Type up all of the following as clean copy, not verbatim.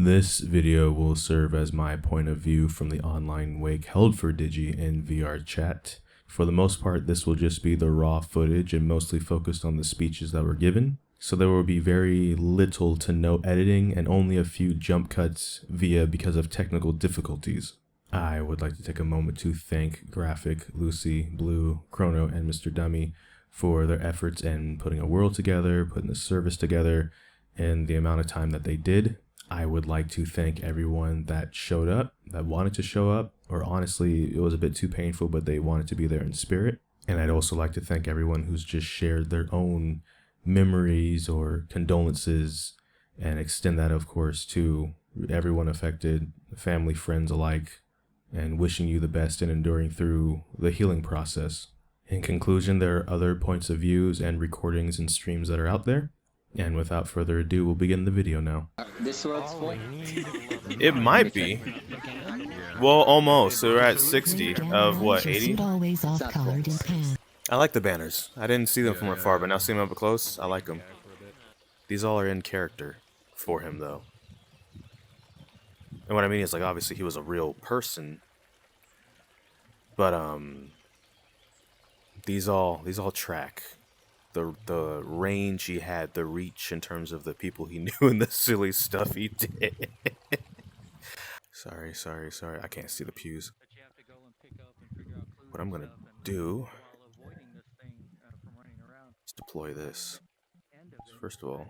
This video will serve as my point of view from the online wake held for Digi in VRChat. For the most part, this will just be the raw footage and mostly focused on the speeches that were given. So there will be very little to no editing and only a few jump cuts because of technical difficulties. I would like to take a moment to thank Graphic, Lucy, Blue, Chrono, and Mr. Dummy for their efforts in putting a world together, putting the service together, and the amount of time that they did. I would like to thank everyone that showed up, that wanted to show up, or honestly, it was a bit too painful, but they wanted to be there in spirit. And I'd also like to thank everyone who's just shared their own memories or condolences and extend that, of course, to everyone affected, family, friends alike, and wishing you the best and enduring through the healing process. In conclusion, there are other points of views and recordings and streams that are out there. And without further ado, we'll begin the video now. This world's full. It might be. Well, almost. So we're at 60 of what, 80? I like the banners. I didn't see them from afar, but now seeing them up close, I like them. These all are in character for him, though. And what I mean is, like, obviously he was a real person, but these all track. The range he had, the reach in terms of the people he knew and the silly stuff he did. Sorry. I can't see the pews. What I'm gonna do is deploy this. So first of all,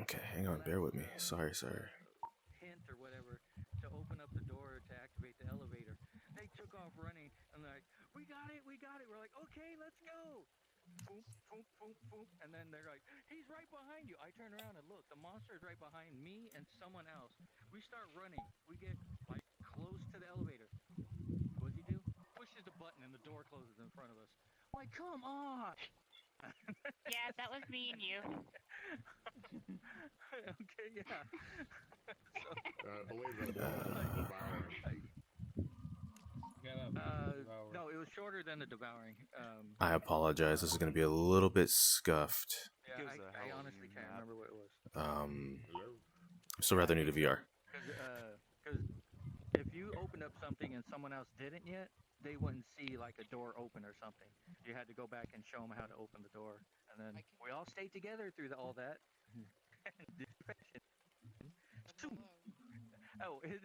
okay, hang on, bear with me. Sorry. Hint or whatever to open up the door to activate the elevator. They took off running and they're like, we got it. We're like, okay, let's go. Boom, boom, boom, boom. And then they're like, he's right behind you. I turn around and look, the monster is right behind me and someone else. We start running. We get like close to the elevator. What does he do? Pushes the button and the door closes in front of us. I'm like, come on. Yeah, that was me and you. Okay, yeah. No, it was shorter than the devouring. I apologize. This is going to be a little bit scuffed. Yeah, I honestly can't remember what it was. I'm still rather new to VR. Because if you opened up something and someone else didn't yet, they wouldn't see like a door open or something. You had to go back and show them how to open the door, and then we all stayed together through all that. Oh, his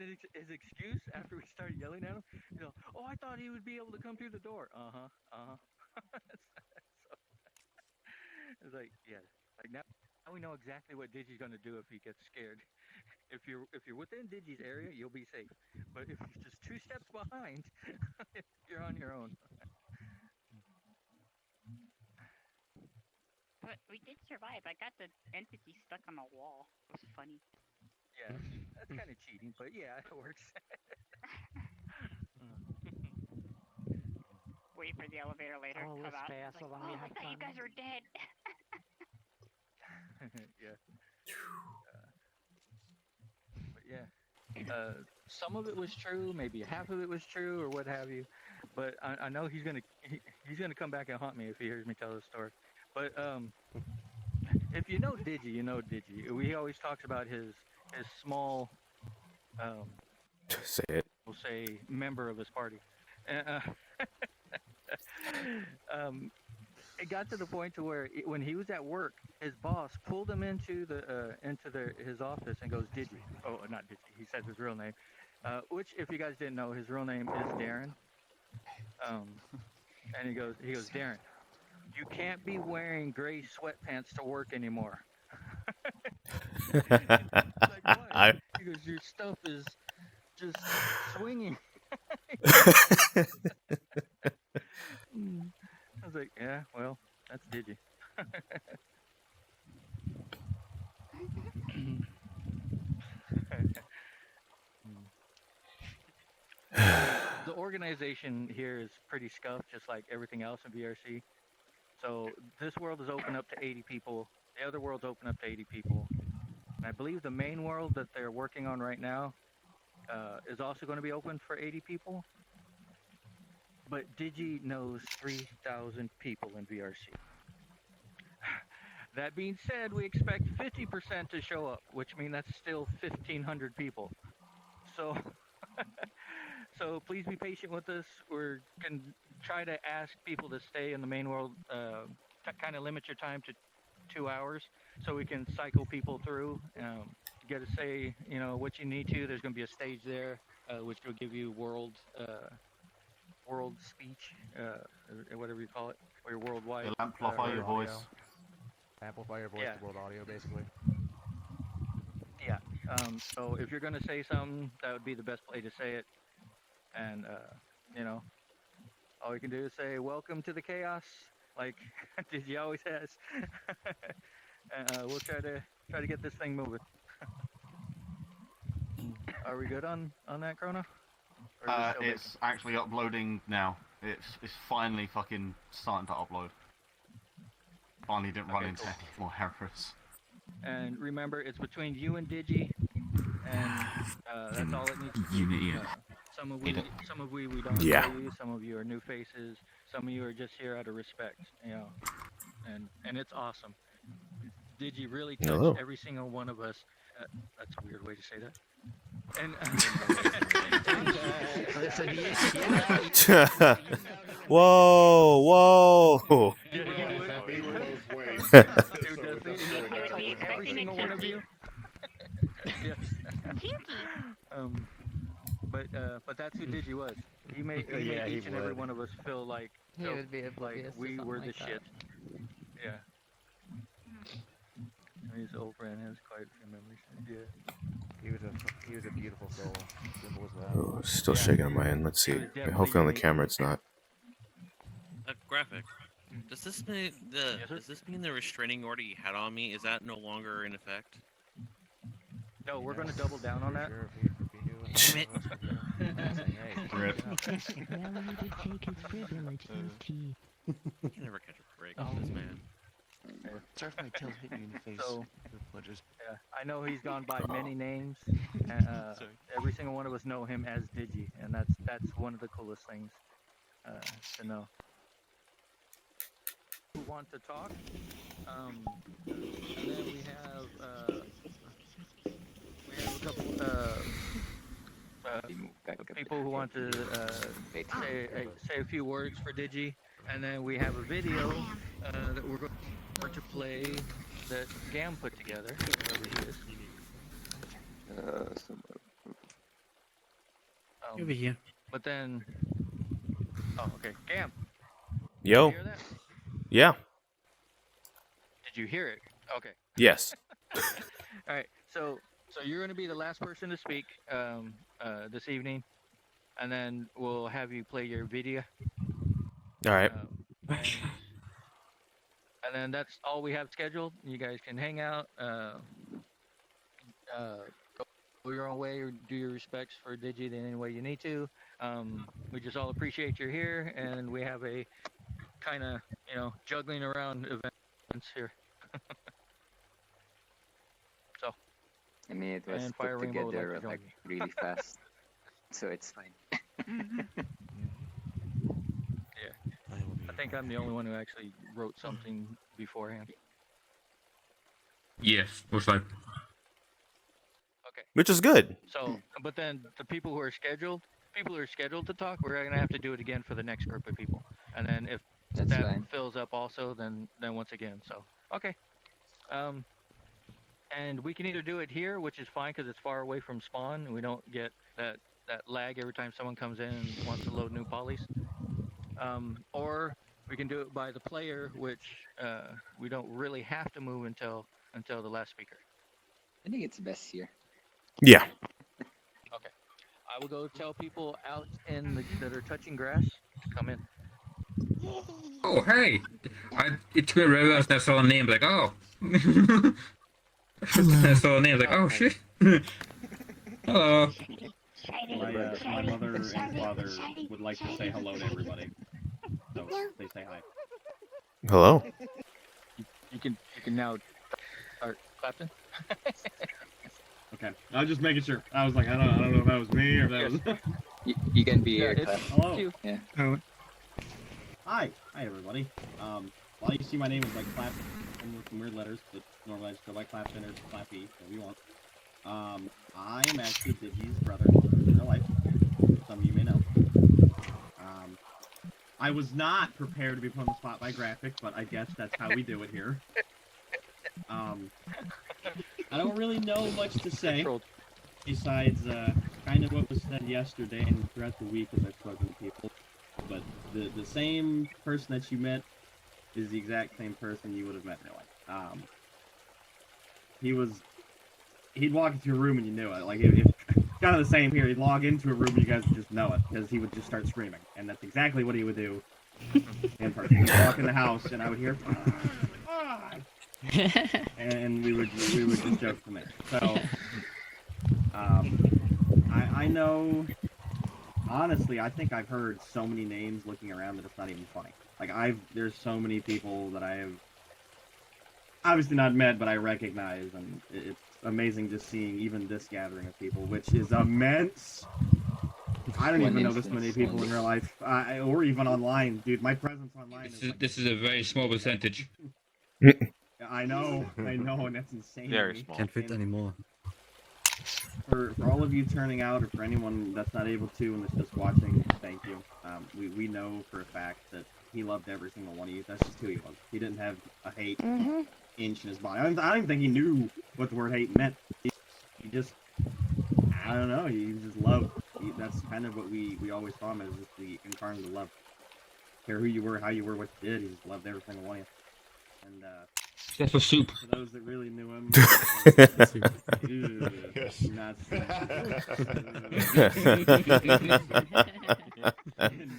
excuse after we started yelling at him, oh, I thought he would be able to come through the door. So, it's like, yeah, like now we know exactly what Digi's gonna do if he gets scared. If you're within Digi's area, you'll be safe. But if you're just 2 steps behind, you're on your own. But we did survive. I got the entity stuck on the wall. It was funny. Yeah, that's kind of cheating, but yeah, it works. Wait for the elevator later. Oh, Come out. fast, Like, allow oh, me I to thought you come. guys were dead. Yeah. But yeah, some of it was true, maybe half of it was true, or what have you. But I know he's gonna come back and haunt me if he hears me tell the story. But if you know Digi, you know Digi. He always talks about his small, Say it. we'll say, member of his party. It got to the point to where when he was at work, his boss pulled him into his office and goes, Digi. Oh, not Digi. He said his real name, which, if you guys didn't know, his real name is Darren. And he goes, Darren, you can't be wearing gray sweatpants to work anymore. Like, why? He goes, your stuff is just swinging. I was like, yeah, well, that's Digi. The organization here is pretty scuffed, just like everything else in VRC. So this world is open up to 80 people. The other world's open up to 80 people. And I believe the main world that they're working on right now is also going to be open for 80 people. But Digi knows 3,000 people in VRC. That being said, we expect 50% to show up, which means that's still 1,500 people. So, so please be patient with us. We're can try to ask people to stay in the main world. Kind of limit your time to 2 hours, so we can cycle people through. Get to say, what you need to. There's going to be a stage there, which will give you world speech, or whatever you call it, or your worldwide. It'll amplify your voice. Amplify your voice to world audio, basically. Yeah. So if you're gonna say something, that would be the best way to say it. And all you can do is say, "Welcome to the chaos," like Digi always has. And we'll try to get this thing moving. Are we good on that, Chrono? It's actually uploading now. It's finally fucking starting to upload. Finally didn't run into any more errors. And remember, it's between you and Digi, and that's all it needs to be. Unity. Some of we don't Yeah. know you. Some of you are new faces. Some of you are just here out of respect, and it's awesome. Digi really touched Hello. every single one of us. That's a weird way to say that. And Whoa. every single one of you. Yes. But that's who Digi was. He made each and every one of us feel like we were the shit. Yeah. His old friend has quite a few memories. Yeah. He was a beautiful soul. Simple as that. Oh, still shaking on my end. Let's see. Hopefully on the camera it's not. Graphic. Does this mean the restraining order you had on me is that no longer in effect? No, we're gonna double down on that. Damn it. Rip. You can never catch a break with this man. Sorry if my tail's hitting you in the face. So, just... yeah, I know he's gone by many names, and every single one of us know him as Digi, and that's one of the coolest things to know. Who want to talk? And then we have a couple people who want to say a few words for Digi, and then we have a video that we're going to play that Gam put together. Whoever he is. Over here. But then, okay, Gam. Yo. Did you hear that? Yeah. Did you hear it? Okay. Yes. All right. So you're going to be the last person to speak this evening, and then we'll have you play your video. All right. And then that's all we have scheduled. You guys can hang out, go your own way, or do your respects for Digi in any way you need to. We just all appreciate you're here, and we have a kind of, juggling around events here. So. I mean, it was put together like really fast, so it's fine. Yeah, I think I'm the only one who actually wrote something beforehand. Yes, looks like. Okay. Which is good. So, but then the people who are scheduled to talk, we're gonna have to do it again for the next group of people, and then if that fills up also, then once again. So, okay. And we can either do it here, which is fine because it's far away from spawn, and we don't get that lag every time someone comes in and wants to load new polys. Or we can do it by the player, which we don't really have to move until the last speaker. I think it's best here. Yeah. Okay. I will go tell people out that are touching grass to come in. Oh, hey! It took me to realize that I saw a name, like, oh. I saw a name, like, oh shit. Hello. My mother and father would like to say hello to everybody. So they say hi. Hello. You can now start clapping. Okay. I was just making sure. I was like, I don't know if that was me or if that was. You can be here. Hello. You. Yeah. Hi everybody. While you see my name is like clapping in in with some weird letters, but normally I just go by Clap Center, Clap E, whatever you want. I am actually Digi's brother in real life. Some of you may know. I was not prepared to be put on the spot by Graphic, but I guess that's how we do it here. I don't really know much to say, besides kind of what was said yesterday and throughout the week as I've spoken to people. But the same person that you met is the exact same person you would have met in real life. He'd walk into a room and you knew it. Like, if kind of the same here. He'd log into a room and you guys would just know it, because he would just start screaming. And that's exactly what he would do in person. He'd walk in the house and I would hear, and we would just joke from there. So, I know, honestly, I think I've heard so many names looking around that it's not even funny. Like, there's so many people that I have obviously not met, but I recognize, and it's amazing just seeing even this gathering of people, which is immense. I don't even know this many people in real life, or even online, dude. My presence online This is a very small percentage. I know, and that's insane. Very small. Can't fit anymore. For all of you turning out, or for anyone that's not able to and that's just watching, thank you. We know for a fact that he loved every single one of you. That's just who he was. He didn't have a hate inch in his body. I don't even think he knew what the word hate meant. He just, I don't know, he just loved. That's kind of what we always saw him as, just the incarnate of love. Care who you were, how you were, what you did, he just loved every single one of you. And that's for soup. For those that really knew him, not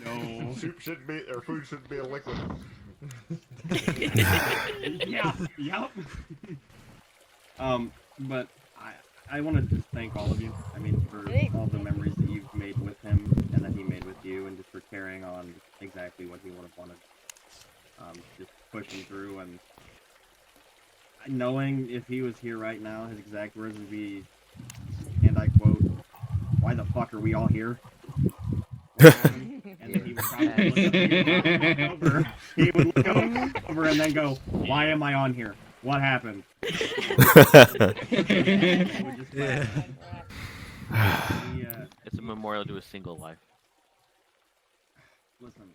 no. Soup shouldn't be, or food shouldn't be a liquid. Yeah, yep. But I want to just thank all of you. I mean, for all the memories that you've made with him and that he made with you, and just for carrying on exactly what he would have wanted. Just pushing through, and knowing if he was here right now, his exact words would be, and I quote, "Why the fuck are we all here?" And then he would probably look over. He would look over and then go, "Why am I on here? What happened?" It's a memorial to a single life. Listen,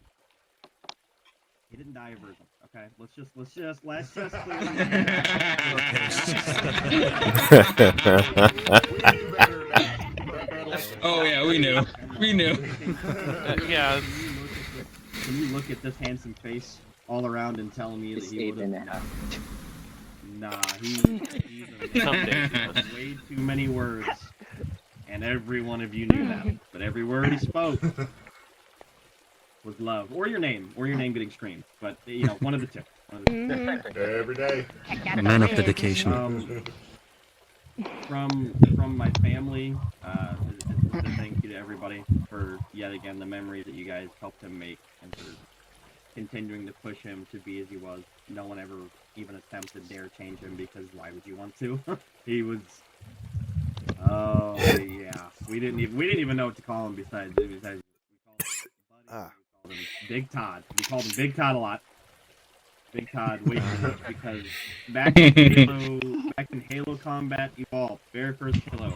he didn't die a virgin. Okay, let's just clear Oh yeah, we knew. Yeah. Can you look at this handsome face all around and tell me that he would have? Nah, he's way too many words, and every one of you knew that. But every word he spoke was love, or your name getting screamed. But you know, one of the two. Every day. A man of dedication. From my family, just a thank you to everybody for yet again the memories that you guys helped him make, and for continuing to push him to be as he was. No one ever even attempted to dare change him, because why would you want to? He was. Oh yeah, we didn't even know what to call him besides we called him Buddy. We called him Big Todd. We called him Big Todd a lot. Big Todd way too much, because back in Halo Combat Evolved, very first Halo,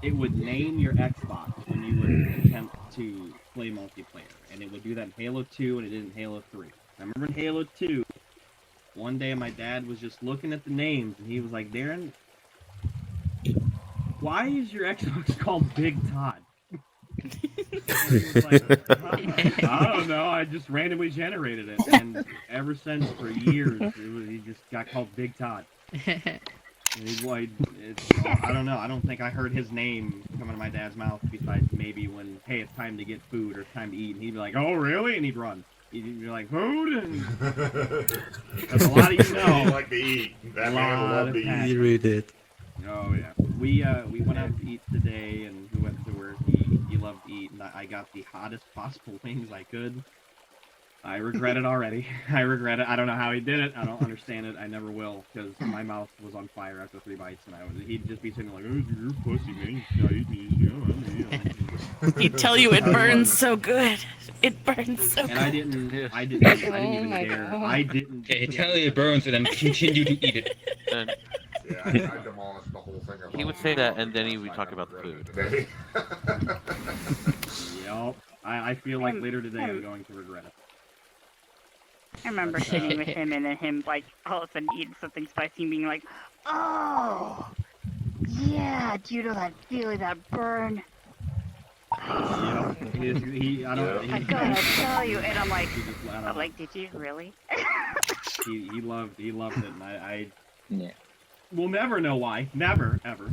it would name your Xbox when you would attempt to play multiplayer, and it would do that in Halo 2 and it did in Halo 3. I remember in Halo 2, one day my dad was just looking at the names and he was like, "Darren, why is your Xbox called Big Todd?" He was like, "I don't know, I just randomly generated it." And ever since, for years, he just got called Big Todd. And he's like, I don't know, I don't think I heard his name come out of my dad's mouth besides maybe when, hey, it's time to get food or it's time to eat, and he'd be like, "Oh, really?" And he'd run. He'd be like, "Food?" And because a lot of you know, like to eat. That man loved to eat. You really did. Oh yeah, we went out to eat today, and we went to where he loved to eat, and I got the hottest possible wings I could. I regret it already. I regret it. I don't know how he did it. I don't understand it. I never will, because my mouth was on fire after 3 bites, and he'd just be sitting there like, "Oh, you're a pussy, man. You gotta eat me." He'd tell you it burns so good. It burns so good. And I didn't even dare. I didn't. Okay, tell you it burns and then continue to eat it. And Yeah, I demolished the whole thing. he would say that, and then he would talk about the food. Yup. I feel like later today I'm going to regret it. I remember sitting with him and then him like all of a sudden eating something spicy and being like, "Oh, yeah, do you know that feeling, that burn?" I gotta tell you, and I'm like, did you really? he loved it, and I Yeah. will never know why. Never, ever.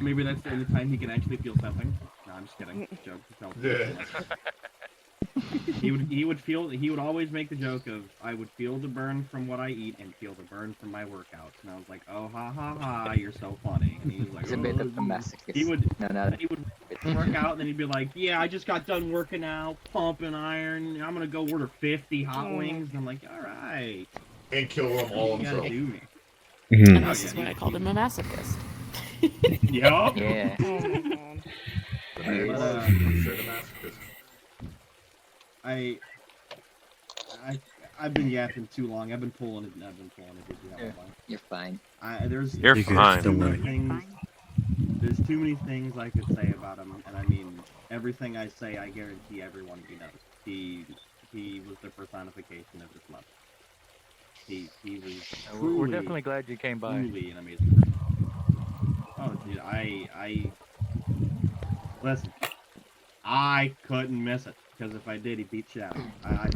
Maybe that's the only time he can actually feel something. No, I'm just kidding. Joke. He would always make the joke of, I would feel the burn from what I eat and feel the burn from my workouts. And I was like, oh, ha, ha, ha, you're so funny. And he was like, He's a bit of a masochist. He would No. work out, and then he'd be like, yeah, I just got done working out, pumping iron, I'm gonna go order 50 hot wings. And I'm like, alright. And kill them all You gotta himself. do me. And this is why I called him a masochist. Yup. Yeah. I've been yapping too long. I've been pulling it. You're fine. You're fine. There's too many things I could say about him, and I mean, everything I say, I guarantee everyone he knows. He was the personification of this love. He was truly, We're definitely glad you came by. Truly an amazing person. Oh, dude, listen. I couldn't miss it, because if I did, he'd beat shit out. I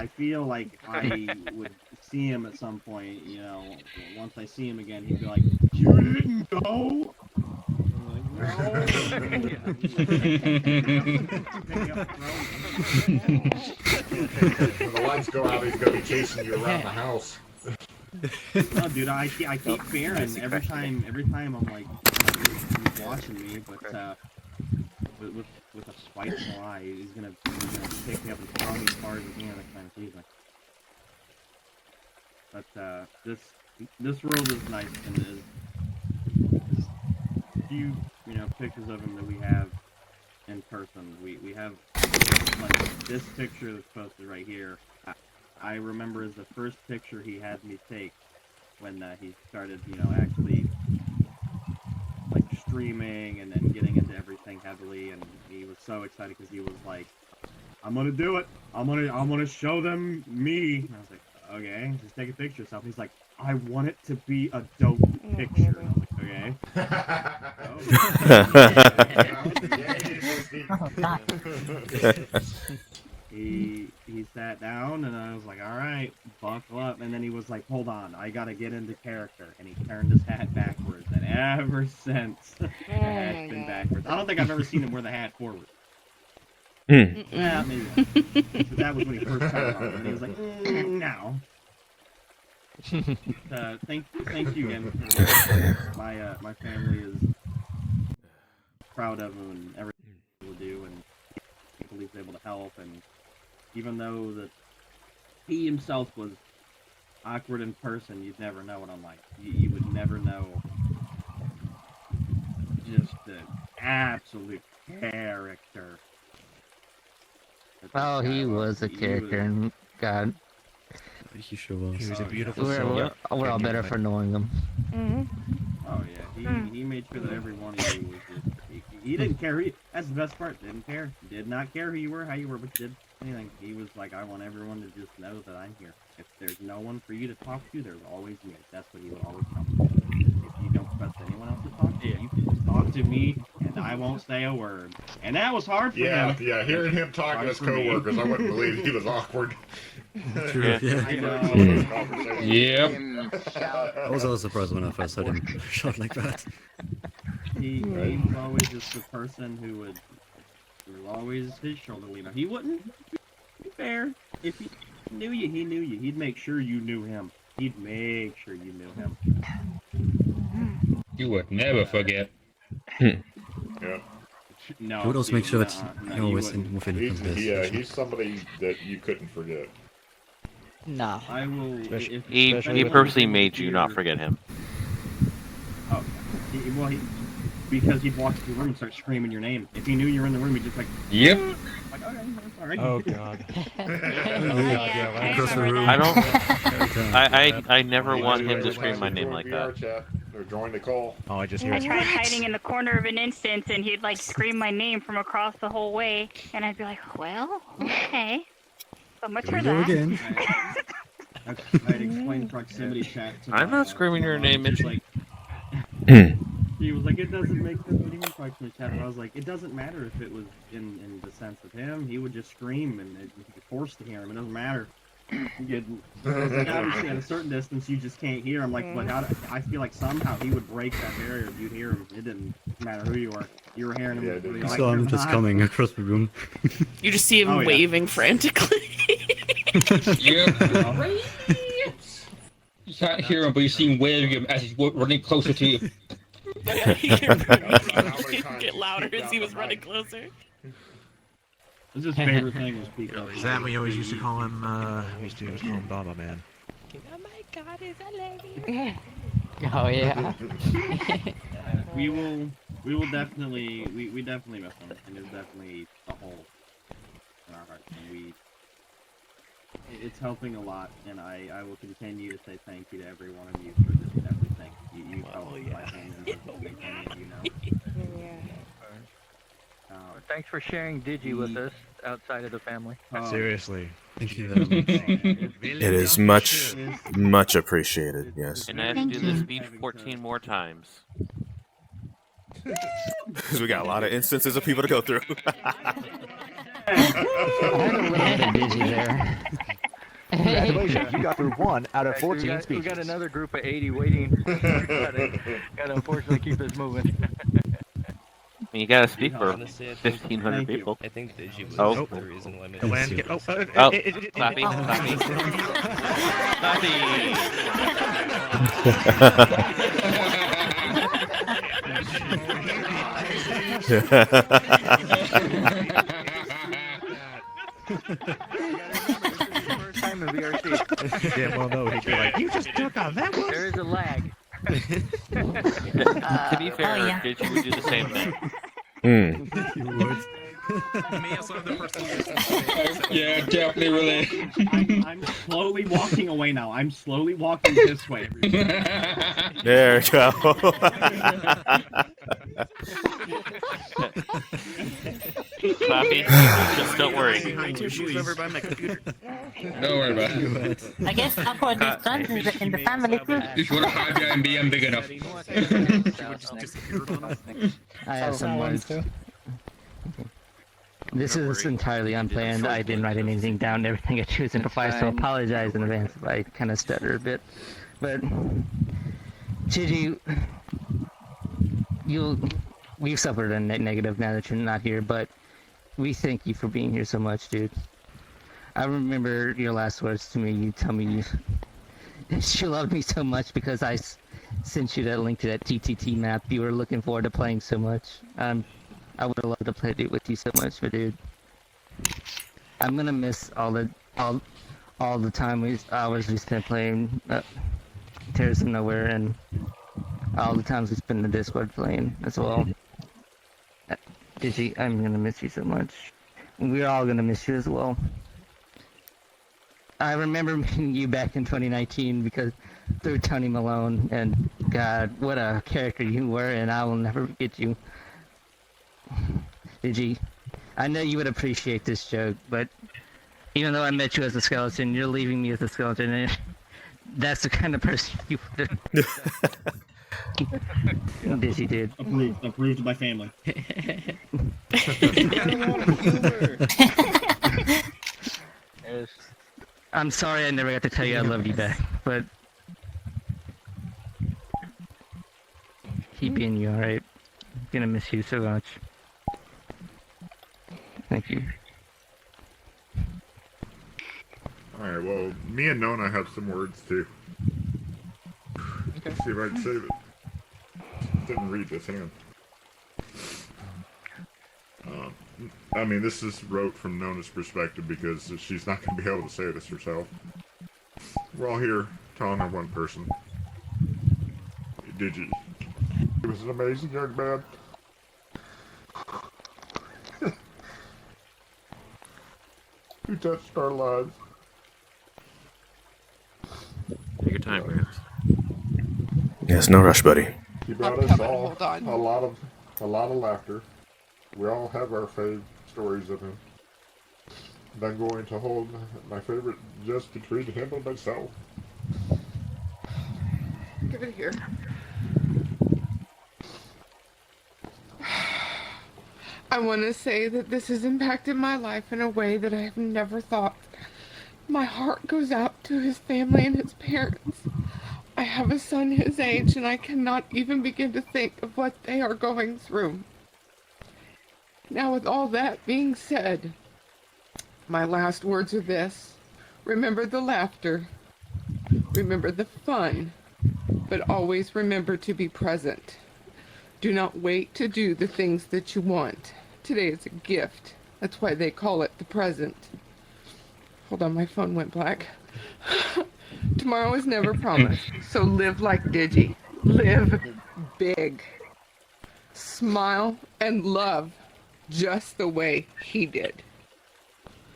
feel like I would see him at some point, you know, once I see him again, he'd be like, "You didn't go?" When the lights go out, he's gonna be chasing you around the house. No, dude, I keep fearing every time I'm like, he's watching me, but with a spiteful eye, he's gonna pick me up and throw me as far as he can next time he sees me. But this world is nice, and there's few pictures of him that we have in person. We have like this picture that's posted right here. I remember as the first picture he had me take when he started, actually like streaming and then getting into everything heavily, and he was so excited because he was like, "I'm gonna do it. I'm gonna show them me." And I was like, "Okay, just take a picture of yourself." He's like, "I want it to be a dope picture." And I was like, "Okay." He sat down, and I was like, "All right, buckle up." And then he was like, "Hold on, I gotta get into character." And he turned his hat backwards, and ever since the hat's been backwards. I don't think I've ever seen him wear the hat forward. Yeah, maybe. That was when he first started on it, and he was like, "No." Thank you again. My family is proud of him and everything he will do, and people he's able to help. And even though that he himself was awkward in person, you'd never know what I'm like. You would never know just the absolute character. Oh, he was a character, and God. He sure was. He was a beautiful soul. We're all better for knowing him. Oh yeah, he made sure that every one of you was just. He didn't care. That's the best part. Didn't care. Did not care who you were, how you were, but did anything. He was like, "I want everyone to just know that I'm here. If there's no one for you to talk to, there's always me." That's what he would always tell me. If you don't trust anyone else to talk to, you can just talk to me, and I won't say a word. And that was hard for him. Yeah. Hearing him talk to his coworkers, I wouldn't believe he was awkward. True. Yeah. I know. Yep. I was also surprised when I first heard him shout like that. He was always just the person who was always his shoulder leaner. He wouldn't be fair. If he knew you, he knew you. He'd make sure you knew him. He'd make sure you knew him. You would never forget. Yeah. No. You would also make sure that no, you're always within He's, conversation. he's somebody that you couldn't forget. No. I will. He purposely made you not forget him. Oh, because he'd walk into the room and start screaming your name. If he knew you were in the room, he'd just like. Yep. Like, okay, sorry. Oh god. Across the room. I don't. I never want him to scream my name like that. VRChat. Or join the call. Oh, I just hear I it. tried hiding in the corner of an instance, and he'd like scream my name from across the whole way, and I'd be like, "Well, okay, so much for that." Again. I'd explain proximity chat to I'm not screaming your name, Mitch. Mitch. He was like, it doesn't make sense what do you mean proximity chat? And I was like, it doesn't matter if it was in the sense of him. He would just scream, and you'd be forced to hear him. It doesn't matter. Obviously, at a certain distance, you just can't hear him. Like, but I feel like somehow he would break that barrier if you'd hear him. It didn't matter who you were. You were hearing him. Yeah, You saw him just coming across the room. You just see him waving frantically. Yeah. You can't hear him, but you see him waving him as he's running closer to you. Get louder as he was running closer. This is his favorite thing was people. Is that we always used to call him? We used to always call him Baba Man. Oh my God, is that lady? Oh yeah. we will definitely we definitely miss him, and there's definitely a hole in our hearts, and it's helping a lot, and I will continue to say thank you to every one of you for this, everything you helped my family members, you know. Thanks for sharing Digi with us outside of the family. Seriously. Thank you very much. It is much, much appreciated. Yes. And I have to do this speech 14 more times. Because we got a lot of instances of people to go through. I had a little bit of Digi there. Congratulations, you got through 1 out of 14 speeches. We got another group of 80 waiting. Gotta unfortunately keep this moving. I mean, you gotta speak for 1,500 people. I think Digi was the reason limited. Clappy. First time in VRC. Yeah, well, no, he'd be like, you just took off that one. There is a lag. To be fair, Digi would do the same thing. You would. Yeah, definitely really. I'm slowly walking away now. I'm slowly walking this way. There you go. Clappy, just don't worry. Over by my computer. Don't worry about it. I guess Aqua just done in the family group. If you want to hide behind me, I'm big enough. I have some words. This is entirely unplanned. I didn't write anything down. Everything I do is improvised, so I apologize in advance if I kind of stutter a bit. But, Gigi, we've suffered a negative now that you're not here, but we thank you for being here so much, dude. I remember your last words to me. You tell me you loved me so much because I sent you that link to that TTT map you were looking forward to playing so much. I would have loved to play it with you so much, but dude, I'm gonna miss all the hours we spent playing Terrace of Nowhere and all the times we spent in the Discord playing as well. Digi, I'm gonna miss you so much. We're all gonna miss you as well. I remember meeting you back in 2019 because through Tony Malone, and God, what a character you were, and I will never forget you. Digi, I know you would appreciate this joke, but even though I met you as a skeleton, you're leaving me as a skeleton, and that's the kind of person you would. Digi, dude. Approved by family. I'm sorry I never got to tell you I love you back, but keep being you, alright? I'm gonna miss you so much. Thank you. Alright, well, me and Nona have some words too. Okay. See if I can save it. Didn't read this, hang on. I mean, this is wrote from Nona's perspective because she's not going to be able to say this herself. We're all here telling her one person. Digi. He was an amazing young man. Who touched our lives. Take your time, Gramps. Yes, no rush, buddy. He brought us all a lot of laughter. We all have our favorite stories of him. And I'm going to hold my favorite just between him and myself. Give it here. I want to say that this has impacted my life in a way that I have never thought. My heart goes out to his family and his parents. I have a son his age, and I cannot even begin to think of what they are going through. Now, with all that being said, my last words are this. Remember the laughter. Remember the fun. But always remember to be present. Do not wait to do the things that you want. Today is a gift. That's why they call it the present. Hold on, my phone went black. Tomorrow is never promised, so live like Digi. Live big. Smile and love just the way he did.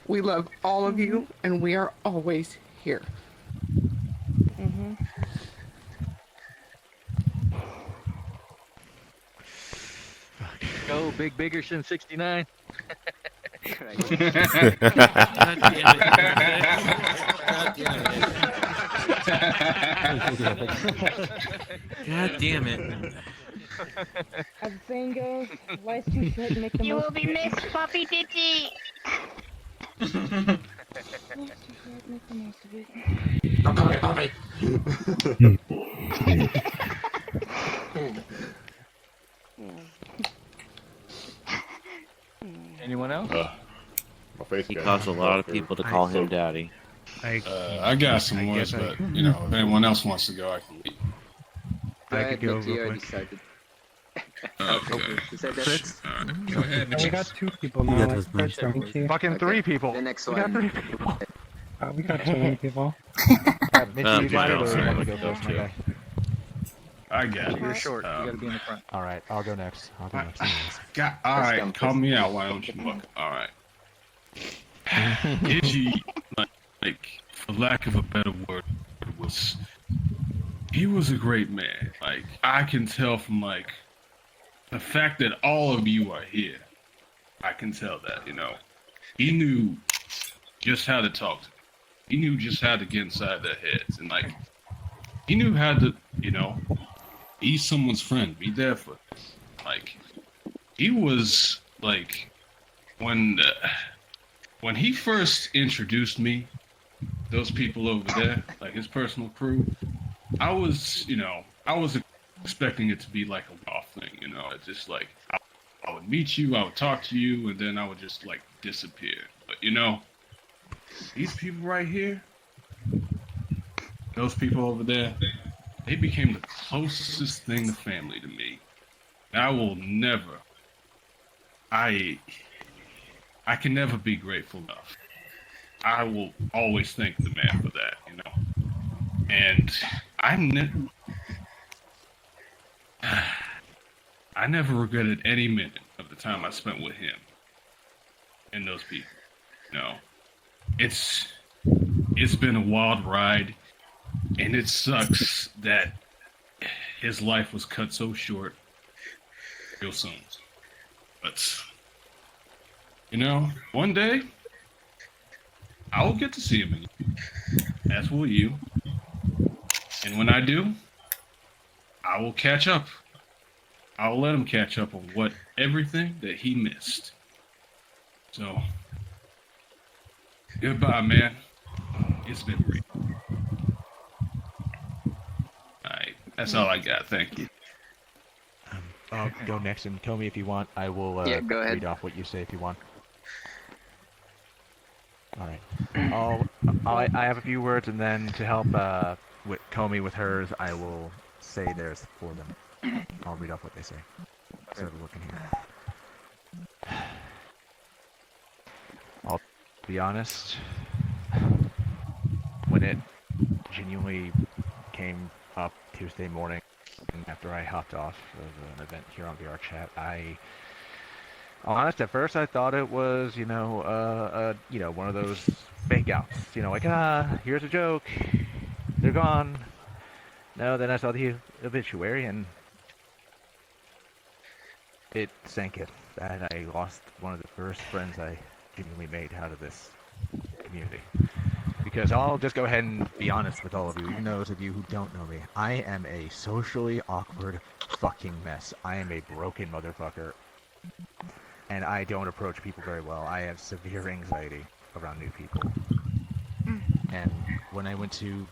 We love all of you, and we are always here. Go, Big Biggerson 69. God damn it. As the saying goes, life's too short to make the You most will be missed, Puppy Digi. Life's too short to make the most of it. Don't call me Puppy. Anyone else? My face He got caused a lot of people to call him daddy. I got some words, but you know, if anyone else wants to go, I can leave. I could go real quick. Decided. Okay. Fritz? Go ahead. We got 2 people now. Yeah, Like, Fritz, don't you? Fucking 3 people. The next We got one. 3 people. We got so many people. Mitch, you mine gotta also. go first, my guy. I got it. You're short. You gotta be in the front. All right, I'll go next. I'll go next. All right, call me out. Why don't you look? All right. Digi, like, for lack of a better word, he was a great man. Like, I can tell from like the fact that all of you are here. I can tell that, you know. He knew just how to talk to them. He knew just how to get inside their heads, and like, he knew how to, you know, be someone's friend, be there for them. Like, he was like, when he first introduced me, those people over there, like his personal crew, I was expecting it to be like a raw thing, you know. It's just like, I would meet you, I would talk to you, and then I would just like disappear. But you know, these people right here, those people over there, they became the closest thing to family to me. And I will never, I can never be grateful enough. I will always thank the man for that, you know. And I never regretted any minute of the time I spent with him and those people. You know, it's been a wild ride, and it sucks that his life was cut so short real soon. But you know, one day I will get to see him again. As will you. And when I do, I will catch up. I will let him catch up on everything that he missed. So, goodbye, man. It's been real. Alright, that's all I got. Thank you. I'll go next, and kill me if you want. I will go ahead. read off what you say if you want. All right. I have a few words, and then to help with Comey with hers, I will say theirs for them. I'll read off what they say. So we're looking here. be honest, when it genuinely came up Tuesday morning after I hopped off of an event here on VRChat, honest, at first I thought it was, one of those fake outs. Like, here's a joke. They're gone. No, then I saw the obituary and it sank in. And I lost one of the first friends I genuinely made out of this community. Because I'll just go ahead and be honest with all of you, even those of you who don't know me. I am a socially awkward fucking mess. I am a broken motherfucker. And I don't approach people very well. I have severe anxiety around new people. And when I went to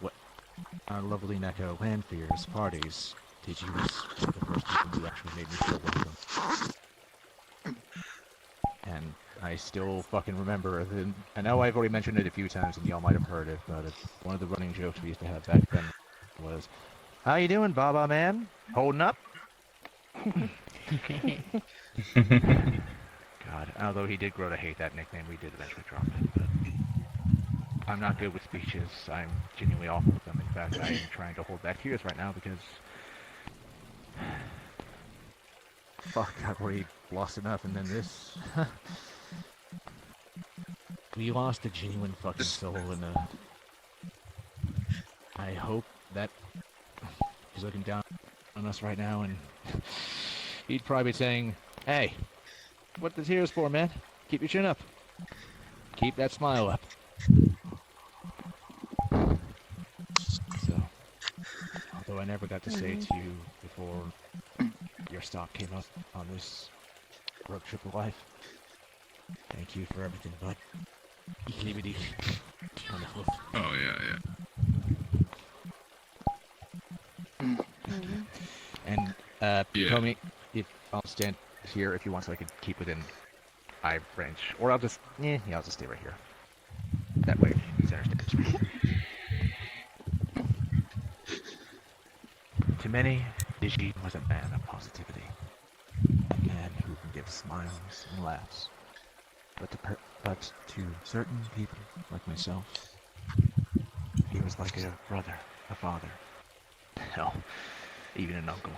our lovely Neko Landfear's parties, Digi was one of the first people who actually made me feel welcome. And I still fucking remember, I know I've already mentioned it a few times and y'all might have heard it, but one of the running jokes we used to have back then was, "How you doing, Baba man? Holding up?" God, although he did grow to hate that nickname, we did eventually drop it, but I'm not good with speeches. I'm genuinely awful with them. In fact, I am trying to hold back tears right now because fuck, I've already lost enough, and then this. We lost a genuine fucking soul, and I hope that he's looking down on us right now, and he'd probably be saying, "Hey, what the tears for, man? Keep your chin up. Keep that smile up." So, although I never got to say to you before your stop came up on this road trip of life, thank you for everything, bud. Leave it easy. Oh, yeah. And, Comey, if I'll stand here if you want so I can keep within eye range. Or I'll just, I'll just stay right here. That way, it's understandable. To many, Digi was a man of positivity. A man who can give smiles and laughs. But to certain people, like myself, he was like a brother, a father. Hell, even an uncle.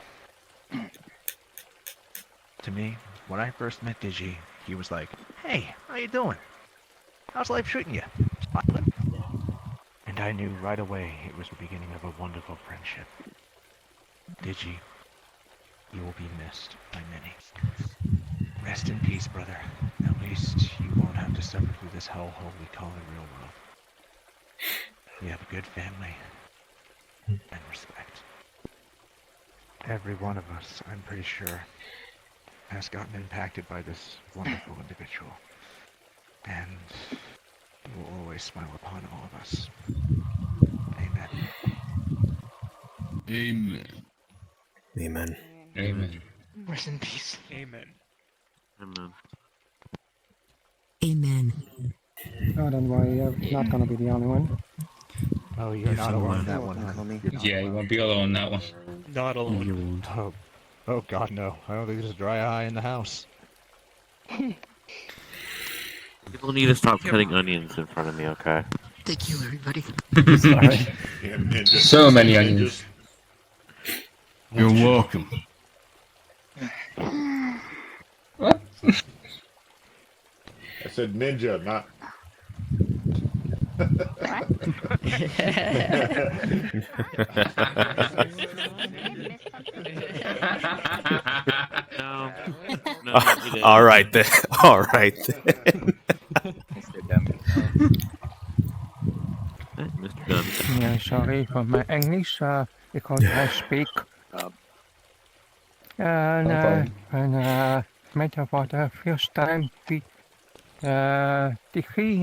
To me, when I first met Digi, he was like, "Hey, how you doing? How's life treating you?" Smiling. And I knew right away it was the beginning of a wonderful friendship. Digi, you will be missed by many. Rest in peace, brother. At least you won't have to suffer through this hellhole we call the real world. We have a good family and respect. Every one of us, I'm pretty sure, has gotten impacted by this wonderful individual. And he will always smile upon all of us. Amen. Amen. Amen. Amen. Rest in peace. Amen. Amen. Amen. Oh, don't worry, you're not gonna be the only one. Oh, you're not alone on that one. Yeah, you won't be alone on that one. Not alone. You won't. Oh God, no. I don't think there's a dry eye in the house. People need to stop cutting onions in front of me, okay? Thank you, everybody. Sorry. So many onions. You're welcome. What? I said ninja, not. No, All right then. All right then. Mr. Dummy. Mr. Dunn. Yeah, sorry for my English, because I speak. Met for the first time with Digi,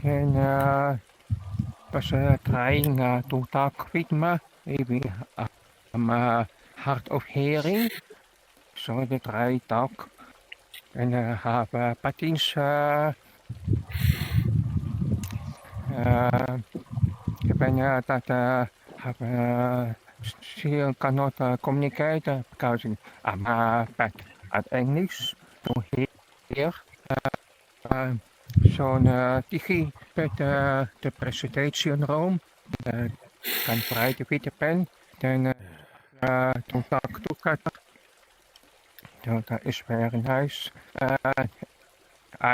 and was trying to talk with me. Maybe I'm hard of hearing, so they try talk. And have patins. Ik ben dat she cannot communicate because I'm bad at English to hear. zo'n Digi met de presentatie in Rome. Kan vrij de witte pen. Dan toen ik toegaat. Dat is weer een huis.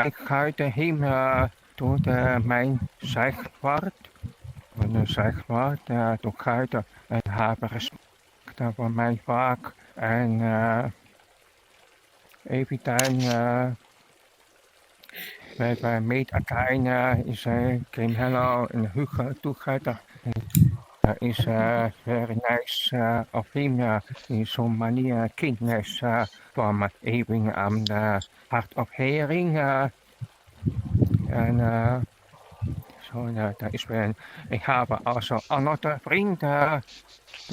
Ik ga heen door mijn zegwaard. Van de zegwaard. Toen ga ik hebben respect voor mijn vak. En even dan bij meet elkaar is Kim Hello en Hugo toegaat. Is very nice of him in zo'n manier kindness van even aan de hart of hering. En zo, dat is weer. Ik heb also een andere vriend,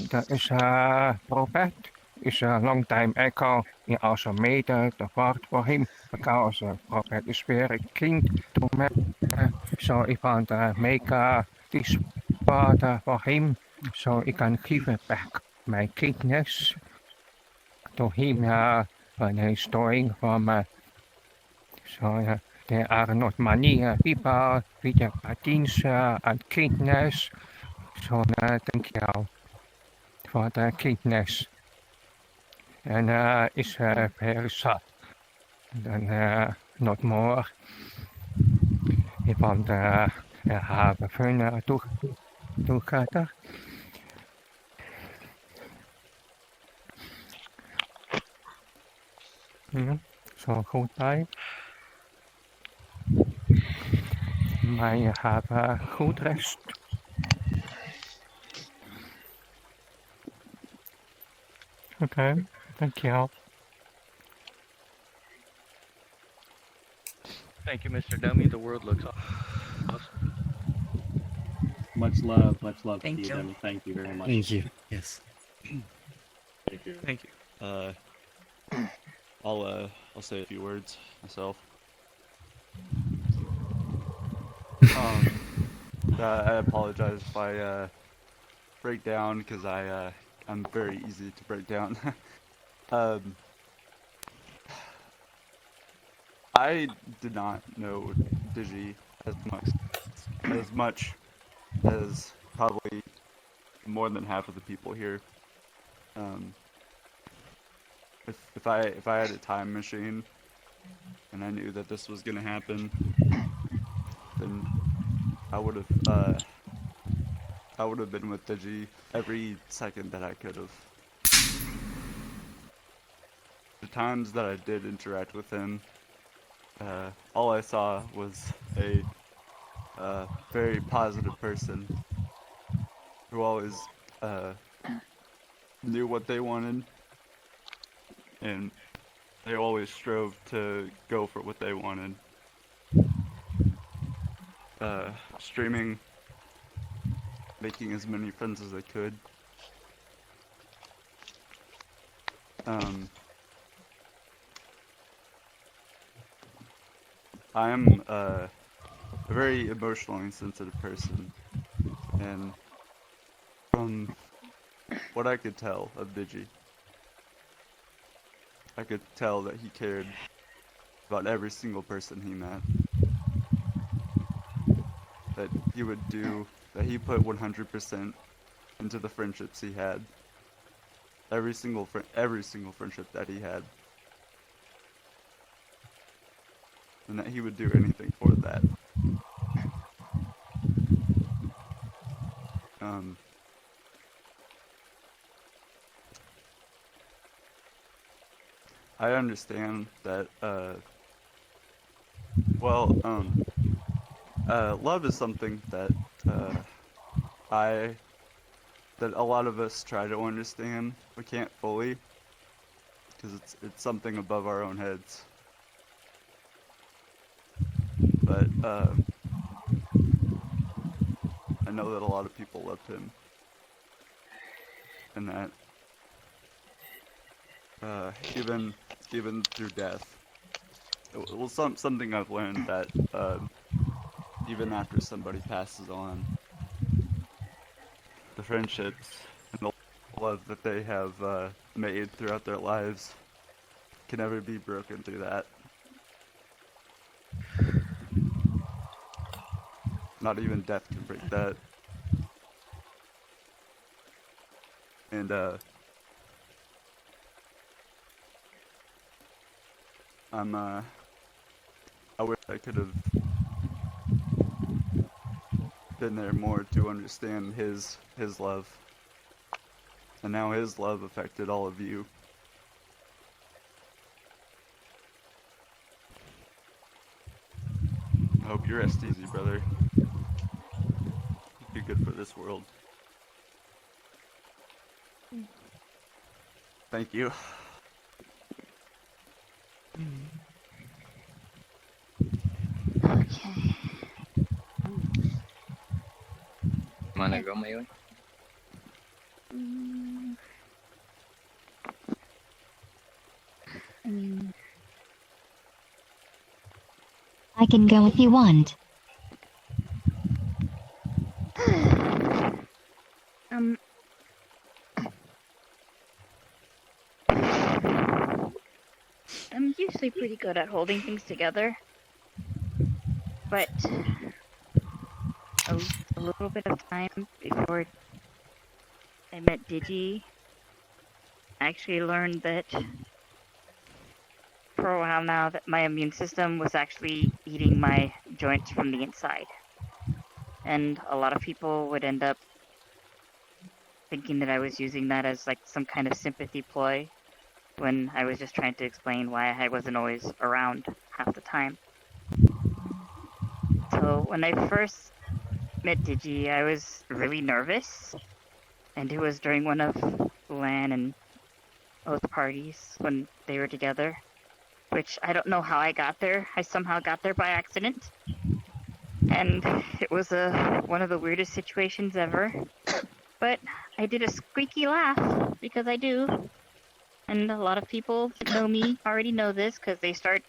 dat is Robert. Is a long time ago. He also made the part for him because Robert is very keen to make. So if I make this part for him, so he can give it back my kindness to him when he's doing from. So there are not many people with patins and kindness. So thank you for the kindness. En is very sad. Dan not more. Want hebben fun toegaat. Zo goed bij. Maar je hebt goed rest. Oké, dankjewel. Thank you, Mr. Dummy. The world looks awesome. Much love Thank to you, you. Dummy. Thank you very much. Thank you. Yes. Thank you. Thank you. I'll say a few words myself. I apologize if I break down because I'm very easy to break down. I did not know Digi as much as probably more than half of the people here. If I had a time machine and I knew that this was gonna happen, then I would have been with Digi every second that I could have. The times that I did interact with him, all I saw was a very positive person who always knew what they wanted, and they always strove to go for what they wanted. Streaming, making as many friends as I could. I am a very emotionally sensitive person, and from what I could tell of Digi, I could tell that he cared about every single person he met. That he put 100% into the friendships he had. Every single friendship that he had. And that he would do anything for that. I understand that, love is something that, that a lot of us try to understand. We can't fully, because it's something above our own heads. But, I know that a lot of people loved him. And that, even through death. Well, something I've learned that, even after somebody passes on, the friendships and the love that they have made throughout their lives can never be broken through that. Not even death can break that. And I wish I could have been there more to understand his love. And now his love affected all of you. I hope you rest easy, brother. You're good for this world. Thank you. Okay. Wanna go, Mayoi? I mean, I can go if you want. um, I'm usually pretty good at holding things together, but a little bit of time before I met Digi, I actually learned that for a while now that my immune system was actually eating my joints from the inside. And a lot of people would end up thinking that I was using that as like some kind of sympathy ploy when I was just trying to explain why I wasn't always around half the time. So when I first met Digi, I was really nervous, and it was during one of Lan and O's parties when they were together, which I don't know how I got there. I somehow got there by accident, and it was one of the weirdest situations ever. But I did a squeaky laugh, because I do. And a lot of people that know me already know this, because they start,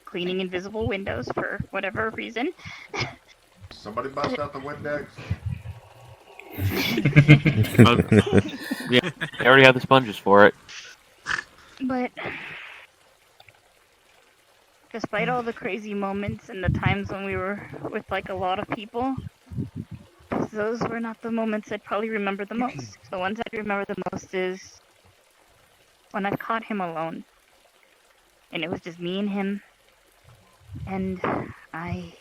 cleaning invisible windows for whatever reason. Somebody bust out the Windex. Yeah, they already have the sponges for it. But despite all the crazy moments and the times when we were with like a lot of people, those were not the moments I'd probably remember the most. The ones I'd remember the most is when I caught him alone. And it was just me and him. And I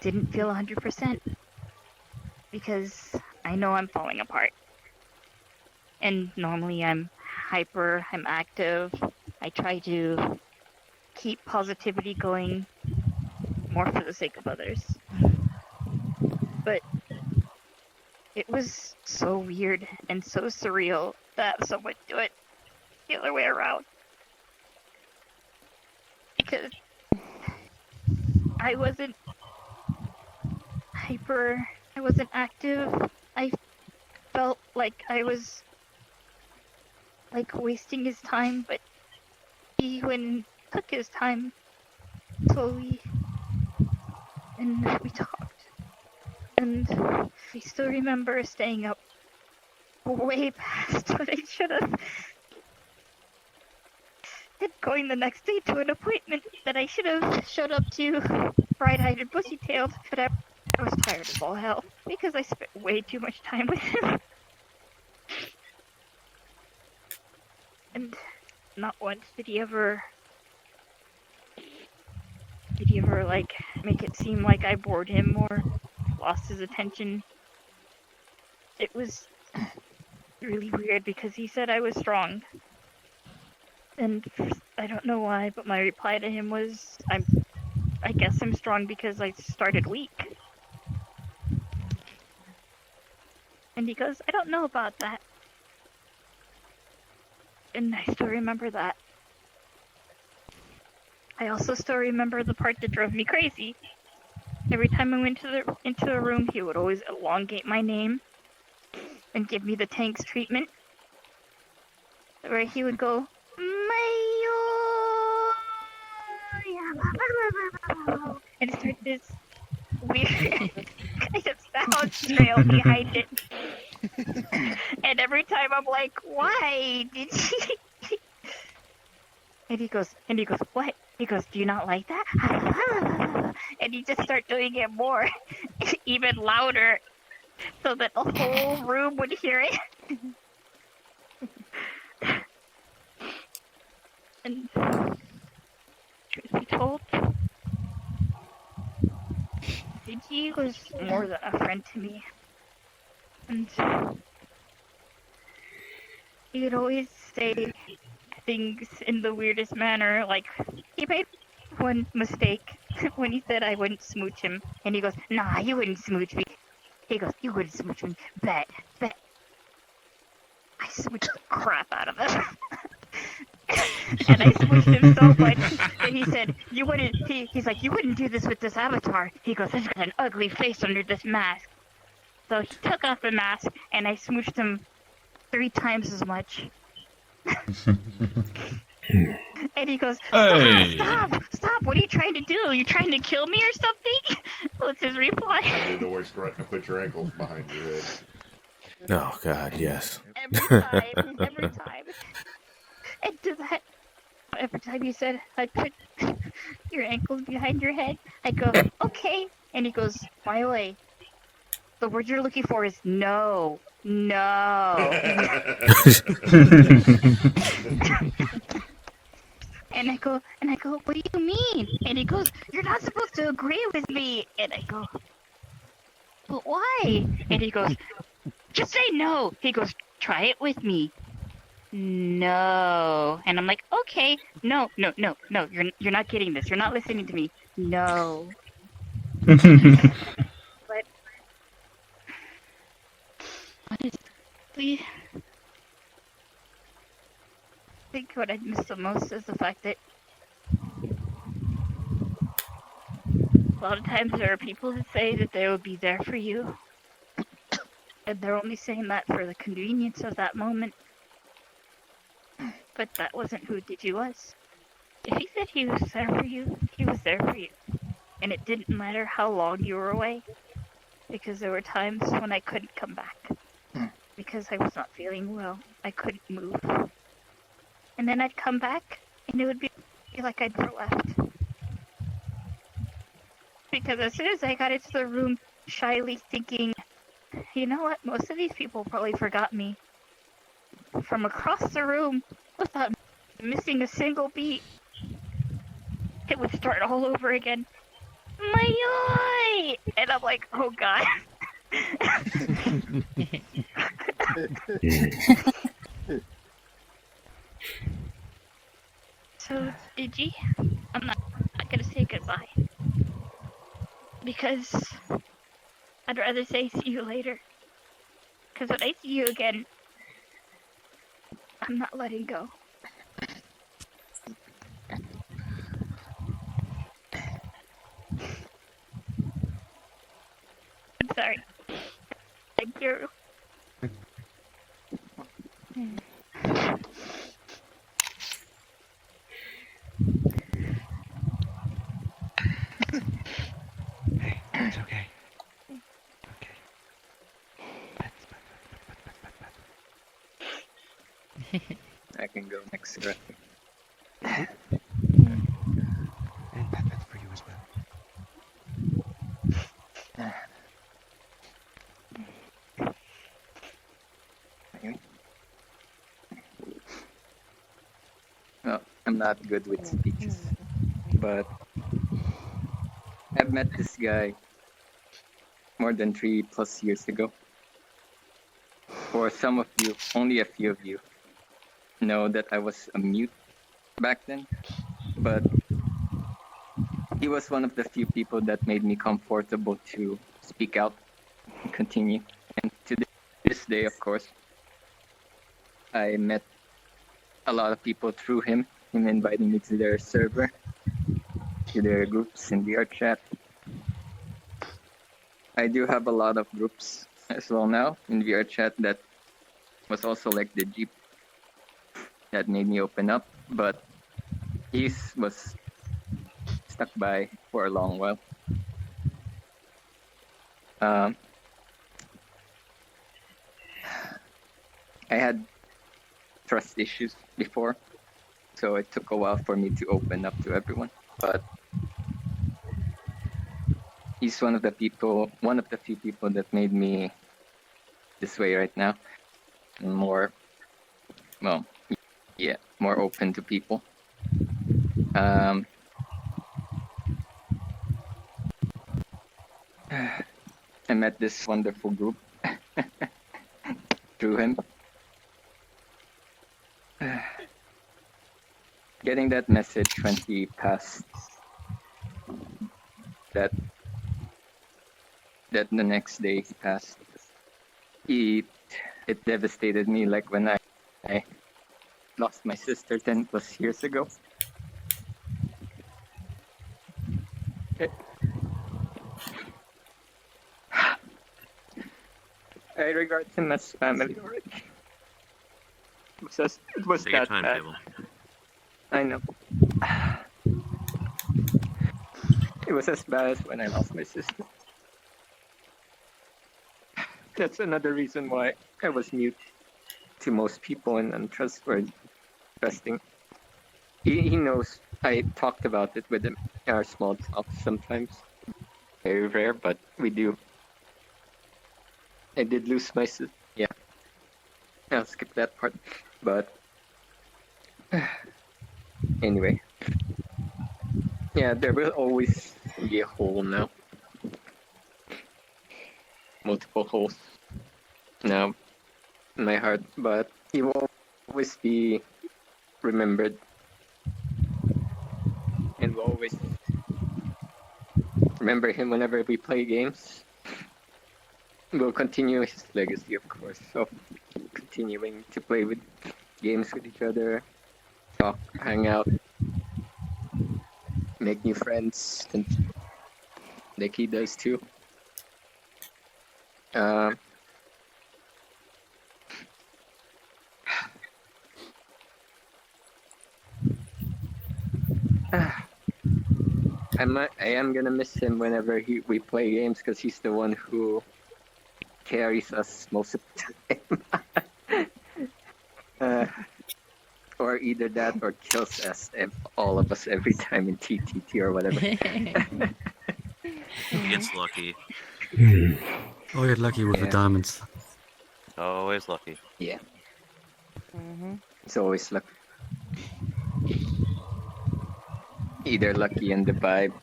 didn't feel 100% because I know I'm falling apart. And normally I'm hyper, I'm active. I try to keep positivity going more for the sake of others. But it was so weird and so surreal that someone do it the other way around. Because I wasn't hyper, I wasn't active. I felt like I was like wasting his time, but he went and took his time slowly, and we talked. And I still remember staying up way past what I should have. And going the next day to an appointment that I should have showed up to bright-eyed and bushy-tailed, but I was tired as all hell because I spent way too much time with him. And not once did he ever like make it seem like I bored him or lost his attention. It was really weird because he said I was strong. And I don't know why, but my reply to him was, I guess I'm strong because I started weak. And he goes, I don't know about that. And I still remember that. I also still remember the part that drove me crazy. Every time I went into a room, he would always elongate my name and give me the tanks treatment. Where he would go, and start this weird kind of sound trail behind it. And every time I'm like, why did she? And he goes, what? He goes, do you not like that? And he just started doing it more, even louder, so that the whole room would hear it. And truth be told, Digi was more than a friend to me. And he would always say things in the weirdest manner, like, he made one mistake when he said I wouldn't smooch him. And he goes, nah, you wouldn't smooch me. He goes, you wouldn't smooch me. Bet. I smooched the crap out of him. And I smooched him so much that he said, you wouldn't, he's like, you wouldn't do this with this avatar. He goes, this got an ugly face under this mask. So he took off the mask, and I smooched him 3 times as much. And he goes, stop, what are you trying to do? Are you trying to kill me or something? What's his reply? I need to always threaten to put your ankles behind your head. Oh God, yes. Every time. And to that, every time he said, I put your ankles behind your head, I go, okay. And he goes, by the way, the word you're looking for is no. And I go, what do you mean? And he goes, you're not supposed to agree with me. And I go, but why? And he goes, just say no. He goes, try it with me. No. And I'm like, okay, no. You're not getting this. You're not listening to me. No. But honestly, I think what I miss the most is the fact that a lot of times there are people that say that they will be there for you, and they're only saying that for the convenience of that moment. But that wasn't who Digi was. If he said he was there for you, he was there for you. And it didn't matter how long you were away, because there were times when I couldn't come back. Because I was not feeling well. I couldn't move. And then I'd come back, and it would be like I'd never left. Because as soon as I got into the room, shyly thinking, you know what, most of these people probably forgot me. From across the room, without missing a single beat, it would start all over again. Mayoi! And I'm like, oh god. So, Digi, I'm not gonna say goodbye. Because I'd rather say see you later. Because when I see you again, I'm not letting go. I'm sorry. Thank you. Hey, it's okay. Okay. I can go next graphic. And pets for you as well. Well, I'm not good with speeches, but I've met this guy more than 3+ years ago. For some of you, only a few of you know that I was a mute back then, but he was one of the few people that made me comfortable to speak out and continue. And to this day, of course, I met a lot of people through him inviting me to their server, to their groups in VRChat. I do have a lot of groups as well now in VRChat that was also like the Jeep that made me open up, but his was stuck by for a long while. I had trust issues before, so it took a while for me to open up to everyone. But he's one of the few people that made me this way right now. More open to people. I met this wonderful group through him. Getting that message when he passed, that the next day he passed, it devastated me, like when I lost my sister 10 plus years ago. I regard him as family already. It was Take your that time, bad. Cable. I know. It was as bad as when I lost my sister. That's another reason why I was mute to most people and untrustworthy. Trusting. He knows I talked about it with him in our small talks sometimes. Very rare, but we do. I did lose my sister. Yeah. I'll skip that part. But anyway. Yeah, there will always be a hole now. Multiple holes now in my heart, but he will always be remembered. And we'll always remember him whenever we play games. We'll continue his legacy, of course, of continuing to play with games with each other, talk, hang out, make new friends, and like he does too. I am gonna miss him whenever we play games, because he's the one who carries us most of the time. Or either that or kills us, all of us every time in TTT or whatever. He gets lucky. Oh, get lucky with the diamonds. Always lucky. Yeah. It's always lucky. Either lucky and the vibe.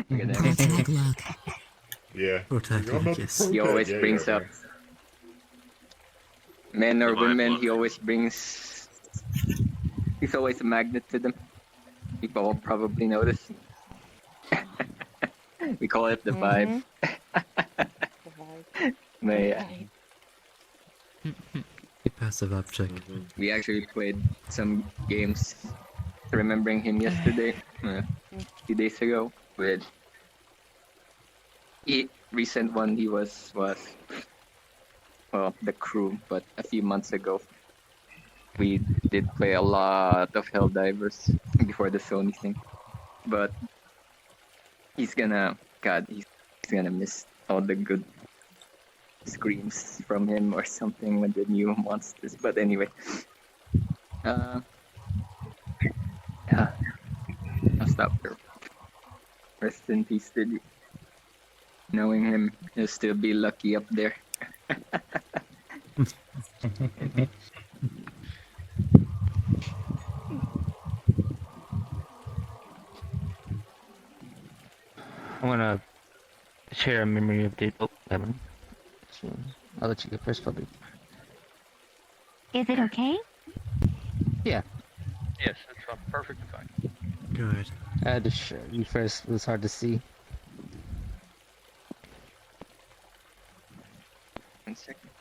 Protect luck. Yeah. Protect luck, yes. He always brings up men or women. He always brings. He's always a magnet to them. People will probably notice. We call it the vibe. But yeah. Passive object. We actually played some games. Remembering him yesterday, a few days ago, with recent one he was the crew, but a few months ago we did play a lot of Helldivers before the Sony thing. But he's gonna miss all the good screams from him or something when the new monsters. But anyway, yeah, I'll stop there. Rest in peace, Digi. Knowing him, he'll still be lucky up there. I want to share a memory of Dave. Oh, Evan. So, I'll let you go first, probably. Is it okay? Yeah. Yes, it's perfectly fine. Good. I had to show you first. It was hard to see. 1 second.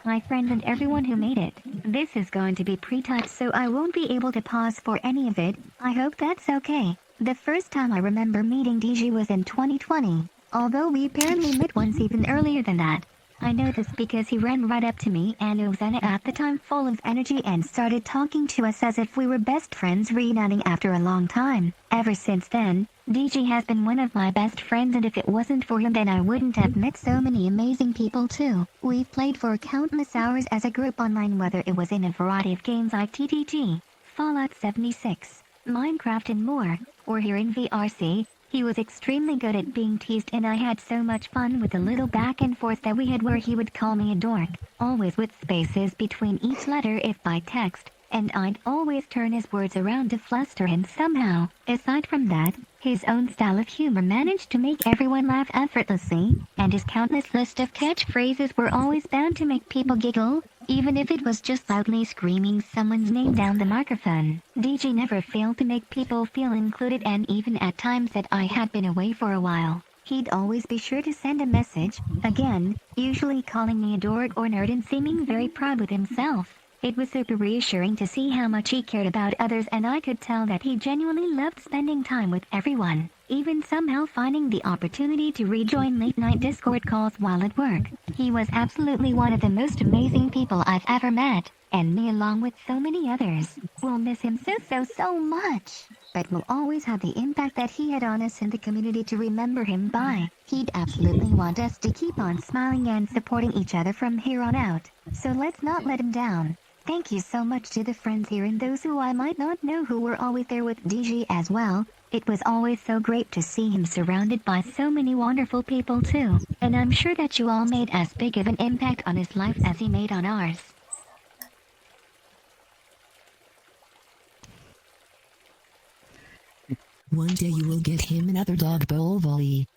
My friend and everyone who made it. This is going to be pre-typed, so I won't be able to pause for any of it. I hope that's okay. The first time I remember meeting Digi was in 2020, although we apparently met once even earlier than that. I know this because he ran right up to me and Ozana at the time full of energy and started talking to us as if we were best friends reuniting after a long time. Ever since then, Digi has been one of my best friends, and if it wasn't for him then I wouldn't have met so many amazing people too. We've played for countless hours as a group online, whether it was in a variety of games like TTT, Fallout 76, Minecraft and more, or here in VRC. He was extremely good at being teased, and I had so much fun with the little back and forth that we had where he would call me a dork, always with spaces between each letter if by text, and I'd always turn his words around to fluster him somehow. Aside from that, his own style of humor managed to make everyone laugh effortlessly, and his countless list of catchphrases were always bound to make people giggle, even if it was just loudly screaming someone's name down the microphone. DJ never failed to make people feel included, and even at times that I had been away for a while, he'd always be sure to send a message, again, usually calling me a dork or nerd and seeming very proud with himself. It was super reassuring to see how much he cared about others, and I could tell that he genuinely loved spending time with everyone, even somehow finding the opportunity to rejoin late-night Discord calls while at work. He was absolutely one of the most amazing people I've ever met, and me along with so many others. We'll miss him so much, but we'll always have the impact that he had on us in the community to remember him by. He'd absolutely want us to keep on smiling and supporting each other from here on out, so let's not let him down. Thank you so much to the friends here and those who I might not know who were always there with Digi as well. It was always so great to see him surrounded by so many wonderful people too, and I'm sure that you all made as big of an impact on his life as he made on ours. One day you will get him another dog bowl volley.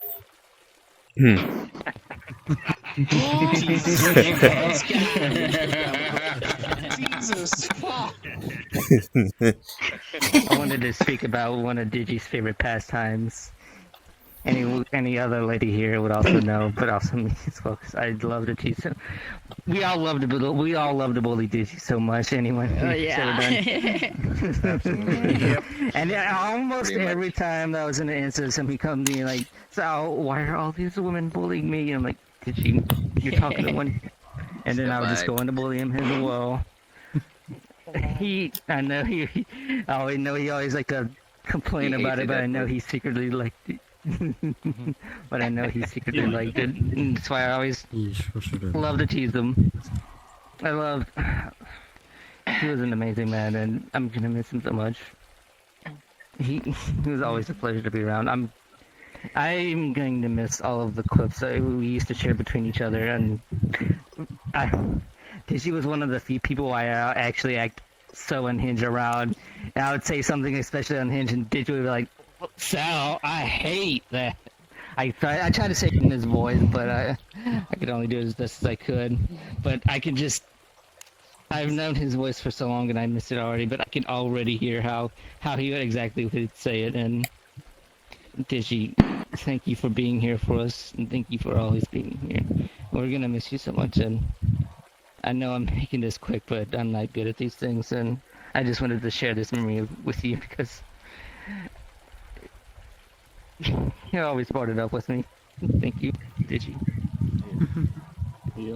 Jesus fuck. I wanted to speak about one of Digi's favorite pastimes. Any other lady here would also know, but also me as well, because I'd love to tease him. We all love to bully Digi so much. Anyone? Oh yeah. Yep. And almost every time that was in an instance, and he come to me like, "So why are all these women bullying me?" And I'm like, "Digi, you're talking to one." And then I would just go in to bully him as well. I always like to complain about it, but I know he secretly liked it. But I know he secretly liked it, and that's why I always love to tease him. He was an amazing man, and I'm gonna miss him so much. He was always a pleasure to be around. I'm going to miss all of the clips that we used to share between each other, and Digi was one of the few people I actually act so unhinged around. And I would say something especially unhinged, and Digi would be like, "Sal, I hate that." I try to say it in his voice, but I could only do it as best as I could. But I've known his voice for so long, and I miss it already. But I can already hear how he exactly would say it. And Digi, thank you for being here for us, and thank you for always being here. We're gonna miss you so much, and I know I'm making this quick, but I'm not good at these things, and I just wanted to share this memory with you because you always brought it up with me. Thank you, Digi. He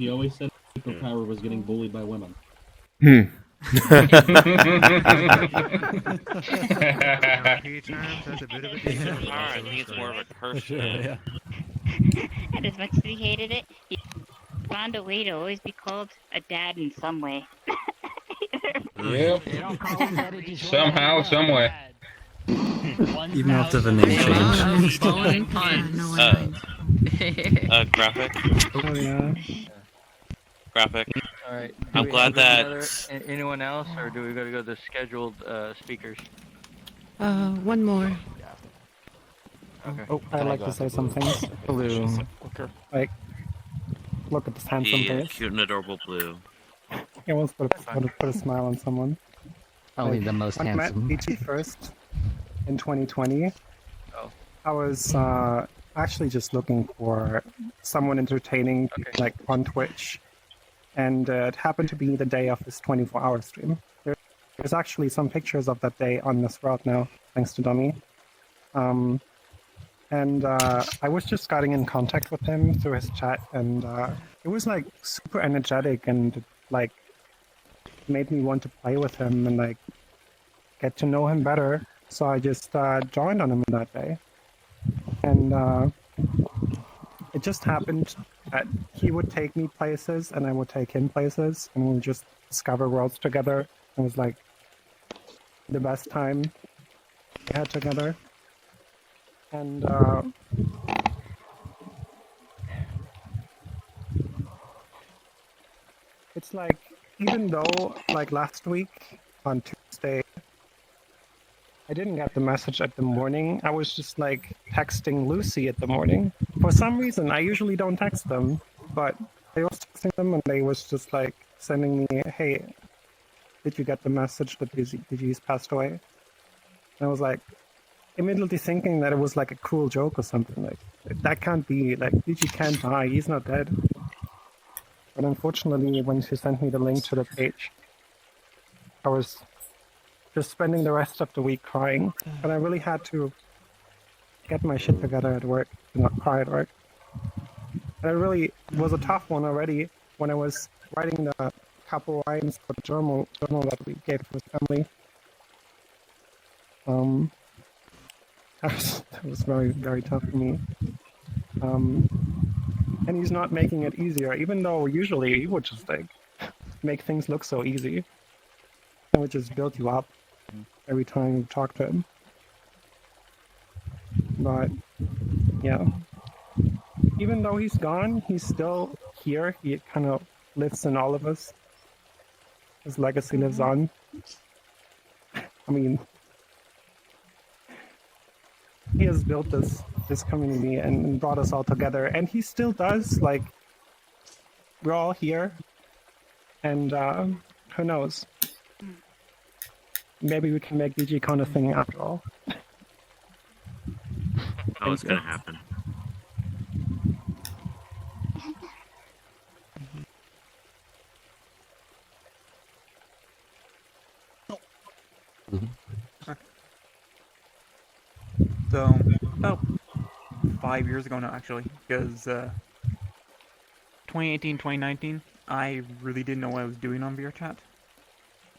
always said superpower was getting bullied by women. Alright, I think it's more of a curse. And as much as he hated it, he found a way to always be called a dad in some way. Yep. Somehow, someway. Even after the name change. Graphic. Oh yeah. Graphic. Alright. I'm glad that. Anyone else, or do we gotta go to the scheduled speakers? One more. Okay. Oh, I'd like to say some things. Blue. Like, look at this handsome Yeah, face. cute and adorable blue. He wants to put a smile on someone. Only the most when I met handsome. Digi first in 2020, I was actually just looking for someone entertaining, like on Twitch, and it happened to be the day of this 24-hour stream. There's actually some pictures of that day on this route now, thanks to Dummy. and I was just getting in contact with him through his chat, and it was like super energetic and like made me want to play with him and like get to know him better. So I just joined on him that day, and it just happened that he would take me places and I would take him places, and we would just discover worlds together. It was like the best time we had together. And it's like, even though like last week on Tuesday I didn't get the message at the morning, I was just like texting Lucy at the morning. For some reason, I usually don't text them, but I was texting them and they was just like sending me, hey, did you get the message that Digi's passed away? And I was like, immediately thinking that it was like a cruel joke or something. Like, that can't be, like, Digi can't die, he's not dead. But unfortunately, when she sent me the link to the page, I was just spending the rest of the week crying. And I really had to get my shit together at work, to not cry at work. And it really was a tough one already when I was writing the couple lines for the journal that we gave to his family. That was very, very tough for me. And he's not making it easier, even though usually he would just like make things look so easy. And would just build you up every time you talk to him. But yeah, even though he's gone, he's still here. He kind of lives in all of us. His legacy lives on. I mean, he has built this community and brought us all together, and he still does. Like, we're all here, and who knows? Maybe we can make Digi kind of thing after all. Oh, it's gonna happen. So, about 5 years ago now, actually, because 2018, 2019, I really didn't know what I was doing on VRChat,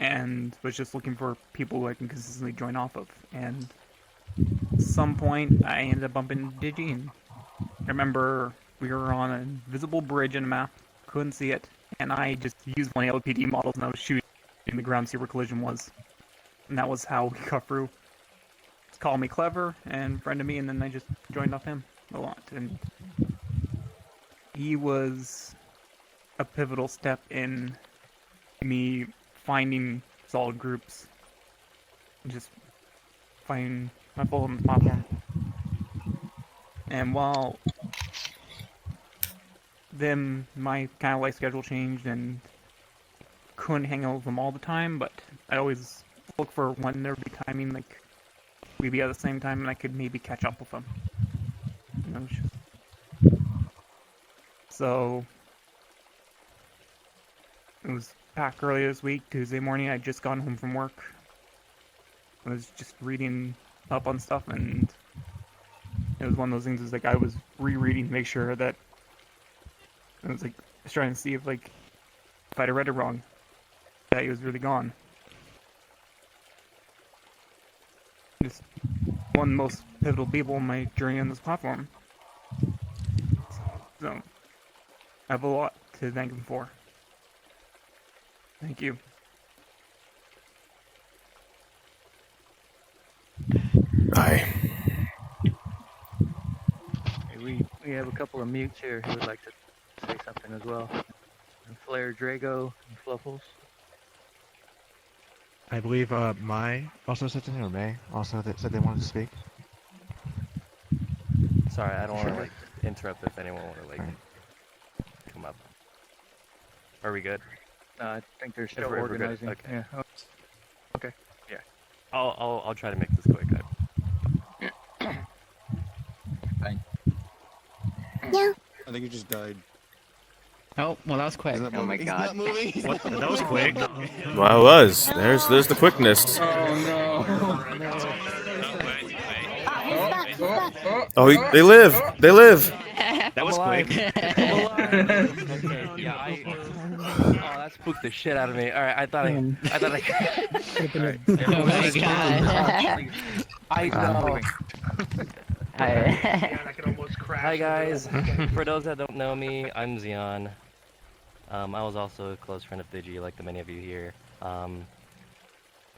and was just looking for people who I can consistently join off of. And at some point, I ended up bumping Digi, and I remember we were on an invisible bridge in a map, couldn't see it, and I just used one of the LPD models and I was shooting in the ground to see where collision was. And that was how we got through. Call me clever and friend of me, and then I just joined off him a lot. And he was a pivotal step in me finding solid groups and just finding my foot on the platform. And while then my kind of life schedule changed and couldn't hang out with them all the time, but I always look for when there would be timing, like we'd be at the same time and I could maybe catch up with them. You know, so it was back earlier this week, Tuesday morning. I'd just gotten home from work. I was just reading up on stuff, and it was one of those things. Is like I was rereading to make sure that I was like trying to see if I'd have read it wrong, that he was really gone. Just one of the most pivotal people in my journey on this platform. So, I have a lot to thank him for. Thank you. Aye. Hey, we have a couple of mutes here who would like to say something as well. And Flare, Drago, and Fluffles. I believe Mai also said something, or May also said they wanted to speak. Sorry, I don't want to interrupt if anyone want to come up. Are we good? I think they're still If we're good, organizing. okay. Yeah. Okay. Yeah. I'll try to make this quick. Yeah. I think he just died. Oh, well, that was quick. Oh my god. What? That was quick. Well, it was. There's the quickness. Oh no. Oh, they live. They live. That was quick. Okay, yeah, oh, that spooked the shit out of me. All right, I thought I. Oh my god. I know. Hi guys. For those that don't know me, I'm Zion. I was also a close friend of Digi, like the many of you here.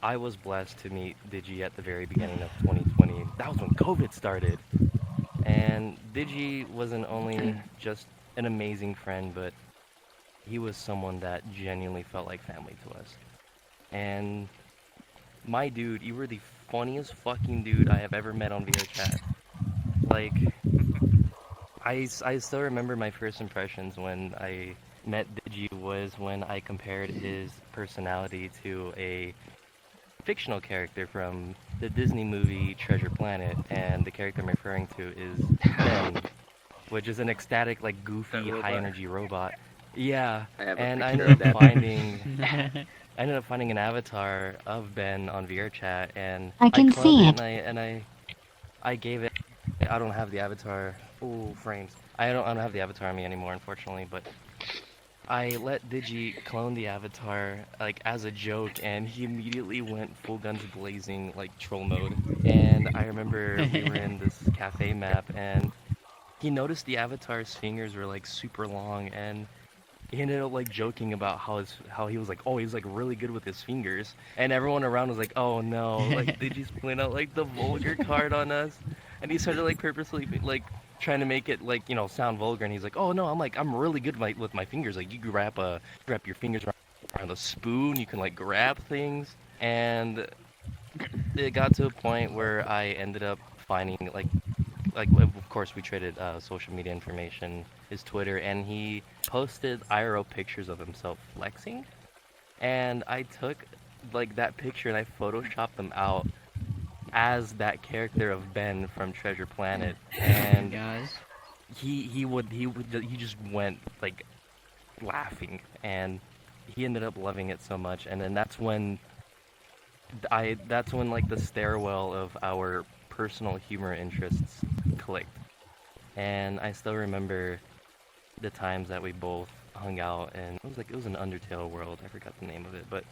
I was blessed to meet Digi at the very beginning of 2020. That was when COVID started. And Digi wasn't only just an amazing friend, but he was someone that genuinely felt like family to us. And my dude, you were the funniest fucking dude I have ever met on VRChat. Like, I still remember my first impressions when I met Digi was when I compared his personality to a fictional character from the Disney movie Treasure Planet, and the character I'm referring to is Ben, which is an ecstatic, like, goofy, high-energy robot. Yeah, and I ended up finding an avatar of Ben on VRChat, and I can cloned see it, it. and I gave it. I don't have the avatar. Ooh, frames. I don't have the avatar on me anymore, unfortunately, but I let Digi clone the avatar, like, as a joke, and he immediately went full guns blazing, like, troll mode. And I remember we were in this cafe map, and he noticed the avatar's fingers were, like, super long, and he ended up, like, joking about how he was like, oh, he's, like, really good with his fingers. And everyone around was like, oh, no, like, Digi's pulling out, like, the vulgar card on us. And he started, like, purposely, like, trying to make it, like, you know, sound vulgar, and he's like, oh no, I'm really good with my fingers, like, you wrap your fingers around a spoon, you can, like, grab things. And it got to a point where I ended up finding, like of course we traded social media information, his Twitter, and he posted IRL pictures of himself flexing, and I took, like, that picture and I photoshopped them out as that character of Ben from Treasure Planet, and he just went, like, laughing, and he ended up loving it so much. And then that's when like the stairwell of our personal humor interests clicked. And I still remember the times that we both hung out, and it was an Undertale world. I forgot the name of it, but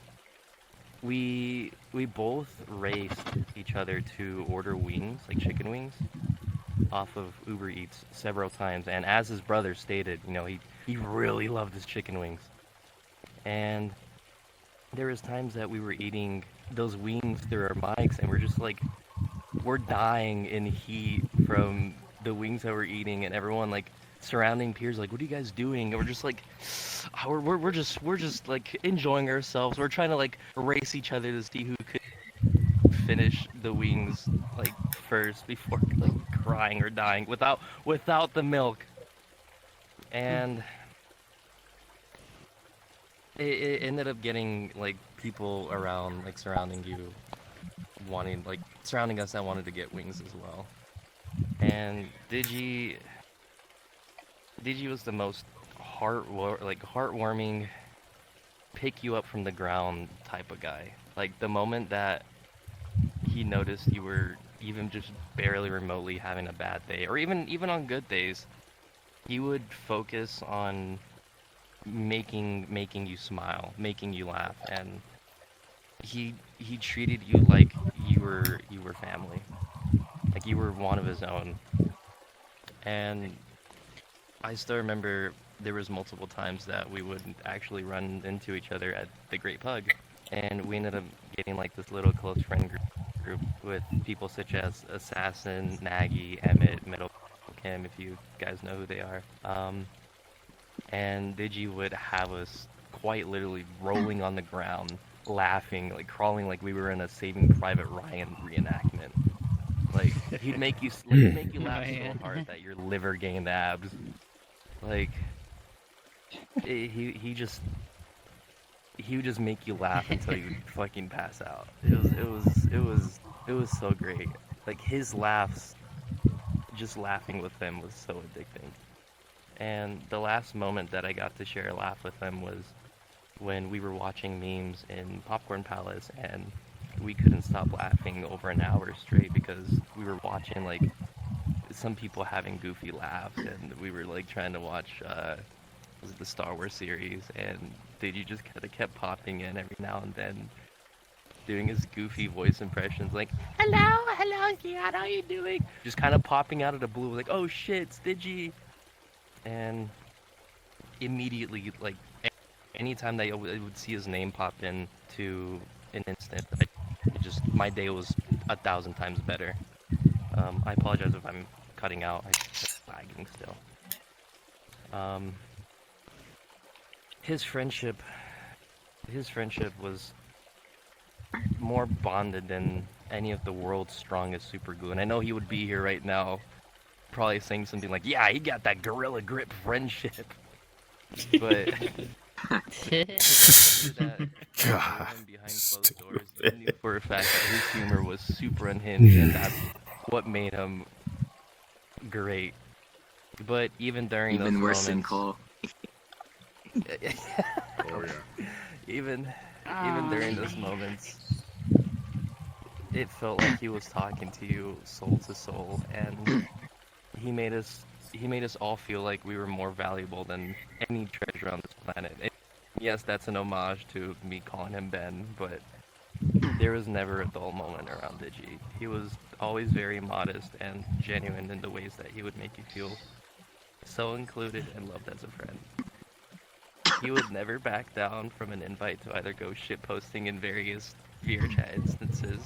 we both raced each other to order wings, like chicken wings, off of Uber Eats several times. And as his brother stated, you know, he really loved his chicken wings. And there was times that we were eating those wings through our mics, and we're just like, we're dying in heat from the wings that we're eating, and everyone, like, surrounding peers, like, what are you guys doing? And we're just like, we're just like enjoying ourselves. We're trying to, like, race each other to see who could finish the wings, like, first before, like, crying or dying without the milk. And it ended up getting, like, people around, like, surrounding us that wanted to get wings as well. And Digi was the most heartwarming, pick you up from the ground type of guy. Like, the moment that he noticed you were even just barely remotely having a bad day, or even on good days, he would focus on making you smile, making you laugh, and he treated you like you were family, like you were one of his own. And I still remember there was multiple times that we would actually run into each other at the Great Pug, and we ended up getting, like, this little close friend group with people such as Assassin, Nagy, Emmett, Metal Kim, if you guys know who they are. And Digi would have us quite literally rolling on the ground, laughing, like, crawling like we were in a Saving Private Ryan reenactment. Like, he'd make you laugh so hard that your liver gained abs. Like, he would just make you laugh until you fucking pass out. It was so great. Like, his laughs, just laughing with him was so addicting. And the last moment that I got to share a laugh with him was when we were watching memes in Popcorn Palace, and we couldn't stop laughing over an hour straight because we were watching, like, some people having goofy laughs, and we were like trying to watch was it the Star Wars series, and Digi just kind of kept popping in every now and then, doing his goofy voice impressions, like hello, Keanu, how you doing? Just kind of popping out of the blue, like, oh shit, it's Digi, and immediately, like, anytime that I would see his name pop in to an instant, my day was 1,000 times better. I apologize if I'm cutting out. I'm lagging still. His friendship was more bonded than any of the world's strongest super glue. And I know he would be here right now, probably saying something like, "Yeah, he got that gorilla grip friendship." But God, behind closed doors, he knew for a fact that his humor was super unhinged, and that's what made him great. But even during Even those worse than moments, Cole. Oh yeah. even during those moments, it felt like he was talking to you soul to soul, and he made us all feel like we were more valuable than any treasure on this planet. And yes, that's an homage to me calling him Ben, but there was never a dull moment around Digi. He was always very modest and genuine in the ways that he would make you feel so included and loved as a friend. He would never back down from an invite to either go shitposting in various VRChat instances,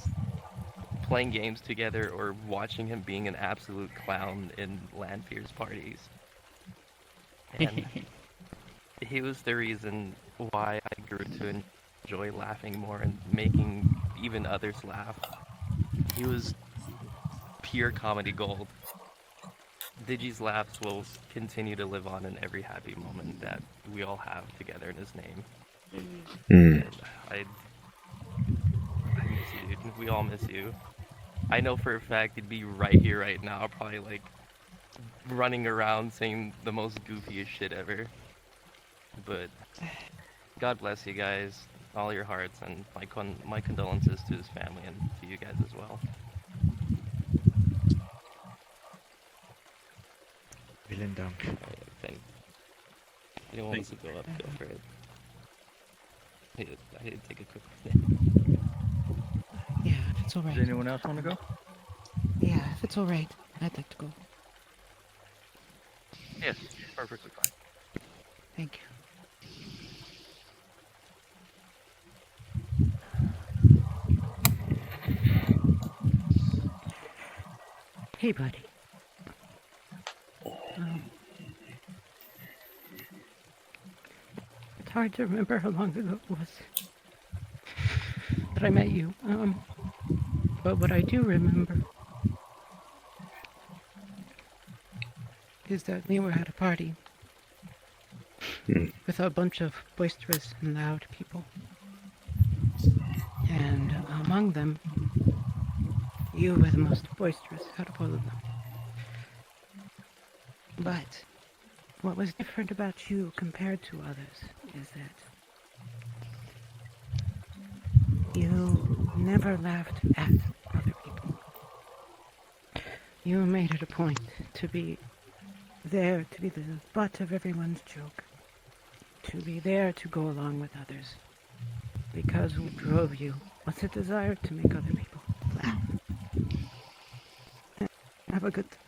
playing games together, or watching him being an absolute clown in Lanfear's parties. And he was the reason why I grew to enjoy laughing more and making even others laugh. He was pure comedy gold. Digi's laughs will continue to live on in every happy moment that we all have together in his name. And I miss you, dude. We all miss you. I know for a fact he'd be right here right now, probably like running around saying the most goofiest shit ever. But God bless you guys, all your hearts, and my condolences to his family and to you guys as well. Vielen Dank. If anyone wants to go up, go for it. I need to take a quick minute. Yeah, if it's alright. Does anyone else want to go? Yeah, if it's alright, I'd like to go. Yes, perfectly fine. Thank you. Hey, buddy. It's hard to remember how long ago it was that I met you. But what I do remember is that we were at a party with a bunch of boisterous and loud people. And among them, you were the most boisterous out of all of them. But what was different about you compared to others is that you never laughed at other people. You made it a point to be there, to be the butt of everyone's joke, to be there to go along with others, because what drove you was a desire to make other people laugh. Have a good time.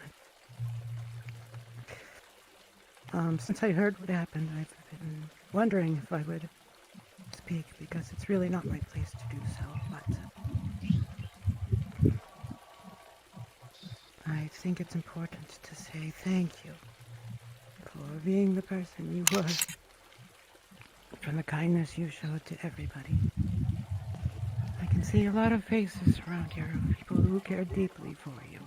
Since I heard what happened, I've been wondering if I would speak, because it's really not my place to do so, but I think it's important to say thank you for being the person you were, for the kindness you showed to everybody. I can see a lot of faces around here of people who care deeply for you.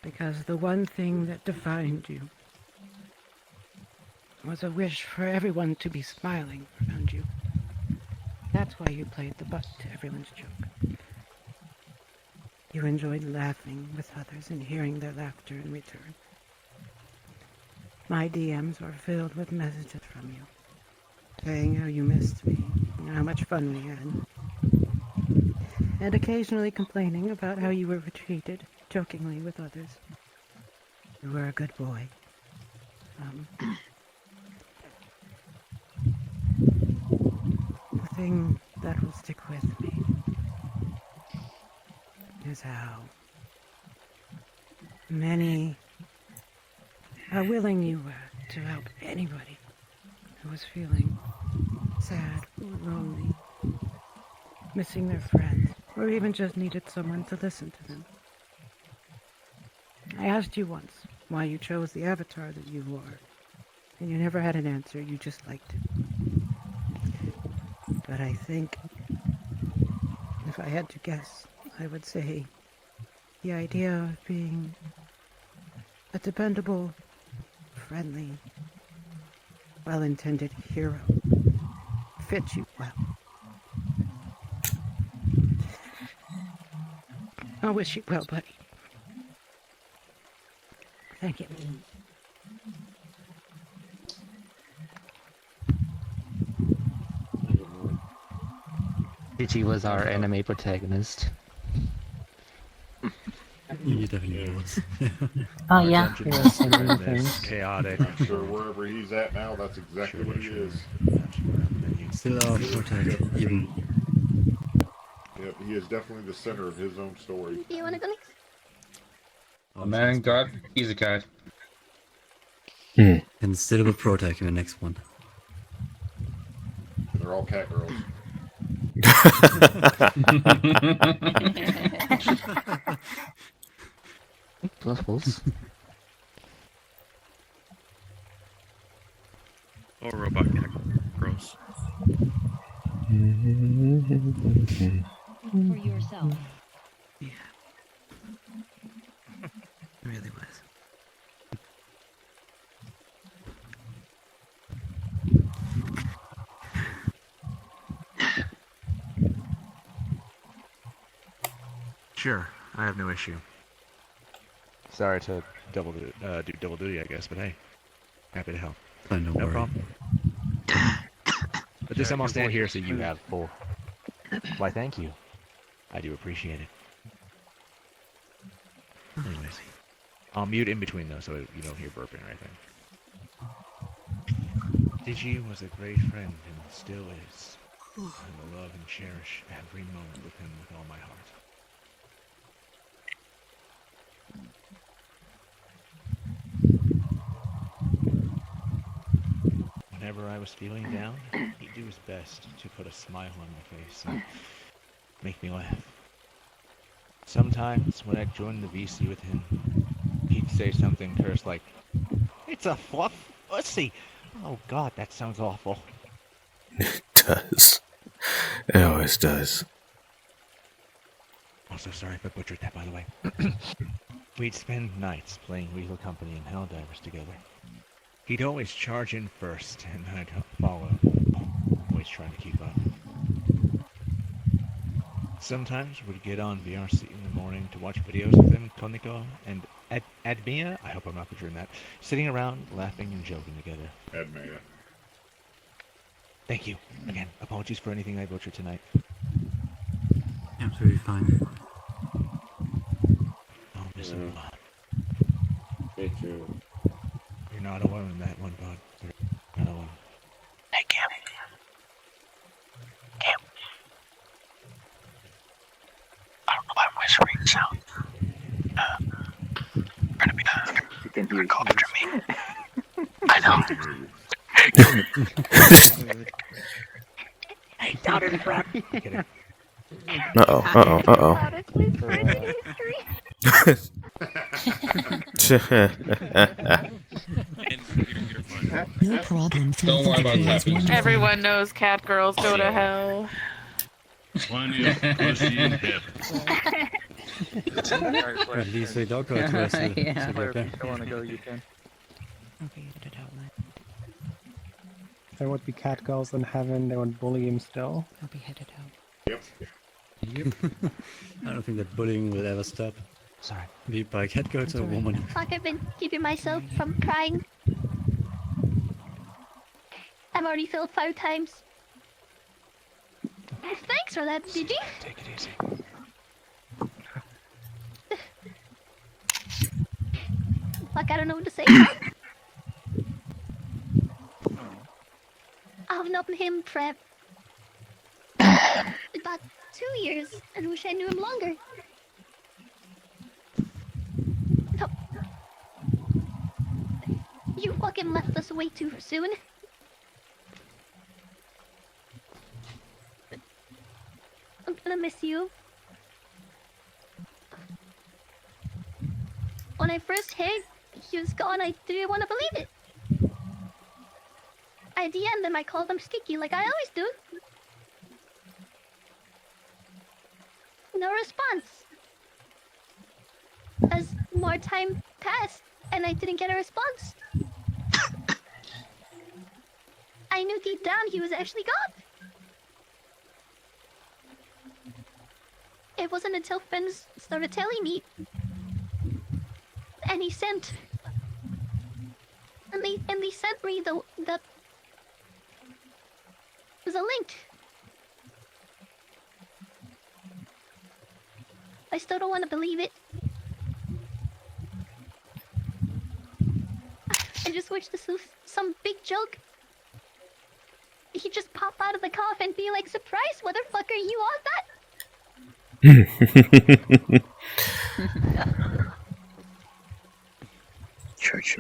Because the one thing that defined you was a wish for everyone to be smiling around you. That's why you played the butt to everyone's joke. You enjoyed laughing with others and hearing their laughter in return. My DMs were filled with messages from you, saying how you missed me and how much fun we had, and occasionally complaining about how you were treated jokingly with others. You were a good boy. The thing that will stick with me is how willing you were to help anybody who was feeling sad or lonely, missing their friends, or even just needed someone to listen to them. I asked you once why you chose the avatar that you wore, and you never had an answer, you just liked it. But I think, if I had to guess, I would say the idea of being a dependable, friendly, well-intended hero fits you well. I wish you well, buddy. Thank you. Digi was our anime protagonist. You definitely was. Oh, yeah. Attention He was so many madness, things. Chaotic. I'm sure wherever he's at now, that's exactly what he is. Still our protect, even. Yep, he is definitely the center of his own story. Do you want to go next? Oh man, God, he's a cat. And still a protect in the next one. They're all cat girls. Plus. Oh, robot cat. Gross. For yourself. Yeah. It really was. Sure, I have no issue. Sorry to do double duty, I guess, but hey, happy to help. No problem. But this time I'll stand here so you have full. Why, thank you. I do appreciate it. Anyways, I'll mute in between though, so you don't hear burping or anything. Digi was a great friend and still is. I will love and cherish every moment with him with all my heart. Whenever I was feeling down, he'd do his best to put a smile on my face and make me laugh. Sometimes when I'd join the VC with him, he'd say something cursed like, "It's a fluff pussy." Oh God, that sounds awful. It does. It always does. Also, sorry if I butchered that, by the way. We'd spend nights playing Lethal Company and Helldivers together. He'd always charge in first, and I'd follow, always trying to keep up. Sometimes we'd get on VRC in the morning to watch videos with him, Koniko, and Admia, I hope I'm not butchering that, sitting around, laughing and joking together. Admia. Thank you. Again, apologies for anything I butchered tonight. Absolutely fine. I'll miss him a lot. Me too. You're not alone in that one, bud. You're not alone. Hey, Cam. Cam. I don't know why I'm whispering, so... You can hear call after me. I know. Hey, down in the front. Uh-oh. No problem. Don't worry about tapping. Everyone knows cat girls go to hell. Plenty of pussy in heaven. At least they don't go to us. Yeah. If you don't want to go, you can. Okay, edit it out loud. There would be cat girls in heaven, they would bully him still. I'll be headed out. Yep. I don't think that bullying will ever stop. Sorry. Be by a cat girl to a woman. Fuck, I've been keeping myself from crying. I've already filled 5 times. Thanks for that, Digi. Take it easy. Fuck, I don't know what to say. I've known him for about 2 years and wish I knew him longer. No. You fucking left us way too soon. I'm gonna miss you. When I first heard he was gone, I didn't want to believe it. I DM'd him, I called him sticky like I always do. No response. As more time passed and I didn't get a response, I knew deep down he was actually gone. It wasn't until friends started telling me, and they sent me the was a link. I still don't want to believe it. I just wish this was some big joke. He just pop out of the coffin and be like, "Surprise, motherfucker, you on that?" Church.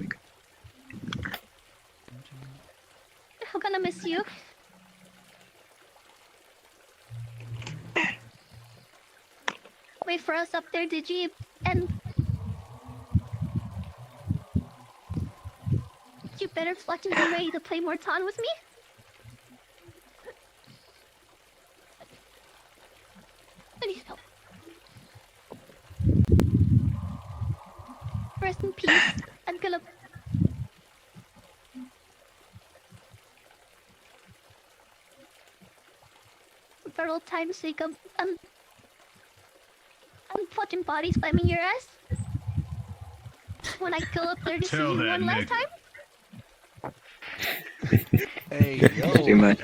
I'm gonna miss you. Wait for us up there, Digi, and you better fucking be ready to play more Ton with me. I need help. Rest in peace. I'm gonna. For old time's sake, I'm fucking body slamming your ass. When I go up there to see you one last time. Hey, yo. Too much.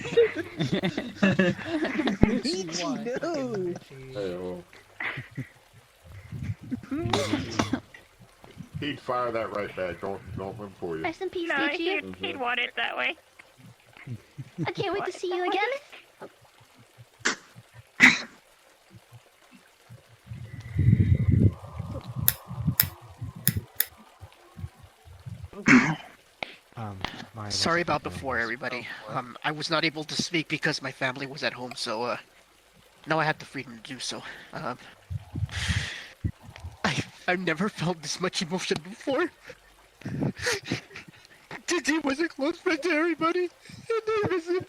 He'd fire that right back. Don't win for you. Rest in peace, No, Digi. he'd want it that way. I can't wait to see you again. Sorry about before, everybody. I was not able to speak because my family was at home, so now I have the freedom to do so. I've never felt this much emotion before. Digi was a close friend to everybody, and I miss him.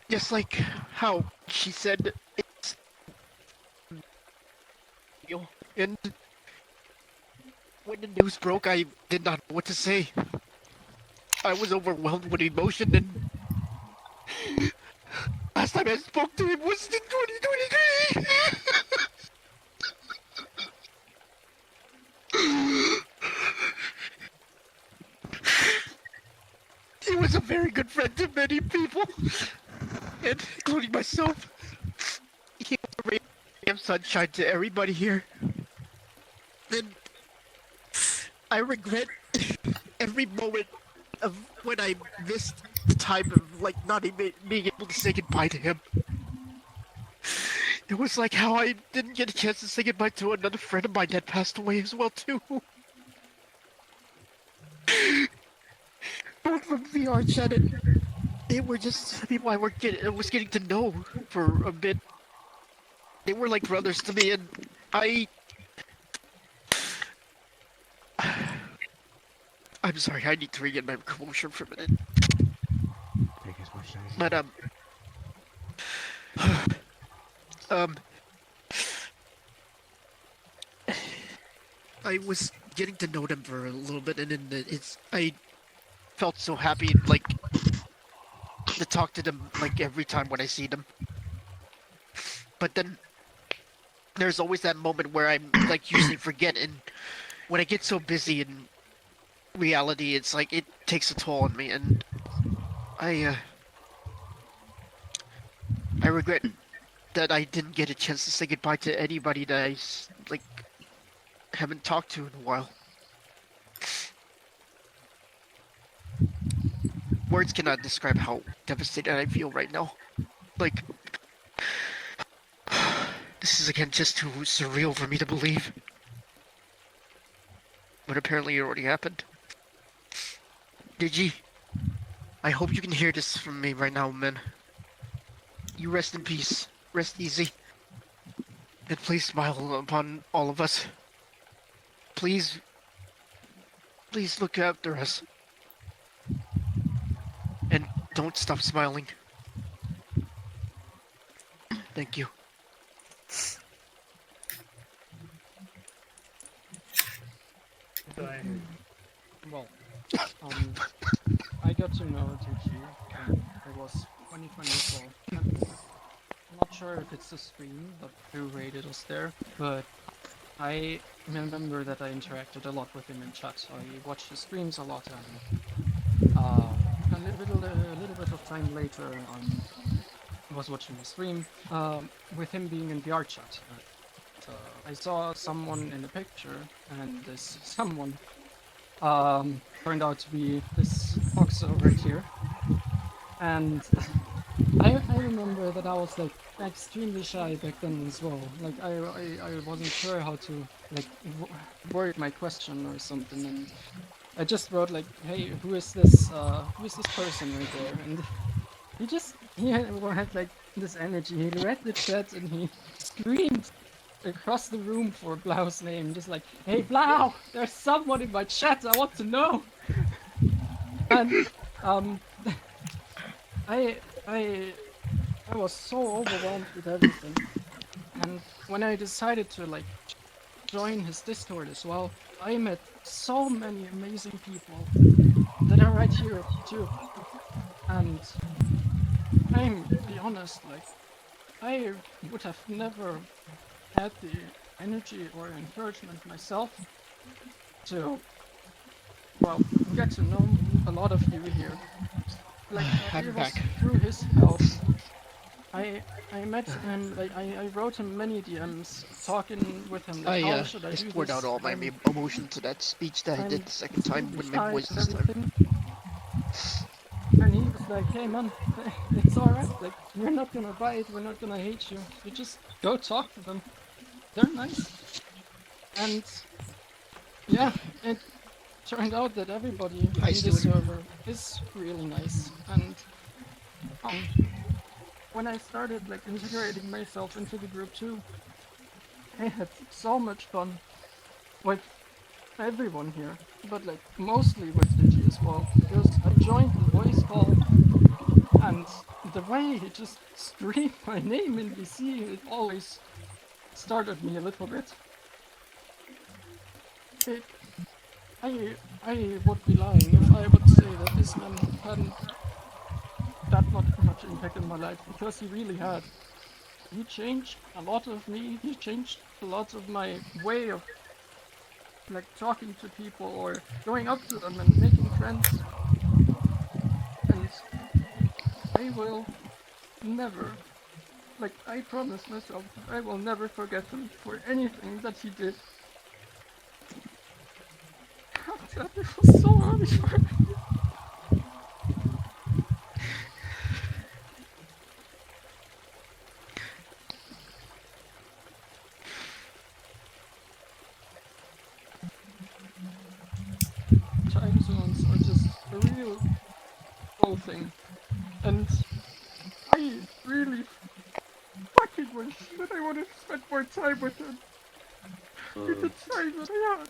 Just like how she said it's and when the news broke, I did not know what to say. I was overwhelmed with emotion, and last time I spoke to him was in 2023. He was a very good friend to many people, and including myself. He was a ray of sunshine to everybody here. And I regret every moment of when I missed the time of like not even being able to say goodbye to him. It was like how I didn't get a chance to say goodbye to another friend of mine that passed away as well too. Both from VRChat, and they were just people I was getting to know for a bit. They were like brothers to me, and I'm sorry, I need to regain my composure for a minute. Take as much time. But I was getting to know them for a little bit, and then I felt so happy, like, to talk to them, like, every time when I see them. But then, there's always that moment where I'm, like, usually forget, and when I get so busy in reality, it's like, it takes a toll on me, and I regret that I didn't get a chance to say goodbye to anybody that like haven't talked to in a while. Words cannot describe how devastated I feel right now. Like, this is again just too surreal for me to believe. But apparently it already happened. Digi, I hope you can hear this from me right now, man. You rest in peace. Rest easy. And please smile upon all of us. Please look after us. And don't stop smiling. Thank you. Well, I got to know Digi when I was 20 years old. I'm not sure if it's the stream that who rated us there, but I remember that I interacted a lot with him in chat. I watched his streams a lot, and a little bit of time later, I was watching the stream with him being in VRChat. I saw someone in the picture, and this someone turned out to be this Oxo right here. And I remember that I was like extremely shy back then as well. Like I wasn't sure how to like word my question or something, and I just wrote like, "Hey, who is this person right there?" And he had like this energy. He read the chat and he screamed across the room for Blau's name, just like, "Hey Blau, there's someone in my chat. I want to know." And I was so overwhelmed with everything, and when I decided to like join his Discord as well, I met so many amazing people that are right here too. And I'm be honest, like I would have never had the energy or encouragement myself to, well, get to know a lot of you here. Like it was through his help. I met him, like I wrote him many DMs, talking with him, like how should I do this? poured out all my emotion to that speech that I did the second time with my voice this time. And he was like, "Hey man, it's alright, like we're not gonna bite, we're not gonna hate you. You just go talk to them. They're nice." And yeah, it turned out that everybody in this server is really nice. And when I started like integrating myself into the group too, I had so much fun with everyone here, but like mostly with Digi as well, because I joined the voice call, and the way he just screamed my name in VC, it always startled me a little bit. I would be lying if I would say that this man hadn't that much impact in my life, because he really had. He changed a lot of me, he changed a lot of my way of like talking to people or going up to them and making friends. And I will never, like I promise myself, I will never forget him for anything that he did. That was so hard for me. Time zones are just a real whole thing, and I really fucking wish that I would have spent more time with him with the time that I had.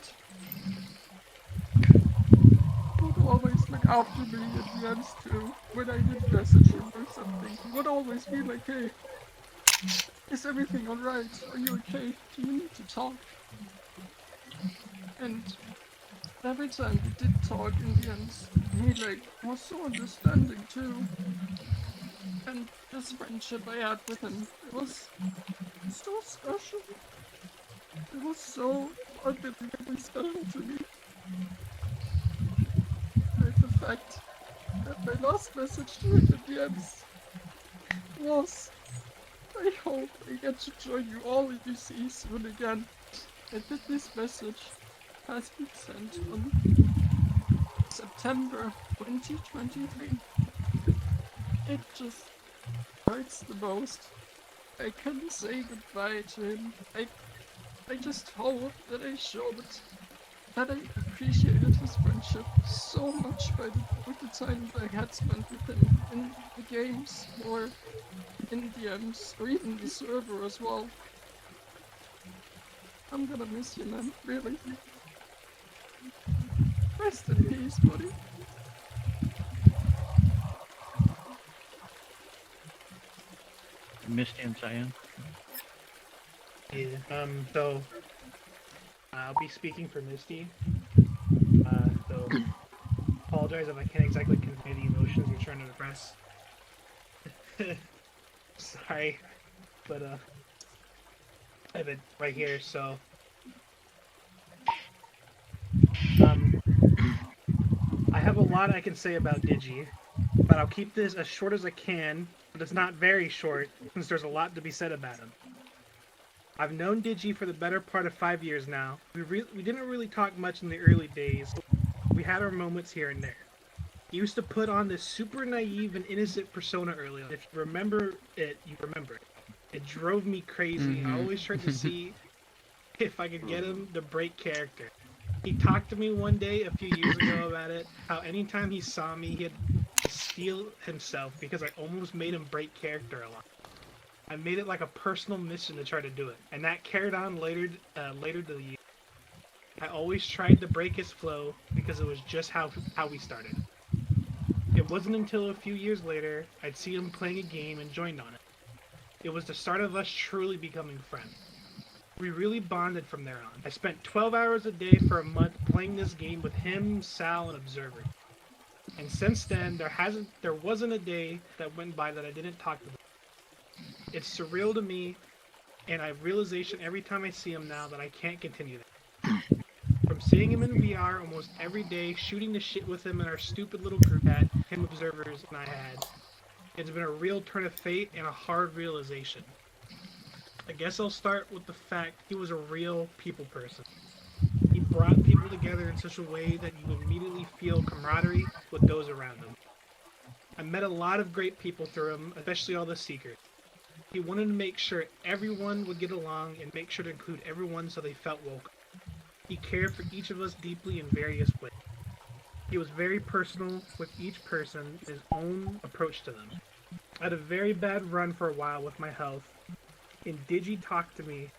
He would always look after me at the ends too, when I did message him or something. He would always be like, "Hey, is everything alright? Are you okay? Do you need to talk?" And every time we did talk in the end, he like was so understanding too. And this friendship I had with him, it was so special. It was so unbelievably special to me. Like the fact that my last message to him in the end was, I hope I get to join you all in UC soon again, and that this message has been sent on September 2023. It just hurts the most. I couldn't say goodbye to him. I just hope that I showed that I appreciated his friendship so much with the time that I had spent with him in the games or in DMs or even the server as well. I'm gonna miss you, man, really. Rest in peace, buddy. Misty and Cyan. Yeah, so I'll be speaking for Misty. So apologize if I can't exactly convey the emotions you're trying to express. Sorry, but I have it right here. So I have a lot I can say about Digi, but I'll keep this as short as I can. But it's not very short since there's a lot to be said about him. I've known Digi for the better part of 5 years now. We didn't really talk much in the early days. We had our moments here and there. He used to put on this super naive and innocent persona early on. If you remember it, you remember it. It drove me crazy. I always tried to see if I could get him to break character. He talked to me one day a few years ago about it, how anytime he saw me, he'd steal himself because I almost made him break character a lot. I made it like a personal mission to try to do it, and that carried on later to the year. I always tried to break his flow because it was just how we started. It wasn't until a few years later I'd see him playing a game and joined on it. It was the start of us truly becoming friends. We really bonded from there on. I spent 12 hours a day for a month playing this game with him, Sal, and Observer. And since then, there wasn't a day that went by that I didn't talk to him. It's surreal to me, and I have realization every time I see him now that I can't continue that. From seeing him in VR almost every day, shooting the shit with him in our stupid little group chat, him Observers and I had, it's been a real turn of fate and a hard realization. I guess I'll start with the fact he was a real people person. He brought people together in such a way that you immediately feel camaraderie with those around him. I met a lot of great people through him, especially all the Seekers. He wanted to make sure everyone would get along and make sure to include everyone so they felt welcome. He cared for each of us deeply in various ways. He was very personal with each person, his own approach to them. I had a very bad run for a while with my health, and Digi talked to me.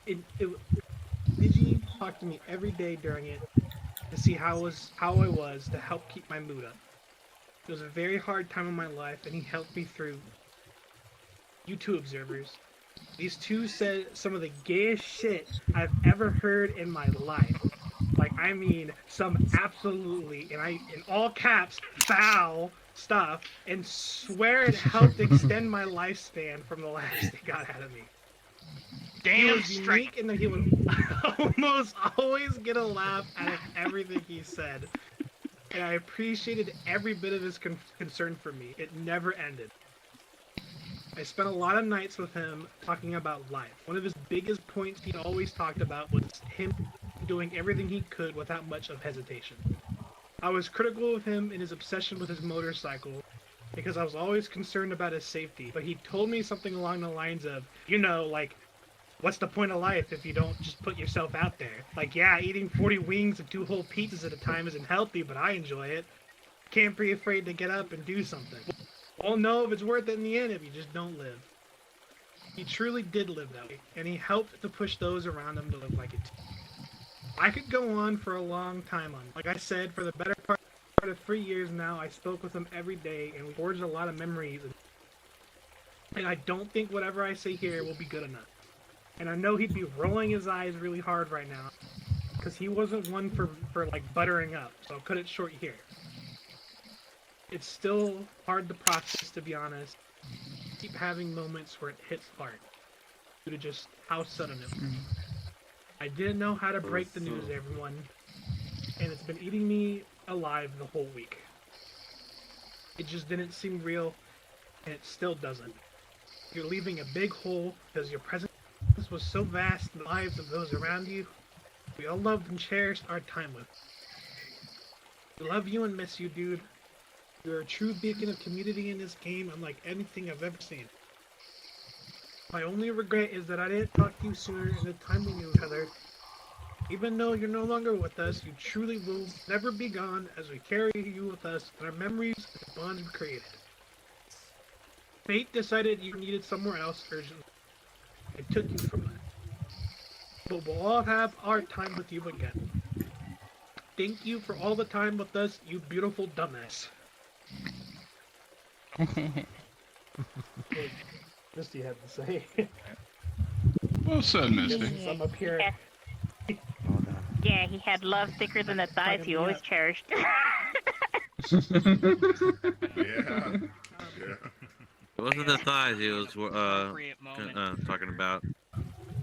Digi talked to me every day during it to see how I was to help keep my mood up. It was a very hard time in my life, and he helped me through. You two Observers. These two said some of the gayest shit I've ever heard in my life. Like, I mean, some absolutely, and in all caps, foul stuff, and swear it helped extend my lifespan from the laughs they got out of me. He was unique in that he would almost always get a laugh out of everything he said. And I appreciated every bit of his concern for me. It never ended. I spent a lot of nights with him talking about life. One of his biggest points he always talked about was him doing everything he could without much of hesitation. I was critical of him in his obsession with his motorcycle because I was always concerned about his safety, but he told me something along the lines of, like, what's the point of life if you don't just put yourself out there? Like, yeah, eating 40 wings and 2 whole pizzas at a time isn't healthy, but I enjoy it. Can't be afraid to get up and do something. Won't know if it's worth it in the end if you just don't live. He truly did live that way, and he helped to push those around him to live like it too. I could go on for a long time on it. Like I said, for the better part of 3 years now, I spoke with him every day, and we forged a lot of memories. And I don't think whatever I say here will be good enough. And I know he'd be rolling his eyes really hard right now, because he wasn't one for like buttering up, so I'll cut it short here. It's still hard to process, to be honest. Keep having moments where it hits hard, due to just how sudden it was. I didn't know how to break the news to everyone, and it's been eating me alive the whole week. It just didn't seem real, and it still doesn't. You're leaving a big hole because your presence was so vast in the lives of those around you. We all loved and cherished our time with you. We love you and miss you, dude. You're a true beacon of community in this game, unlike anything I've ever seen. My only regret is that I didn't talk to you sooner in the time we knew each other. Even though you're no longer with us, you truly will never be gone as we carry you with us and our memories and the bonds we created. Fate decided you needed somewhere else urgently. It took you from us. But we'll all have our time with you again. Thank you for all the time with us, you beautiful dumbass. Misty had to say. Well said, Misty. I'm up here. Yeah, he had love thicker than the thighs he always cherished. Yeah. It wasn't the thighs he was talking about.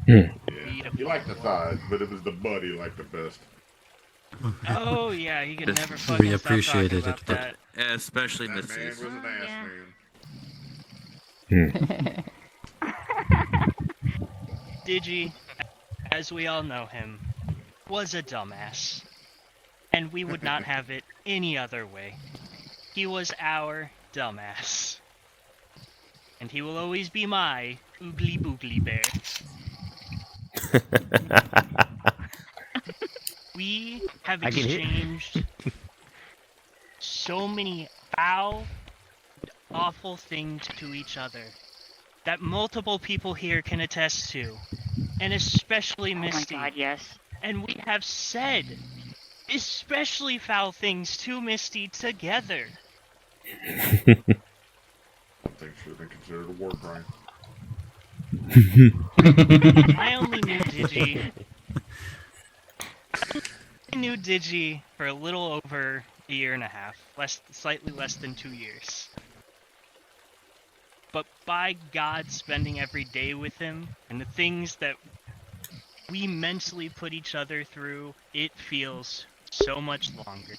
Yeah. He liked the thighs, but it was the butt he liked the best. Oh yeah, he could Just never fucking we stop talking appreciated about it, but that. Yeah, especially That man Missy's. was an ass Yeah. man. Digi, as we all know him, was a dumbass. And we would not have it any other way. He was our dumbass. And he will always be my oogly boogly bear. We have exchanged so many foul, awful things to each other that multiple people here can attest to, and especially Misty. Oh my god, yes. And we have said especially foul things to Misty together. I think should have been considered a war crime. I only knew Digi. I knew Digi for a little over a year and a half, slightly less than 2 years. But by God, spending every day with him and the things that we mentally put each other through, it feels so much longer.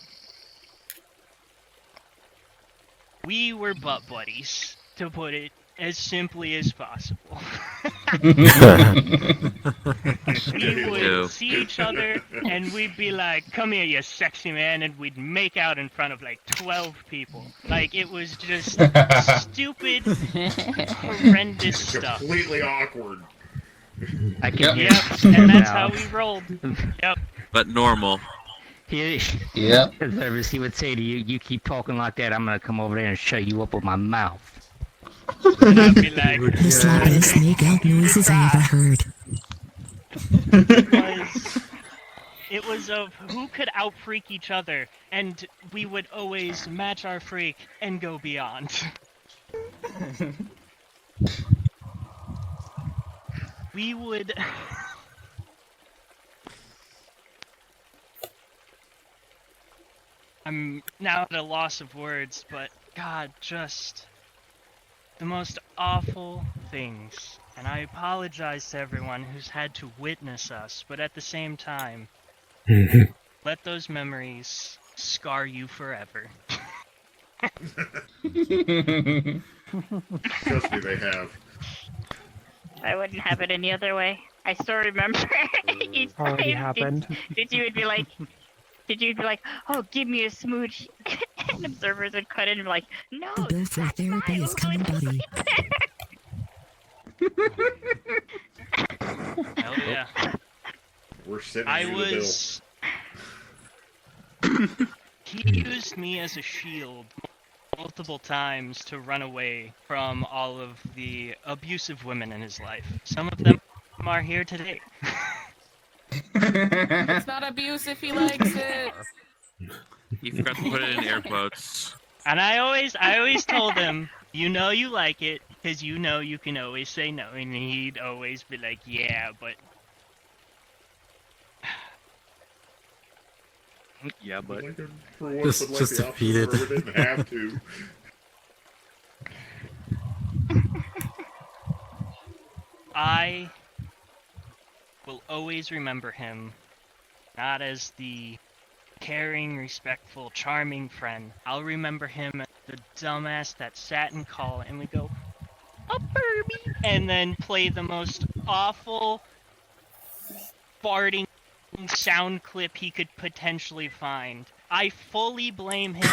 We were butt buddies, to put it as simply as possible. We would see each other and we'd be like, "Come here, you sexy man," and we'd make out in front of like 12 people. Like, it was just stupid, horrendous stuff. Completely awkward. I can hear Yep, and that's how we rolled. Yep. But normal. Yeah. Service, he would say to you, "You keep talking like that, I'm gonna come over there and shut you up with my mouth." And I'd be like, The sloppiest snake out noises I ever heard. it was of who could out-freak each other, and we would always match our freak and go beyond. We would... I'm now at a loss of words, but God, just the most awful things. And I apologize to everyone who's had to witness us, but at the same time, let those memories scar you forever. Trust me, they have. I wouldn't have it any other way. I still remember each Already time happened. Digi would be like, "Oh, give me a smooch," and observers would cut in and be like, "No, The bill for therapy is coming, buddy. Hell yeah. We're sitting I through was... He used me as a shield multiple times to run away from all of the abusive women in his life. Some of them are here today. It's not abuse if he likes it. You forgot to put it in air quotes. And I always told him, "You know you like it, because you know you can always say no." And he'd always be like, "Yeah, but..." Yeah, but... Just defeated. Didn't have to. I will always remember him, not as the caring, respectful, charming friend. I'll remember him as the dumbass that sat in call and we go, "A and then play the most awful farting sound clip he could potentially find. I fully blame him.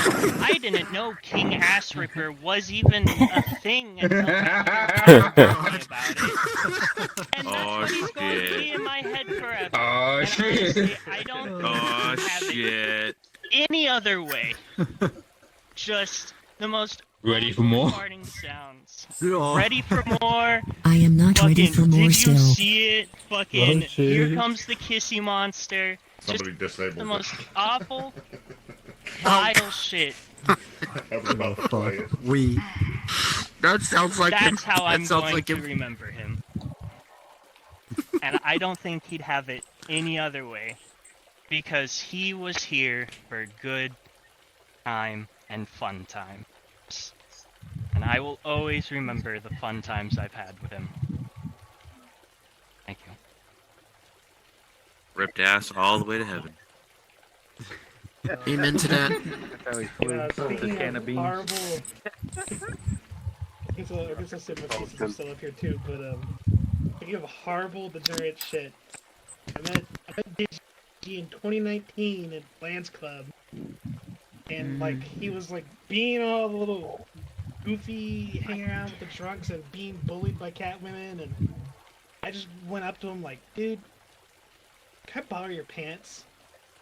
I didn't know King Ass Ripper was even a thing until he started talking about it. And that's what he's going to be in my head forever. Oh, and shit. honestly, I don't think Oh, he have shit. it any other way. Just the most Ready for more? farting sounds. Oh. Ready for more? I am not ready for more Did still. you see it? Fucking, Oh, shit. here comes the kissy monster. Somebody Just disabled the it. most awful, vile shit. I was about to play it. That sounds like him. That's how I'm That sounds going like to him. remember him. And I don't think he'd have it any other way. Because he was here for good time and fun times. And I will always remember the fun times I've had with him. Thank you. Ripped ass all the way to heaven. Amen to that. That's how he flew the can of beans. Horrible. I guess I'll say my pieces are still up here too, but speaking of horrible, degenerate shit, I met Digi in 2019 at Lance Club, and like he was like being all the little goofy, hanging around with the drunks and being bullied by cat women, and I just went up to him like, dude, can I borrow your pants?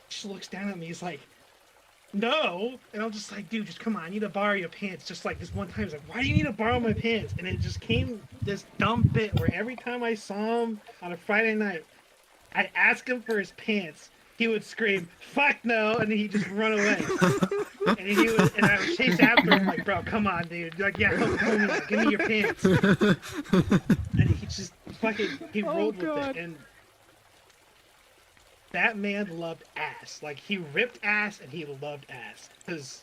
He just looks down at me, he's like, no, and I'm just like, dude, just come on, I need to borrow your pants. Just like this one time, he's like, why do you need to borrow my pants? And it just came this dumb bit where every time I saw him on a Friday night, I'd ask him for his pants. He would scream, fuck no, and he'd just run away. and I would chase after him like, bro, come on, dude. Like, yeah, help me, give me your pants. And he just fucking, he rolled with it. And that man loved ass. Like, he ripped ass and he loved ass. Because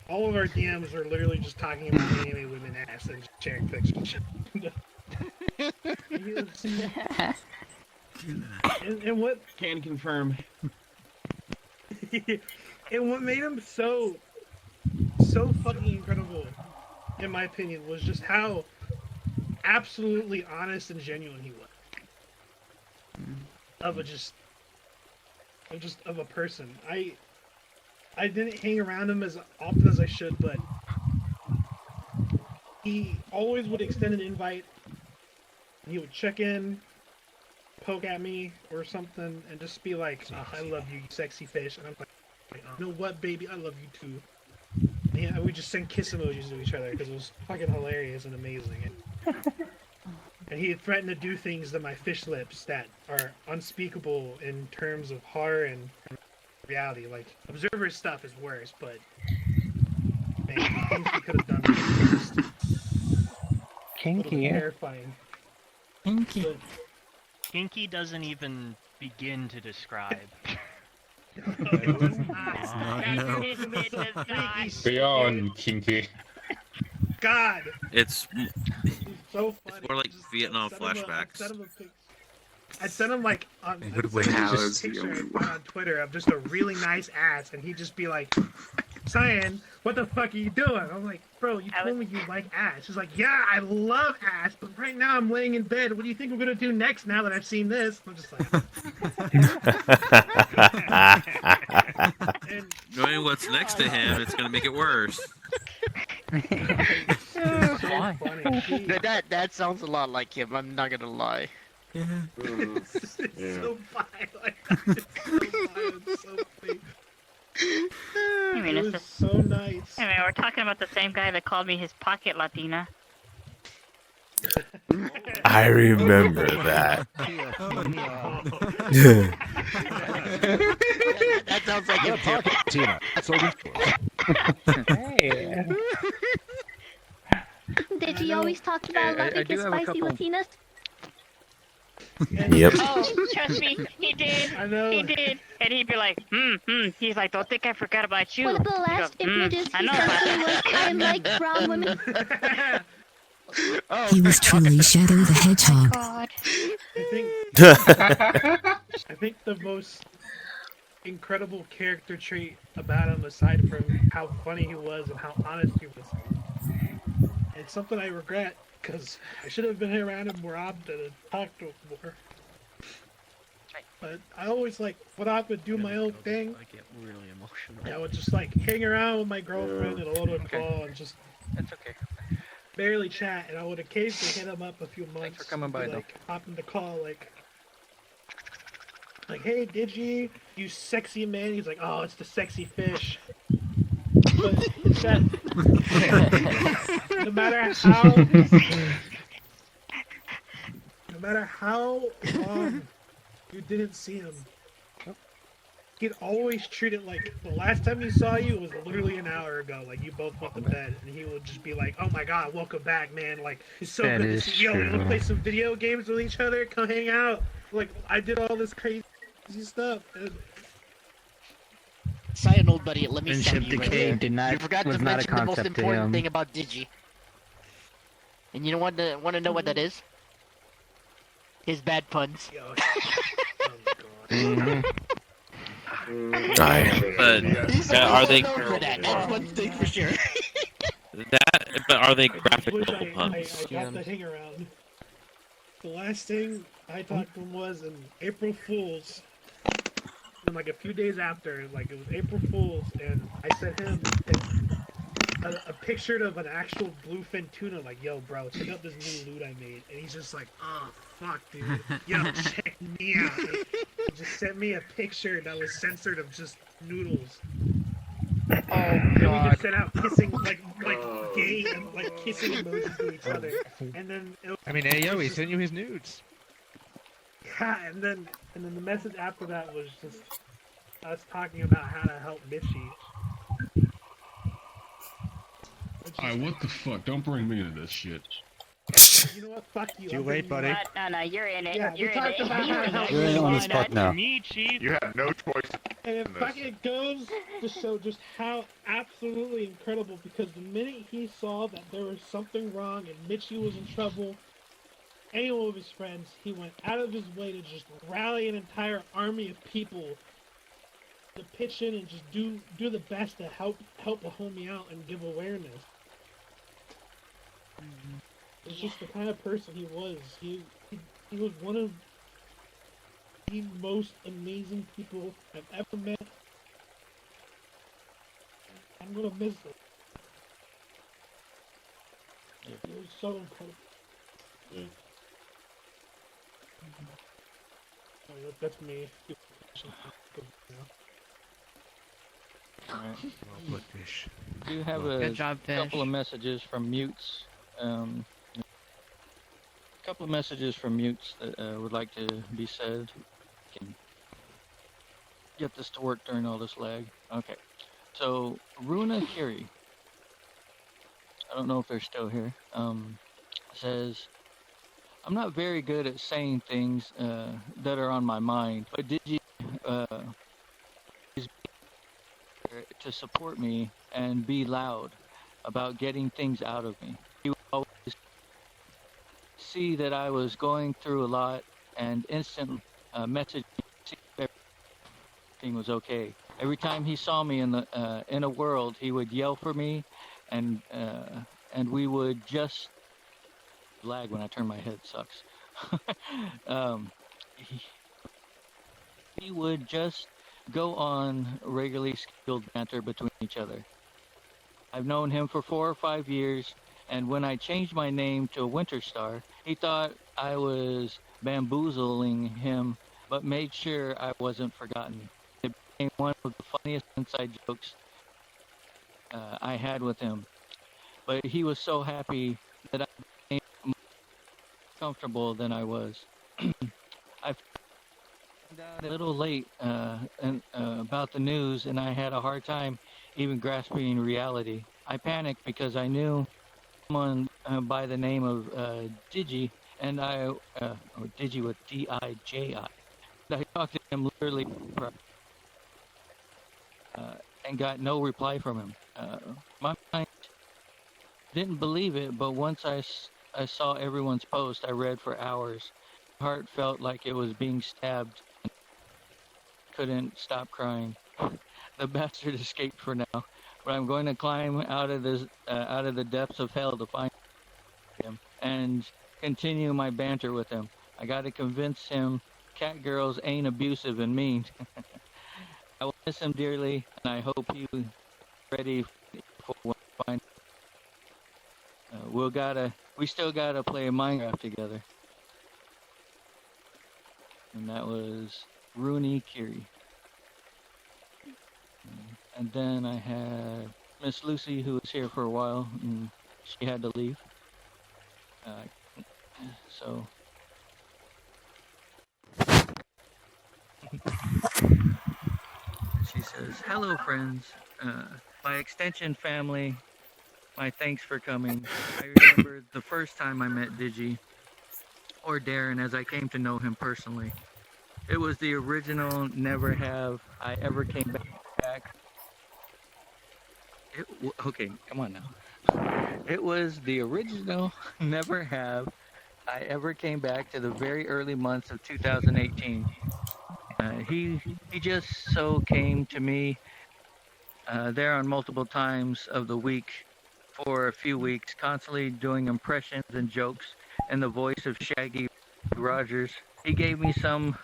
all of our DMs are literally just talking about anime women ass and just sharing pictures. And what can confirm. And what made him so fucking incredible, in my opinion, was just how absolutely honest and genuine he was. Of a person. I didn't hang around him as often as I should, but he always would extend an invite. He would check in, poke at me or something, and just be like, oh, I love you, you sexy fish. And I'm like, you know what, baby, I love you too. And yeah, we just send kiss emojis to each other because it was fucking hilarious and amazing. And he had threatened to do things to my fish lips that are unspeakable in terms of horror and reality. Like, Observer stuff is worse, but man, the things he could have done were just Kinky. terrifying. Kinky. But, Kinky doesn't even begin to describe. Beyond kinky. God. It's So funny. more like Vietnam flashbacks. I sent him like on Good way. just a picture on Twitter of just a really nice ass, and he'd just be like, Cyan, what the fuck are you doing? I'm like, bro, you told me you like ass. He's like, yeah, I love ass, but right now I'm laying in bed. What do you think we're gonna do next now that I've seen this? I'm just like, Knowing what's next to him, it's gonna make it worse. so funny. That sounds a lot like him. I'm not gonna lie. Yeah. It's so violent. It's so violent. It's so funny. I mean, It it's was just so nice. I mean, we're talking about the same guy that called me his pocket Latina. I remember that. That sounds like him too. Tina. That's all Hey. Did you always talk about I loving do his have a spicy couple- Latinas? Yep. Oh, trust me, he did. I know. He did. And he'd be like, He's like, don't think I forgot about you. One of the He last goes, images I he know sent about me was that. I like brown women. He was truly Shadow the Hedgehog. God. I think the most incredible character trait about him, aside from how funny he was and how honest he was, It's something I regret, because I should have been around him more often and talked to him more. But I always went off and do my own thing. I get really emotional. I would just hang around with my girlfriend and hold a call and just That's okay. barely chat, and I would occasionally hit him up a few months. Thanks for coming by, though. Hop in the call, hey, Digi, you sexy man. He's like, oh, it's the sexy fish. But it's that no matter how long you didn't see him, he'd always treat it like the last time he saw you was literally an hour ago. Like, you both went to bed, and he would just be like, oh my god, welcome back, man. Like, it's so That good to is see you. Yo, true. we'll play some video games with each other. Come hang out. Like, I did all this crazy stuff. And Cyan, old buddy, let me Friendship stop you right decay there. did not- You forgot was to not a mention the most concept to important him. thing about Digi. And you want to know what that is? His bad puns. But are they? known for that. That's one thing for sure. But are they I just graphic wish novel I puns? got to hang around. The last thing I talked to him was in April Fool's. And a few days after, it was April Fool's, and I sent him a picture of an actual bluefin tuna, yo, bro, check out this new loot I made. And he's just like, oh, fuck, dude. Yo, check me out. And he just sent me a picture that was censored of just noodles. Oh, And we God. just sent out kissing, gay and, kissing emojis to each other. And then hey, yo, he sent you his nudes. Yeah, and then the message after that was just us talking about how to help Mitchie. Alright, what the fuck? Don't bring me into this shit. You know what? Fuck you. Too I'm late, bringing buddy. you No, you're in it. Yeah, you're we in talked it. about how to help You're in on the Mitchie. spot now. Me, Chief. You have no choice. And it in this. fucking goes to show just how absolutely incredible, because the minute he saw that there was something wrong and Mitchie was in trouble, anyone of his friends, he went out of his way to just rally an entire army of people to pitch in and just do the best to help a homie out and give awareness. It's just the kind of person he was. He was one of the most amazing people I've ever met. I'm gonna miss him. It was so incredible. That's me. Alright. Well put, fish. We do have Good job, Fish. couple of messages from mutes. A couple of messages from mutes that would like to be said. Can get this to work during all this lag. Okay. So, Runa Kiri, I don't know if they're still here, says, I'm not very good at saying things that are on my mind, but did you to support me and be loud about getting things out of me. He would always see that I was going through a lot and instantly message me if everything was okay. Every time he saw me in a world, he would yell for me, and we would just lag when I turn my head. Sucks. He would just go on regularly scheduled banter between each other. I've known him for 4 or 5 years, and when I changed my name to Winter Star, he thought I was bamboozling him, but made sure I wasn't forgotten. It became one of the funniest inside jokes I had with him. But he was so happy that I became more comfortable than I was. I found out a little late about the news, and I had a hard time even grasping reality. I panicked because I knew someone by the name of Digi, and or Digi with D-I-J-I. I talked to him literally and got no reply from him. My mind didn't believe it, but once I saw everyone's post, I read for hours. My heart felt like it was being stabbed. Couldn't stop crying. The bastard escaped for now, but I'm going to climb out of the depths of hell to find and continue my banter with him. I got to convince him cat girls ain't abusive and mean. I will miss him dearly, and I hope he's ready for when I find. We still gotta play Minecraft together. And that was Rooney Curie. And then I had Miss Lucy, who was here for a while, and she had to leave. So. She says, "Hello, friends. My extension family, my thanks for coming. I remember the first time I met Digi, or Darren, as I came to know him personally. It was the original Never Have I Ever Came Back. Okay, come on now. It was the original Never Have I Ever Came Back to the very early months of 2018. He just so came to me there on multiple times of the week for a few weeks, constantly doing impressions and jokes in the voice of Shaggy Rogers. He gave me some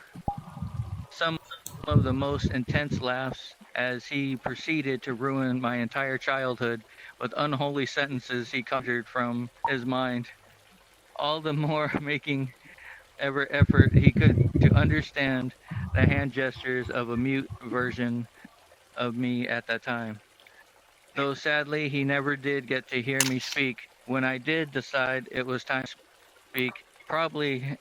of the most intense laughs as he proceeded to ruin my entire childhood with unholy sentences he conjured from his mind, all the more making every effort he could to understand the hand gestures of a mute version of me at that time. Though sadly, he never did get to hear me speak. When I did decide it was time to speak, probably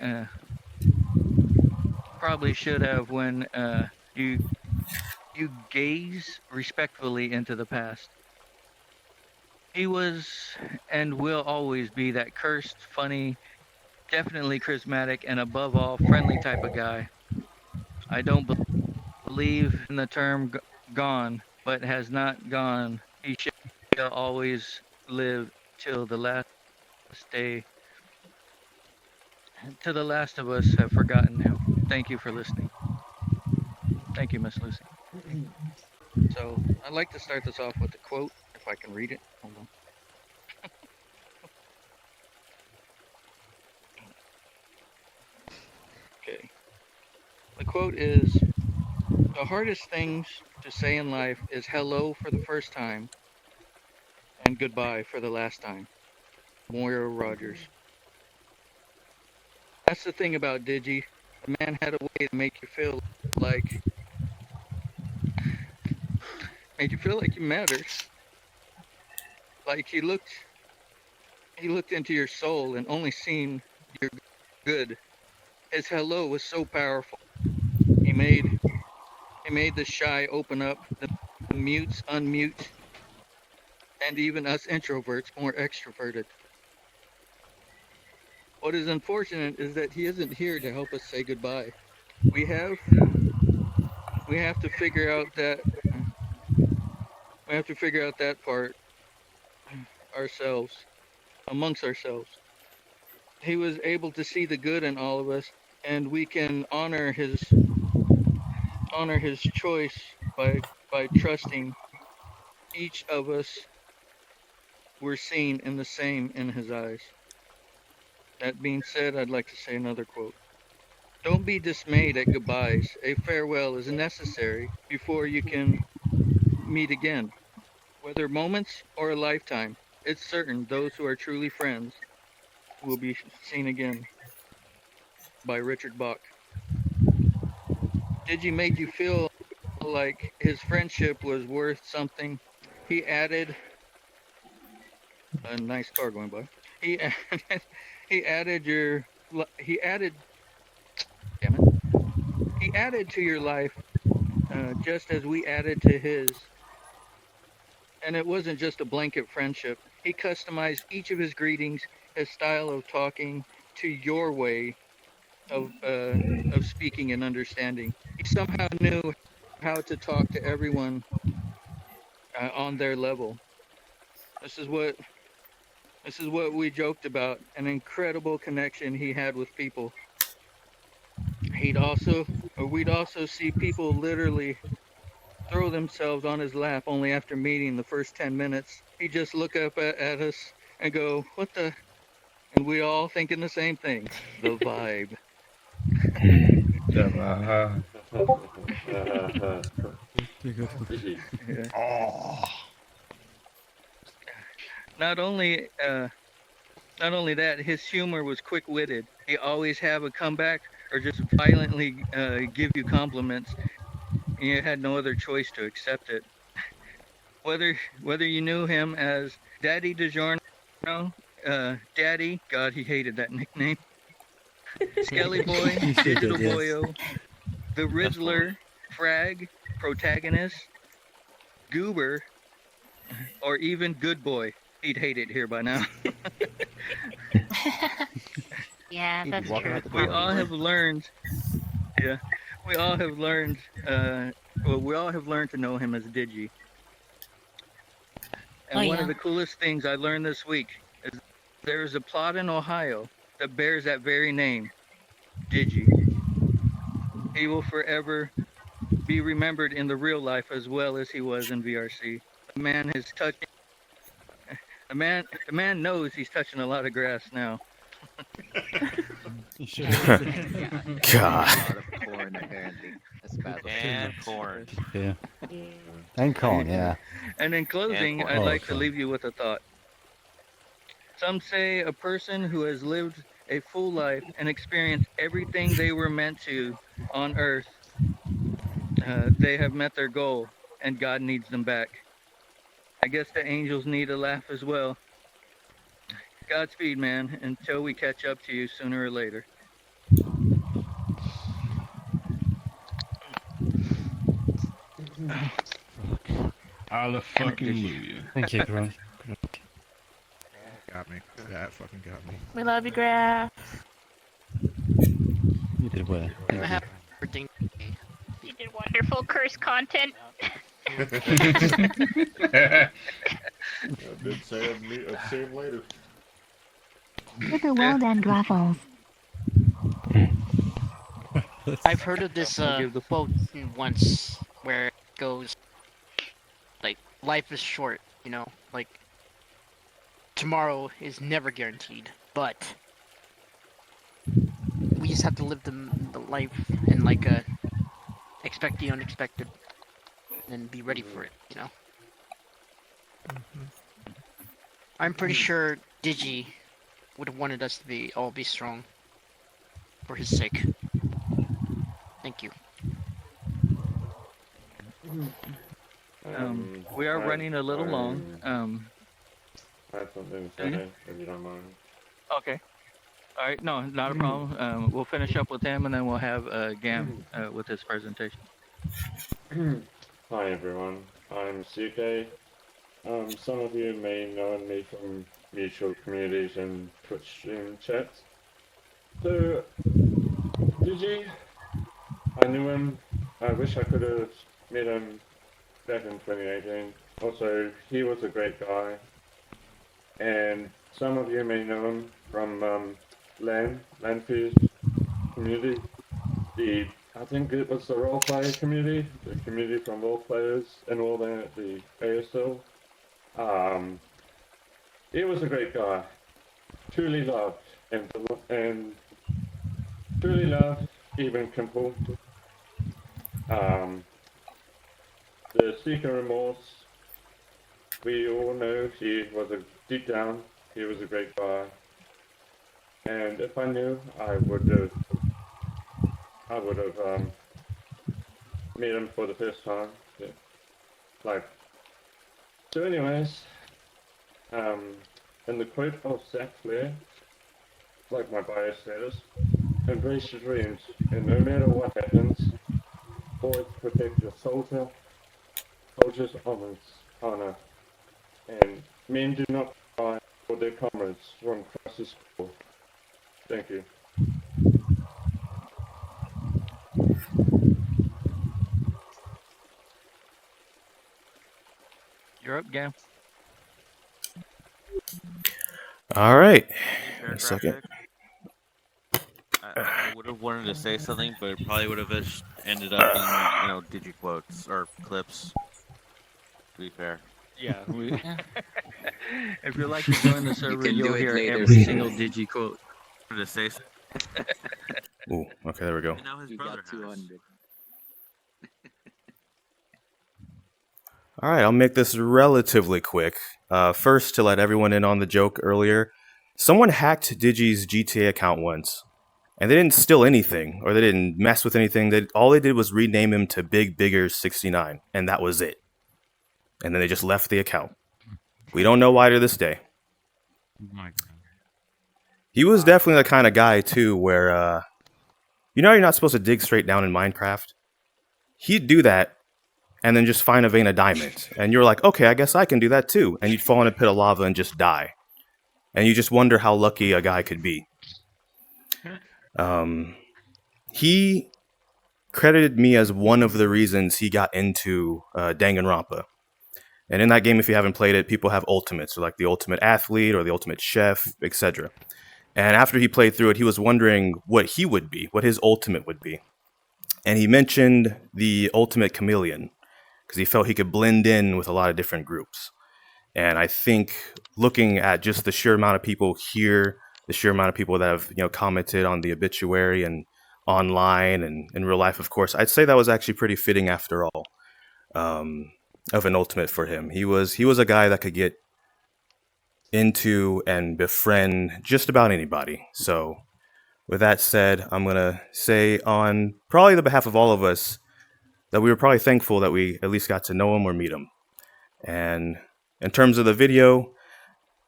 should have when you gaze respectfully into the past. He was and will always be that cursed, funny, definitely charismatic, and above all, friendly type of guy. I don't believe in the term gone, but has not gone. He shall always live till the last day. To the last of us have forgotten him. Thank you for listening. Thank you, Miss Lucy. So I'd like to start this off with a quote, if I can read it. Hold on. Okay. The quote is, "The hardest things to say in life is hello for the first time and goodbye for the last time." Moira Rogers. That's the thing about Digi. The man had a way to make you feel like you mattered. Like he looked into your soul and only seen your good. His hello was so powerful. He made the shy open up, the mutes unmute, and even us introverts more extroverted. What is unfortunate is that he isn't here to help us say goodbye. We have to figure out that part ourselves, amongst ourselves. He was able to see the good in all of us, and we can honor his choice by trusting each of us were seen in the same in his eyes. That being said, I'd like to say another quote. Don't be dismayed at goodbyes. A farewell is necessary before you can meet again. Whether moments or a lifetime, it's certain those who are truly friends will be seen again. By Richard Bach. Digi made you feel like his friendship was worth something. He added a nice car going by. He added to your life just as we added to his. And it wasn't just a blanket friendship. He customized each of his greetings, his style of talking to your way of speaking and understanding. He somehow knew how to talk to everyone on their level. This is what we joked about, an incredible connection he had with people. We'd also see people literally throw themselves on his lap only after meeting the first 10 minutes. He'd just look up at us and go, what the And we all thinking the same thing. The vibe. Yeah. Oh. Not only that, his humor was quick-witted. He always have a comeback or just violently give you compliments, and you had no other choice to accept it. Whether you knew him as Daddy DiGiorno, Daddy, God, he hated that nickname, Skelly Boy, You sure Digital did, yes. Boyo, the Rizzler, Frag, Protagonist, Goober, or even Good Boy. He'd hate it here by now. Yeah, He'd be that's walking true. out the We door. all have learned. Yeah, we all have learned. We all have learned to know him as Digi. And Oh, one yeah. of the coolest things I learned this week is there is a plot in Ohio that bears that very name, Digi. He will forever be remembered in the real life as well as he was in VRC. The man has touched. The man knows he's touching a lot of grass now. God. A lot of corn, apparently. That's bad. And corn. Yeah. And corn, yeah. And in closing, corn. I'd Oh, like to corn. leave you with a thought. Some say a person who has lived a full life and experienced everything they were meant to on earth, they have met their goal and God needs them back. I guess the angels need a laugh as well. Godspeed, man, until we catch up to you sooner or later. Hallelujah. Thank you, Grant. Got me. That fucking got me. We love you, Graf. You did well. Thank you. Everything. You did wonderful curse content. I did say I'd see him later. Super well done, Graffles. I've heard of this quote once where it goes like, life is short, you know, like tomorrow is never guaranteed, but we just have to live the life and like expect the unexpected and be ready for it, you know. I'm pretty sure Digi would have wanted us to all be strong for his sake. Thank you. We are running a little long. I have something to say, if you don't mind. Okay. All right. No, not a problem. We'll finish up with him, and then we'll have Gam with his presentation. Hi everyone, I'm CK. Some of you may know me from mutual communities and Twitch stream chats. So, Digi, I knew him. I wish I could have met him back in 2018. Also, he was a great guy. And some of you may know him from Landfuse community. I think it was the role player community, the community from role players and all that, the ASL. He was a great guy, truly loved, and truly loved, even Kimple. The Seeker Remorse, we all know he was deep down, he was a great guy. And if I knew, I would have met him for the first time. Yeah. So anyways, in the quote of Zach Flair, like my bio status, embrace your dreams, and no matter what happens, always protect your soldier's honor, and men do not cry for their comrades from Crisis Core. Thank you. You're up, Gam. All right. Sure, A second. I would have wanted to say something, but it probably would have ended up being, digi quotes or clips. To be fair. Yeah. If you'd like to join the server, can do you'll it hear later. every single Digi quote. To say so. Ooh, okay, there we go. Now his He brother got has. 200. All right, I'll make this relatively quick. First, to let everyone in on the joke earlier, someone hacked Digi's GTA account once, and they didn't steal anything, or they didn't mess with anything. All they did was rename him to Big Bigger 69, and that was it. And then they just left the account. We don't know why to this day. My God. He was definitely the kind of guy, too, where, you know you're not supposed to dig straight down in Minecraft? He'd do that, and then just find a vein of diamonds. And you're like, okay, I guess I can do that too. And you'd fall in a pit of lava and just die. And you just wonder how lucky a guy could be. He credited me as one of the reasons he got into Danganronpa. And in that game, if you haven't played it, people have ultimates, so like the ultimate athlete or the ultimate chef, etc. And after he played through it, he was wondering what he would be, what his ultimate would be. And he mentioned the ultimate chameleon, because he felt he could blend in with a lot of different groups. And I think looking at just the sheer amount of people here, the sheer amount of people that have commented on the obituary and online and in real life, of course, I'd say that was actually pretty fitting after all, of an ultimate for him. He was a guy that could get into and befriend just about anybody. So with that said, I'm going to say on probably the behalf of all of us that we were probably thankful that we at least got to know him or meet him. And in terms of the video,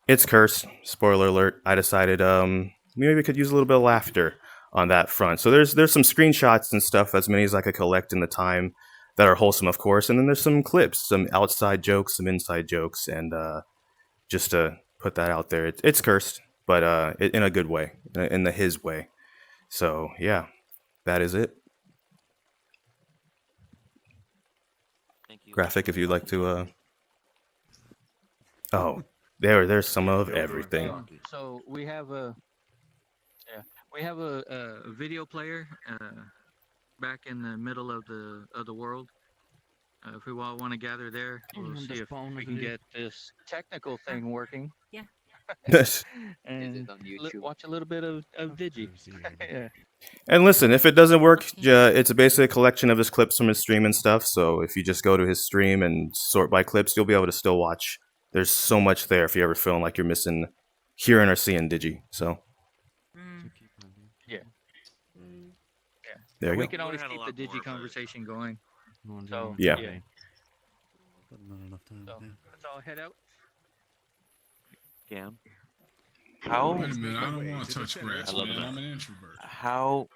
it's cursed. Spoiler alert. I decided maybe we could use a little bit of laughter on that front. So there's some screenshots and stuff, as many as I could collect in the time, that are wholesome, of course. And then there's some clips, some outside jokes, some inside jokes, and just to put that out there, it's cursed, but in a good way, in the his way. So yeah, that is it. Thank you. Graphic, if you'd like to. Oh, there's some of everything. So we have a video player back in the middle of the world. If we all want to gather there, we'll see if we can get this technical thing working. Yeah. And watch a little bit of Digi. Yeah. And listen, if it doesn't work, it's basically a collection of his clips from his stream and stuff. So if you just go to his stream and sort by clips, you'll be able to still watch. There's so much there if you ever feeling like you're missing hearing or seeing Digi. So Yeah. there you We go. can always keep the Digi conversation going. So Yeah. So let's all head out. Cam. Wait a minute, I don't want to touch grass, I love man. that. I'm an introvert. How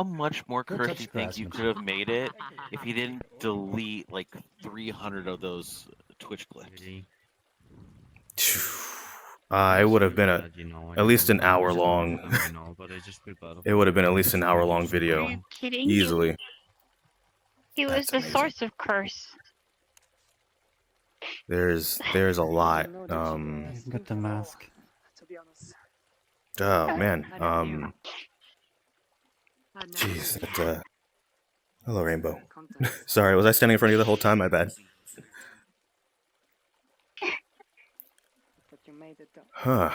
much more Don't cursed touch do you think grass, you could have made it if you didn't delete like 300 of those Twitch clips? It would have been at least an hour long. It would have been at least an hour long video, Are you kidding? easily. He was the source of curse. There's a lot. Got the mask. Oh man. Jeez. Hello, Rainbow. Sorry, was I standing in front of you the whole time? My bad. Huh.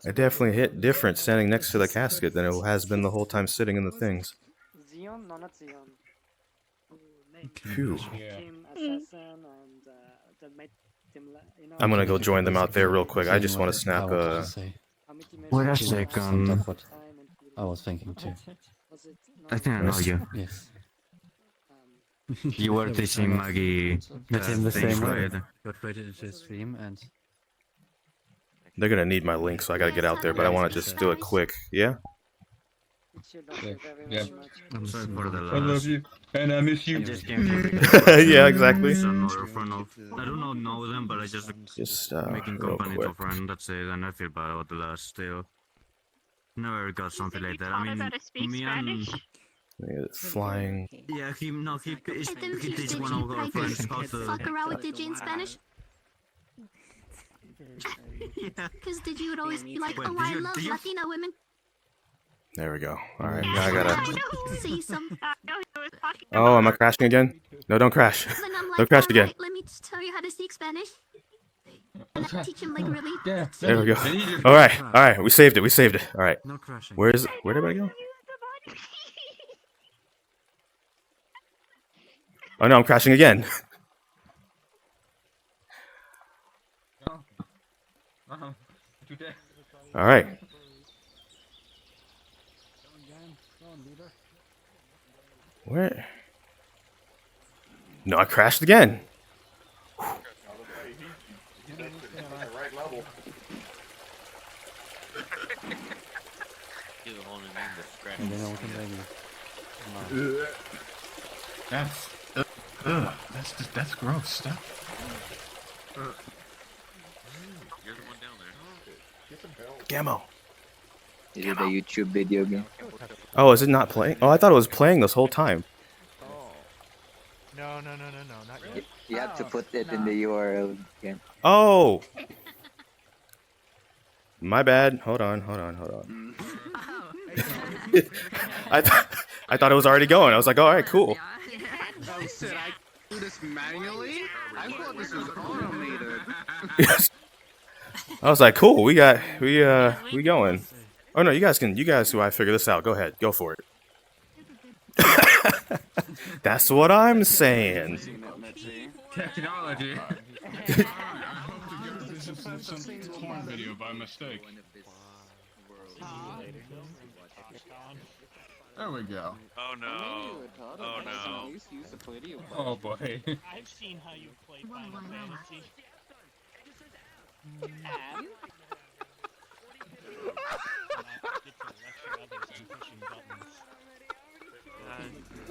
It definitely hit different standing next to the casket than it has been the whole time sitting in the things. Phew. I'm gonna go join them out there real quick. I just want to snap a. Wait a second. I was thinking too. I think I know you. Yes. You were teaching Maggie Met him the things, same way. right? Got rated into his stream and They're gonna need my link, so I gotta get out there. But I want to just do it quick. Yeah. Yeah. I'm sorry for the I love you, and I miss you. I just came here Yeah, exactly. Another friend of, I do not know them, but I just making real company to a quick. friend. That's it, and I feel bad about the last still. Never got something like that. I mean, me and Flying. yeah, he Did teach one of our friends how to. fuck around with Digi in Spanish? Yeah. Because Digi would always be like, Wait, oh, did I you- love did you- Latina women. There we go. All right, now I gotta. See some. Oh, am I crashing again? No, don't crash. Then I'm like, Don't crash again. "Alright, let me just tell you how to speak Spanish. And I teach him like really. There we go. All right. We saved it. We saved it. All right. No crashing. Where is it? Where did I go? Oh no, I'm crashing again. All right. Where? No, I crashed again. That's gross stuff. You're the one down there. Gammo. Is it a YouTube video game? Oh, is it not playing? Oh, I thought it was playing this whole time. No, not yet. You have to put it in the URL again. Oh. My bad. Hold on. I thought it was already going. I was like, all right, cool. Oh shit, I do this manually? I thought this was automated. I was like, cool. We going. Oh no, you guys who I figure this out. Go ahead. Go for it. That's what I'm saying. Technology. This is some porn video by mistake. There we go. Oh no. Oh no. Oh boy. I've seen how you play Final Fantasy.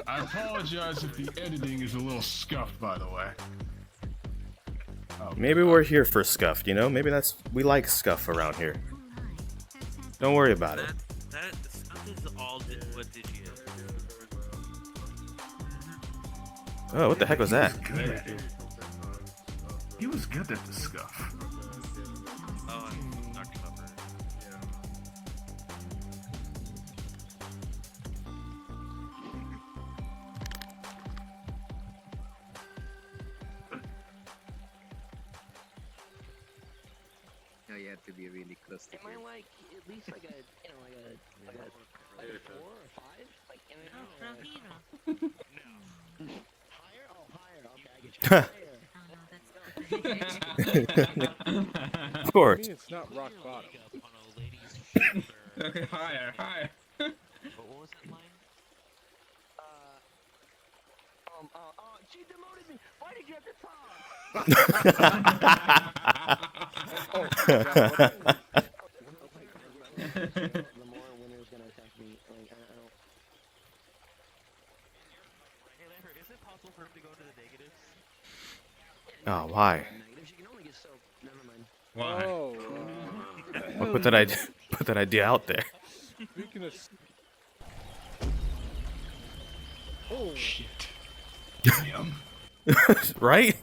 I apologize if the editing is a little scuffed, by the way. Maybe we're here for scuff, you know? Maybe we like scuff around here. Don't worry about it. That stuff is all what Digi is. Oh, what the heck was that? He was good at the scuff. Oh, I knocked him over. No, you have to be really close to Am I like at least like a like a 4 or 5? Like higher? Oh, higher. Okay, I get you. Of course. It's not rock bottom. Okay, higher. What was that line? She demoted me. Why did you have to talk? The more winner's gonna attack me. Like, I don't. Hey, Lambert, is it possible for him to go to the negatives? Oh, why? Negatives, you can only get so. Never mind. Why? I'll put that idea out there. Speaking of. Oh shit. Damn. Right?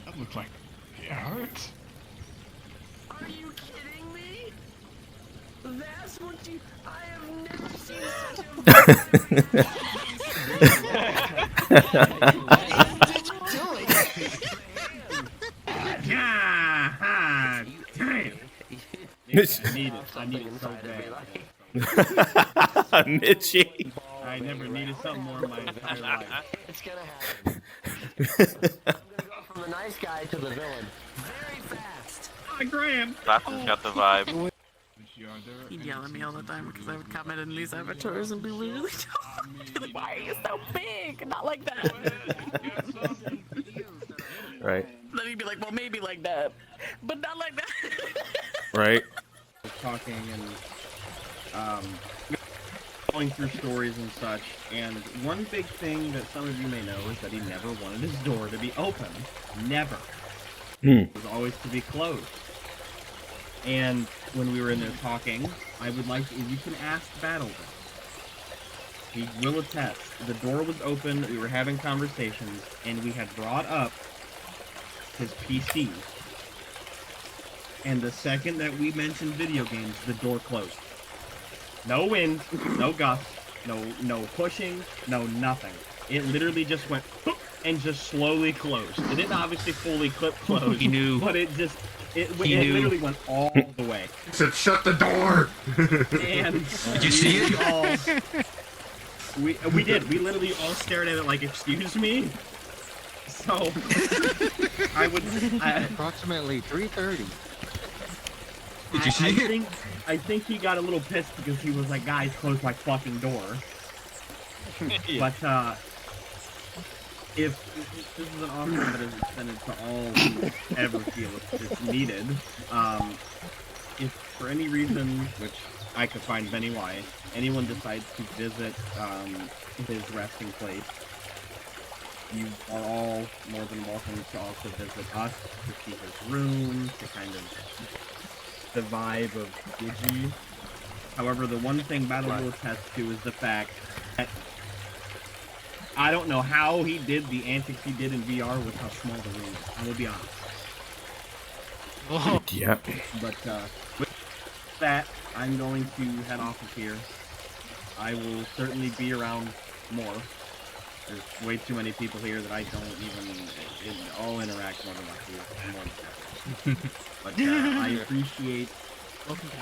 That looked like it hurt. Are you kidding me? That's what you. I have never seen I need it so bad. Mitchie. I never needed something more in my entire life. It's gonna happen. I'm gonna go from the nice guy to the villain. Very fast. Hi, Graham. Boston's got the vibe. He'd yell at me all the time because I would comment in these avatars and be really like, why are you so big? Not like that. Right. Then he'd be like, well, maybe like that, but not like that. Right. Talking and going through stories and such, and one big thing that some of you may know is that he never wanted his door to be open. Never. It was always to be closed. And when we were in there talking, I would like you can ask Battleton. He will attest. The door was open, we were having conversations, and we had brought up his PC. And the second that we mentioned video games, the door closed. No wind, no gusts, no pushing, no nothing. It literally just went boop, and just slowly closed. It didn't obviously fully close. He knew. But it just it He knew. literally went all the way. He said, "Shut the door." And Did you see it? We did. We literally all stared at it like, "Excuse me." So I would approximately 3:30. Did you I see it? think he got a little pissed because he was like, "Guys, close my fucking door." But if this is an offer that is extended to all who ever feel it's needed, if for any reason, which I could find many why, anyone decides to visit his resting place, you are all more than welcome to also visit us, to see his room, to kind of the vibe of Digi. However, the one thing Battle will attest to is the fact that I don't know how he did the antics he did in VR with how small the room is. I will be honest. Yep. But with that, I'm going to head off of here. I will certainly be around more. There's way too many people here that I don't even all interact more than But I appreciate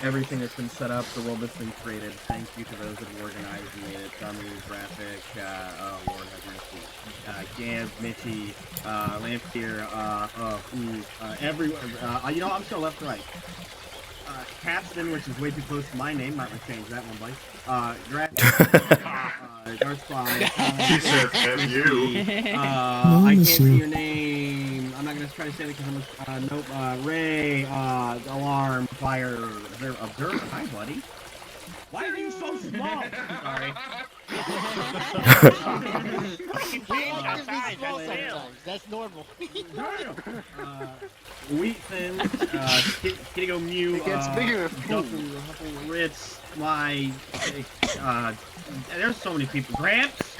everything that's been set up, the world that's been created. Thank you to those that have organized and made it. Dummy, Graphic, Lord have mercy, Gaz, Mitchie, Lamphere, everyone. You know, I'm still left to right. Capstan, which is way too close to my name, might change that one, buddy. Graphic, Darkspawn, He said, "And you." I can't see your name. I'm not gonna try to say it because I'm nope. Ray, Alarm, Fire, Observer. Hi, buddy. Why are you so small? Sorry. That's normal. Wheatson, Kitty Mew, It gets bigger. Duffel, Ritz, my, there's so many people. Gramps?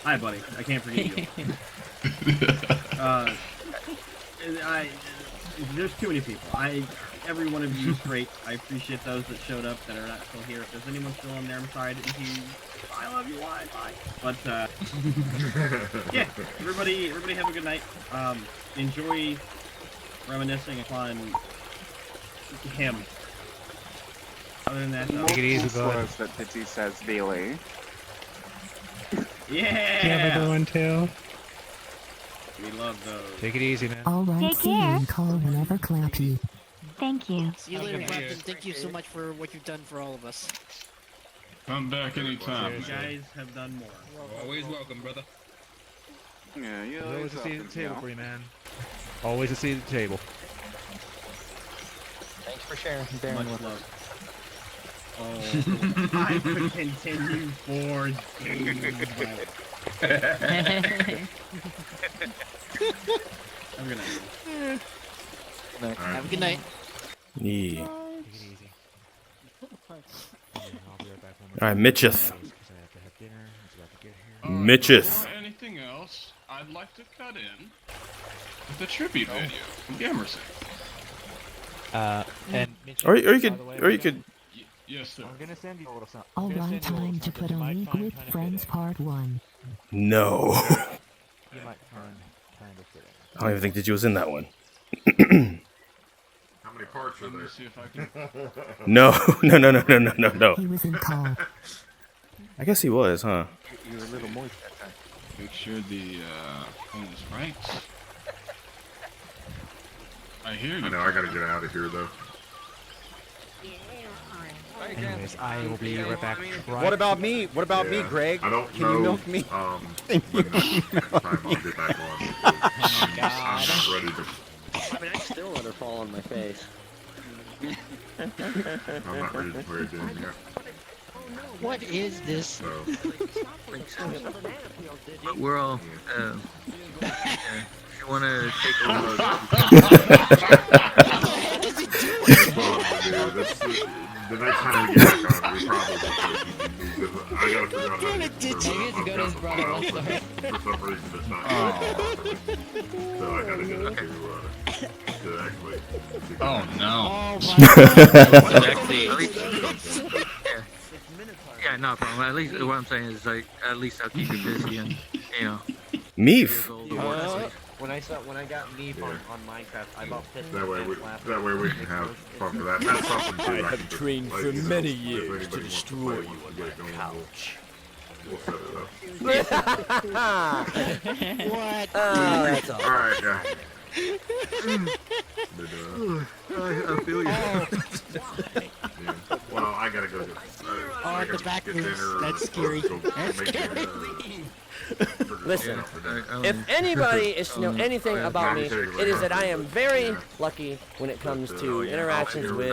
Hi, buddy. I can't forget you. There's too many people. Every one of you is great. I appreciate those that showed up that are not still here. If there's anyone still in there, I'm sorry I didn't see you. I love you. Why? Bye. But yeah, everybody have a good night. Enjoy reminiscing upon him. Other than that, Take it easy, bud. That Digi says daily. Yeah. You have a good one too. We love those. Take it easy, man. All right, Take see you care. and call whenever Clappy. Thank you. See you later, Clapton. Thank you so much for what you've done for all of us. Come back anytime. You guys have done more. Always welcome, brother. Yeah, you There's always a seat at the welcome, table you for you, man. Always a seat at the table. Thanks for sharing, bearing Much with love. us. Oh, I could continue for days. Have a good night. Have a good night. Yeah. Take it easy. I'll be right back when All right, Mitcheth. because I have to have dinner. It's about to get here. Mitcheth. Before anything else, I'd like to cut in with a tribute video from Gamerson. And Mitch, Or you by could, the way, or you could. Yes, sir. I'm gonna send you a little something. All I'm gonna right, send you a little time to something put you a might League find with kinda Friends fitting. Part 1. No. You might find kind of fitting. I don't even think Digi was in that one. How many parts are Let me there? see if I can. No, no. He was in call. I guess he was, huh? You were a little moist that time. Make sure the phone is right. I hear you. I know, I gotta get out of here though. Anyways, I will be right back. What about me? What about me, Yeah, Greg? I don't Can know. you milk me? When next time I'll get back on. because I'm not ready to. I mean, I still let her fall on my face. I'm not ready to play a game yet. What is this? So. We're all. If you want to take a look. The next time we get back on, we probably will play because I gotta figure out how to get Maybe it's good his brother was there. For some reason, it's not. So I gotta get it to. exactly. Oh no. Oh yeah, no problem. At least what I'm saying is like, at least I'll keep you busy and Meef. When I got Meep on Minecraft, I bought pissed That way we can have fun for that. That's something too. I have trained for many years to destroy you on my couch. We'll set it up. What? That's all. Alright, guys. I feel you. Well, I gotta go get. The back moves. That's scary. That's scary. Listen, if anybody is to know anything about me, it is that I am very lucky when it comes to interactions with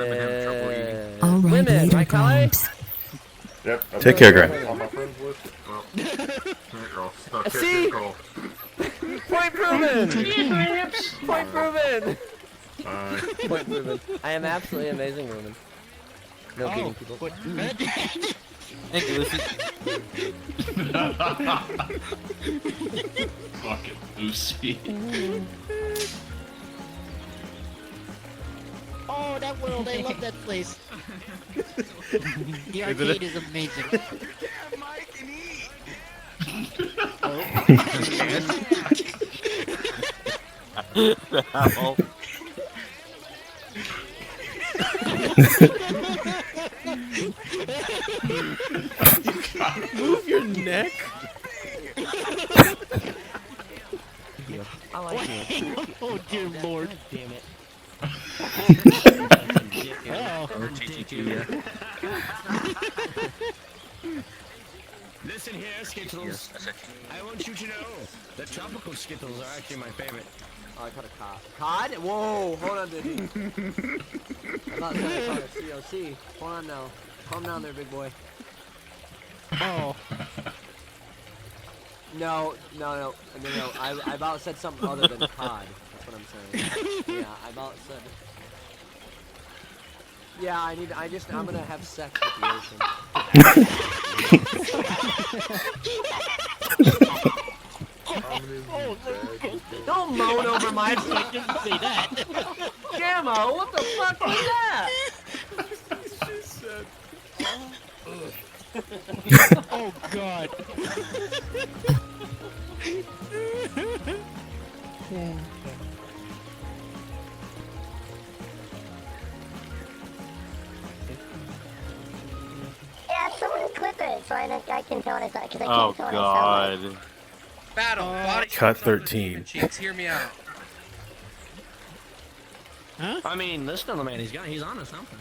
women, right, Kale? Yep. Take care, Grant. On my friends list. Well, See? Point proven! Point proven! Point proven. I am absolutely amazing woman. No beating people. Thank you, Lucy. Fucking Lucy. Oh, that world! I love that place. The arcade is amazing. Mike and eat. The hell? Move your neck. I like you. Oh dear lord. Damn it. Listen here, Skittles. I want you to know that tropical Skittles are actually my favorite. Oh, I caught a cod. Cod? Whoa, hold on, Digi. I'm not trying to call it COC. Hold on now. Calm down there, big boy. Oh. No. I about said something other than cod. That's what I'm saying. Yeah, I about said. Yeah, I'm gonna have sex with the ocean. Don't moan over my fuck. Didn't say that. Gamma, what the fuck was that? She said. Oh god. Yeah, someone clip it so I can tell what it's like, because I Oh can't tell what it sounds like. god. Battle, body Cut 13. cheeks, hear me out. Huh? I mean, listen to the man. He's on to something.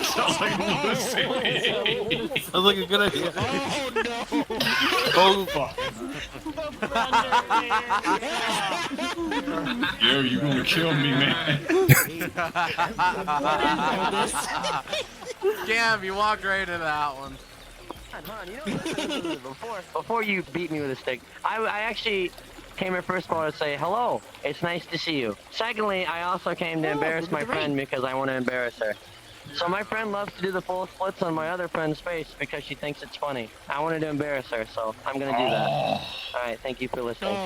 Sounds like Lucy. Sounds like a good idea. Oh no! Oh fuck. Yo, you gonna kill me, man. Damn, you walked right into that one. Before you beat me with a stick, I actually came here first of all to say hello. It's nice to see you. Secondly, I also came to embarrass my friend because I want to embarrass her. So my friend loves to do the full splits on my other friend's face because she thinks it's funny. I wanted to embarrass her, so I'm gonna do that. All right, thank you for listening.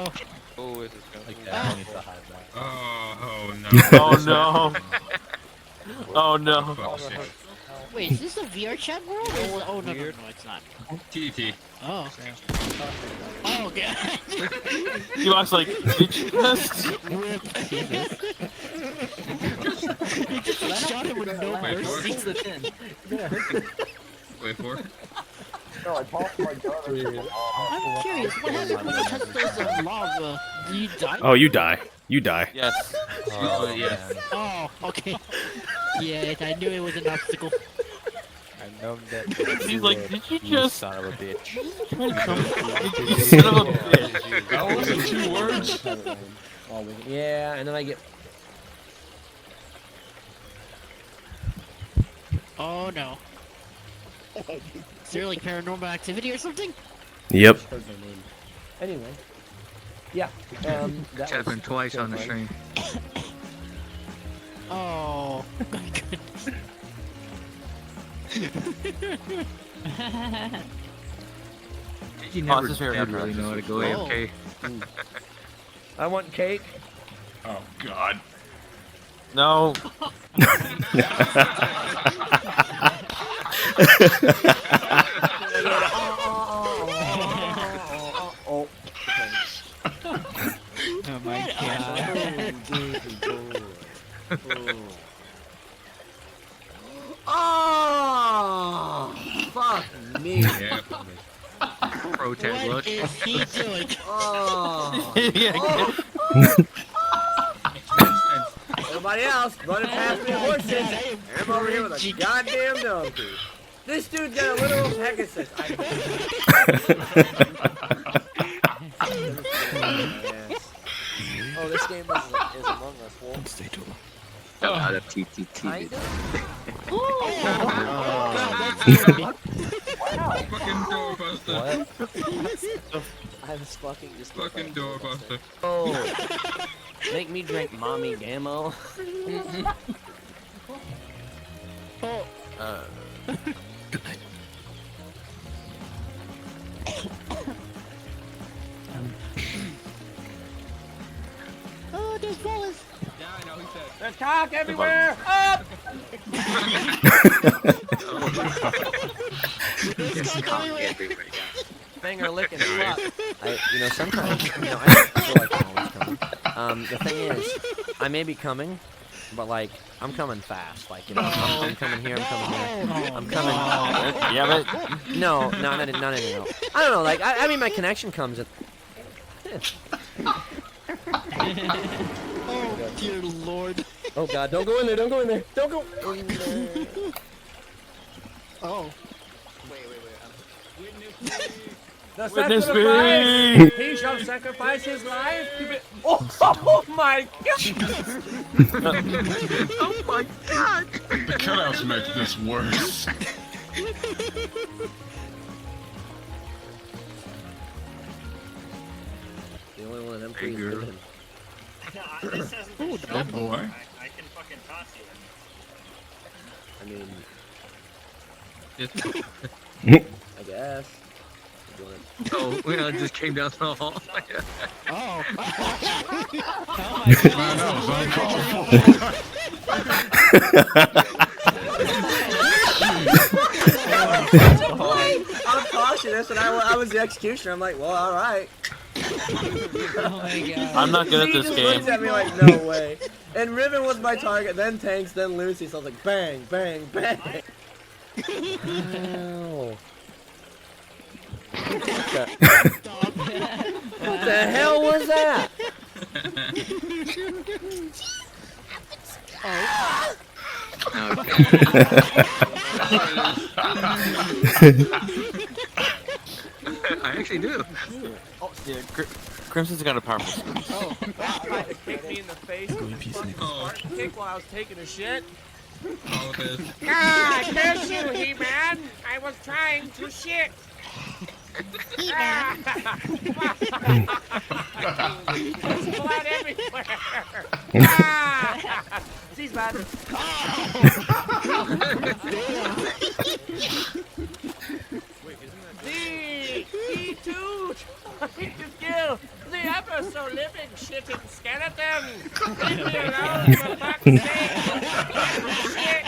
Oh, this is gonna like that. Oh no. Oh no. Oh no. Wait, is this a VRChat world? Or is it... Oh no, it's not. TT. Oh. Oh okay. You asked like, did you just? You just shot him with no mercy. Beats the 10. Wait for it. No, I popped my gun. I'm curious, what happened when you touched those lava? Do you die? Oh, you die. You die. Yes. Yes. Oh, okay. Yeah, I knew it was an obstacle. I know that. He's like, did you just? Son of a bitch. You son of a bitch. That wasn't 2 words. Yeah, and then I get. Oh no. Is there like paranormal activity or something? Yep. Anyway. Yeah. That Happened twice on the stream. Oh my goodness. You never his favorite did really know how to go Oh. AFK. I want cake. Oh God. No. Oh. Oh my god. Oh, fuck me. Yeah. Pro tag look. What is he doing? Oh. Yeah. Everybody else running past me horses. I'm over here with a goddamn donkey. This dude got a little Pegasus. Oh, this game is Among Us, Wolf. Stay too long. A lot of TTT. Fucking doorbuster. I was fucking just. Fucking doorbuster. Oh. Make me drink mommy Gamo. Oh, there's bullets. Yeah, I know. He said. There's cock everywhere. Up. Finger licking slut. Sometimes, I feel like I'm always coming. The thing is, I may be coming, but like, I'm coming fast. Like, I'm coming here, I'm coming here, I'm coming. Yeah, but No. I don't know. Like, I mean, my connection comes at. Oh, dear Lord. Oh God! Don't go in there! Don't go in there! Don't go in there! Oh. The Witness sacrifice! He shall sacrifice his life to be... Oh my God! Oh my God! The cutouts make this worse. The only one of them three is living. Oh boy. I can fucking toss I you. mean... I guess. Oh, it just came down the hall. Oh. I'm cautious, and I was the executioner. I'm like, well, all right. Oh my god. I'm not good at He this just game. looks at me like, no way. And Riven was my target, then Tanks, then Lucy. So I was like, bang, bang, bang. Ow. What the hell was that? I actually do. Oh, Yeah, Crimson's got a powerful. Oh, that tried to kick me in the face with a fucking Spartan kick while I was taking a shit. Oh, it is. Ah, curse you, He-Man! I was trying to shit. There's blood everywhere. Ah! She's bad. D2 trying to kill the ever so living shitting skeleton. Leave me alone, for fuck's sake. Shit.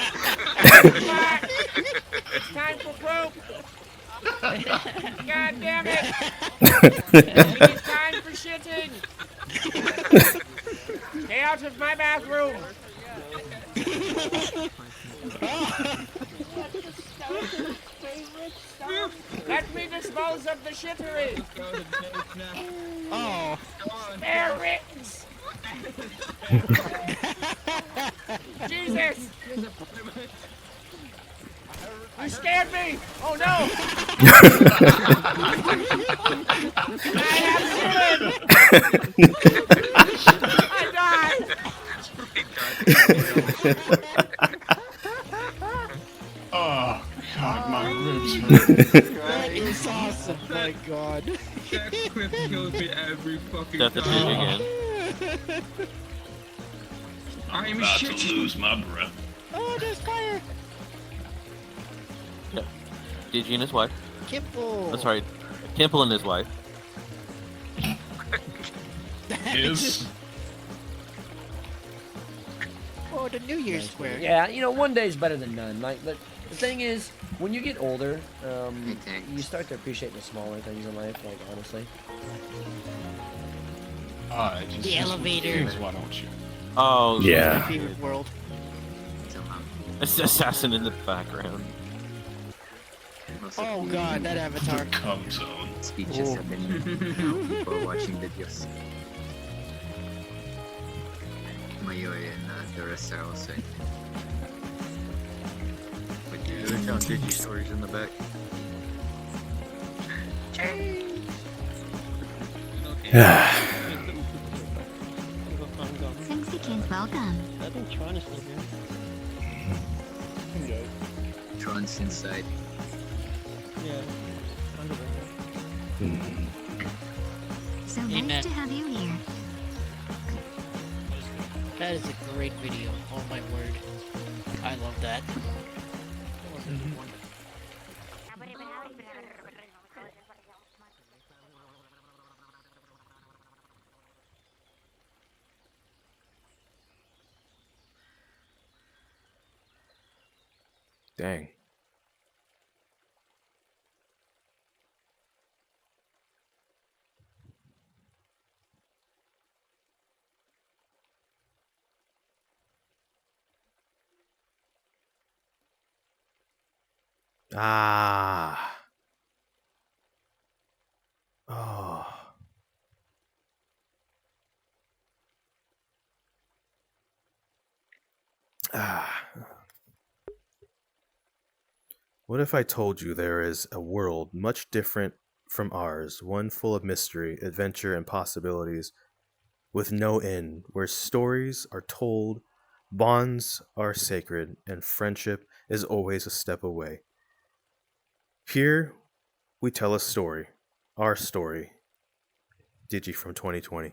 Fuck. It's time for poop. God damn it! It's time for shitting! Stay out of my bathroom! Let me dispose of the shittery! Oh. Spare rings! Jesus! You scared me! Oh no! I have I died! Oh God, my ribs hurt. That is awesome. My God. That clip kills me every fucking Death of Digi time. again. I'm about to lose my breath. Oh, there's fire. Digi and his wife. Kimbo. That's right. Kimple and his wife. His. Oh, the New Year's square. Yeah, you know, one day's better than none. Like, but the thing is, when you get older, you start to appreciate the smaller things in life. Like, honestly. The elevator. Why don't you? Oh, yeah. My favorite world. It's the assassin in the background. Oh god, that avatar. Come zone. Speeches have been now people watching videos. Mayuri and the rest are also. Yeah, they're telling Digi stories in the back. Sexy kids, welcome. I think Tron is still here. Tron's inside. Yeah. So Amen. nice to have you here. That is a great video. Oh my word. I love that. Dang. Ah. Oh. Ah. What if I told you there is a world much different from ours, one full of mystery, adventure, and possibilities, with no end, where stories are told, bonds are sacred, and friendship is always a step away? Here, we tell a story, our story, Digi from 2020.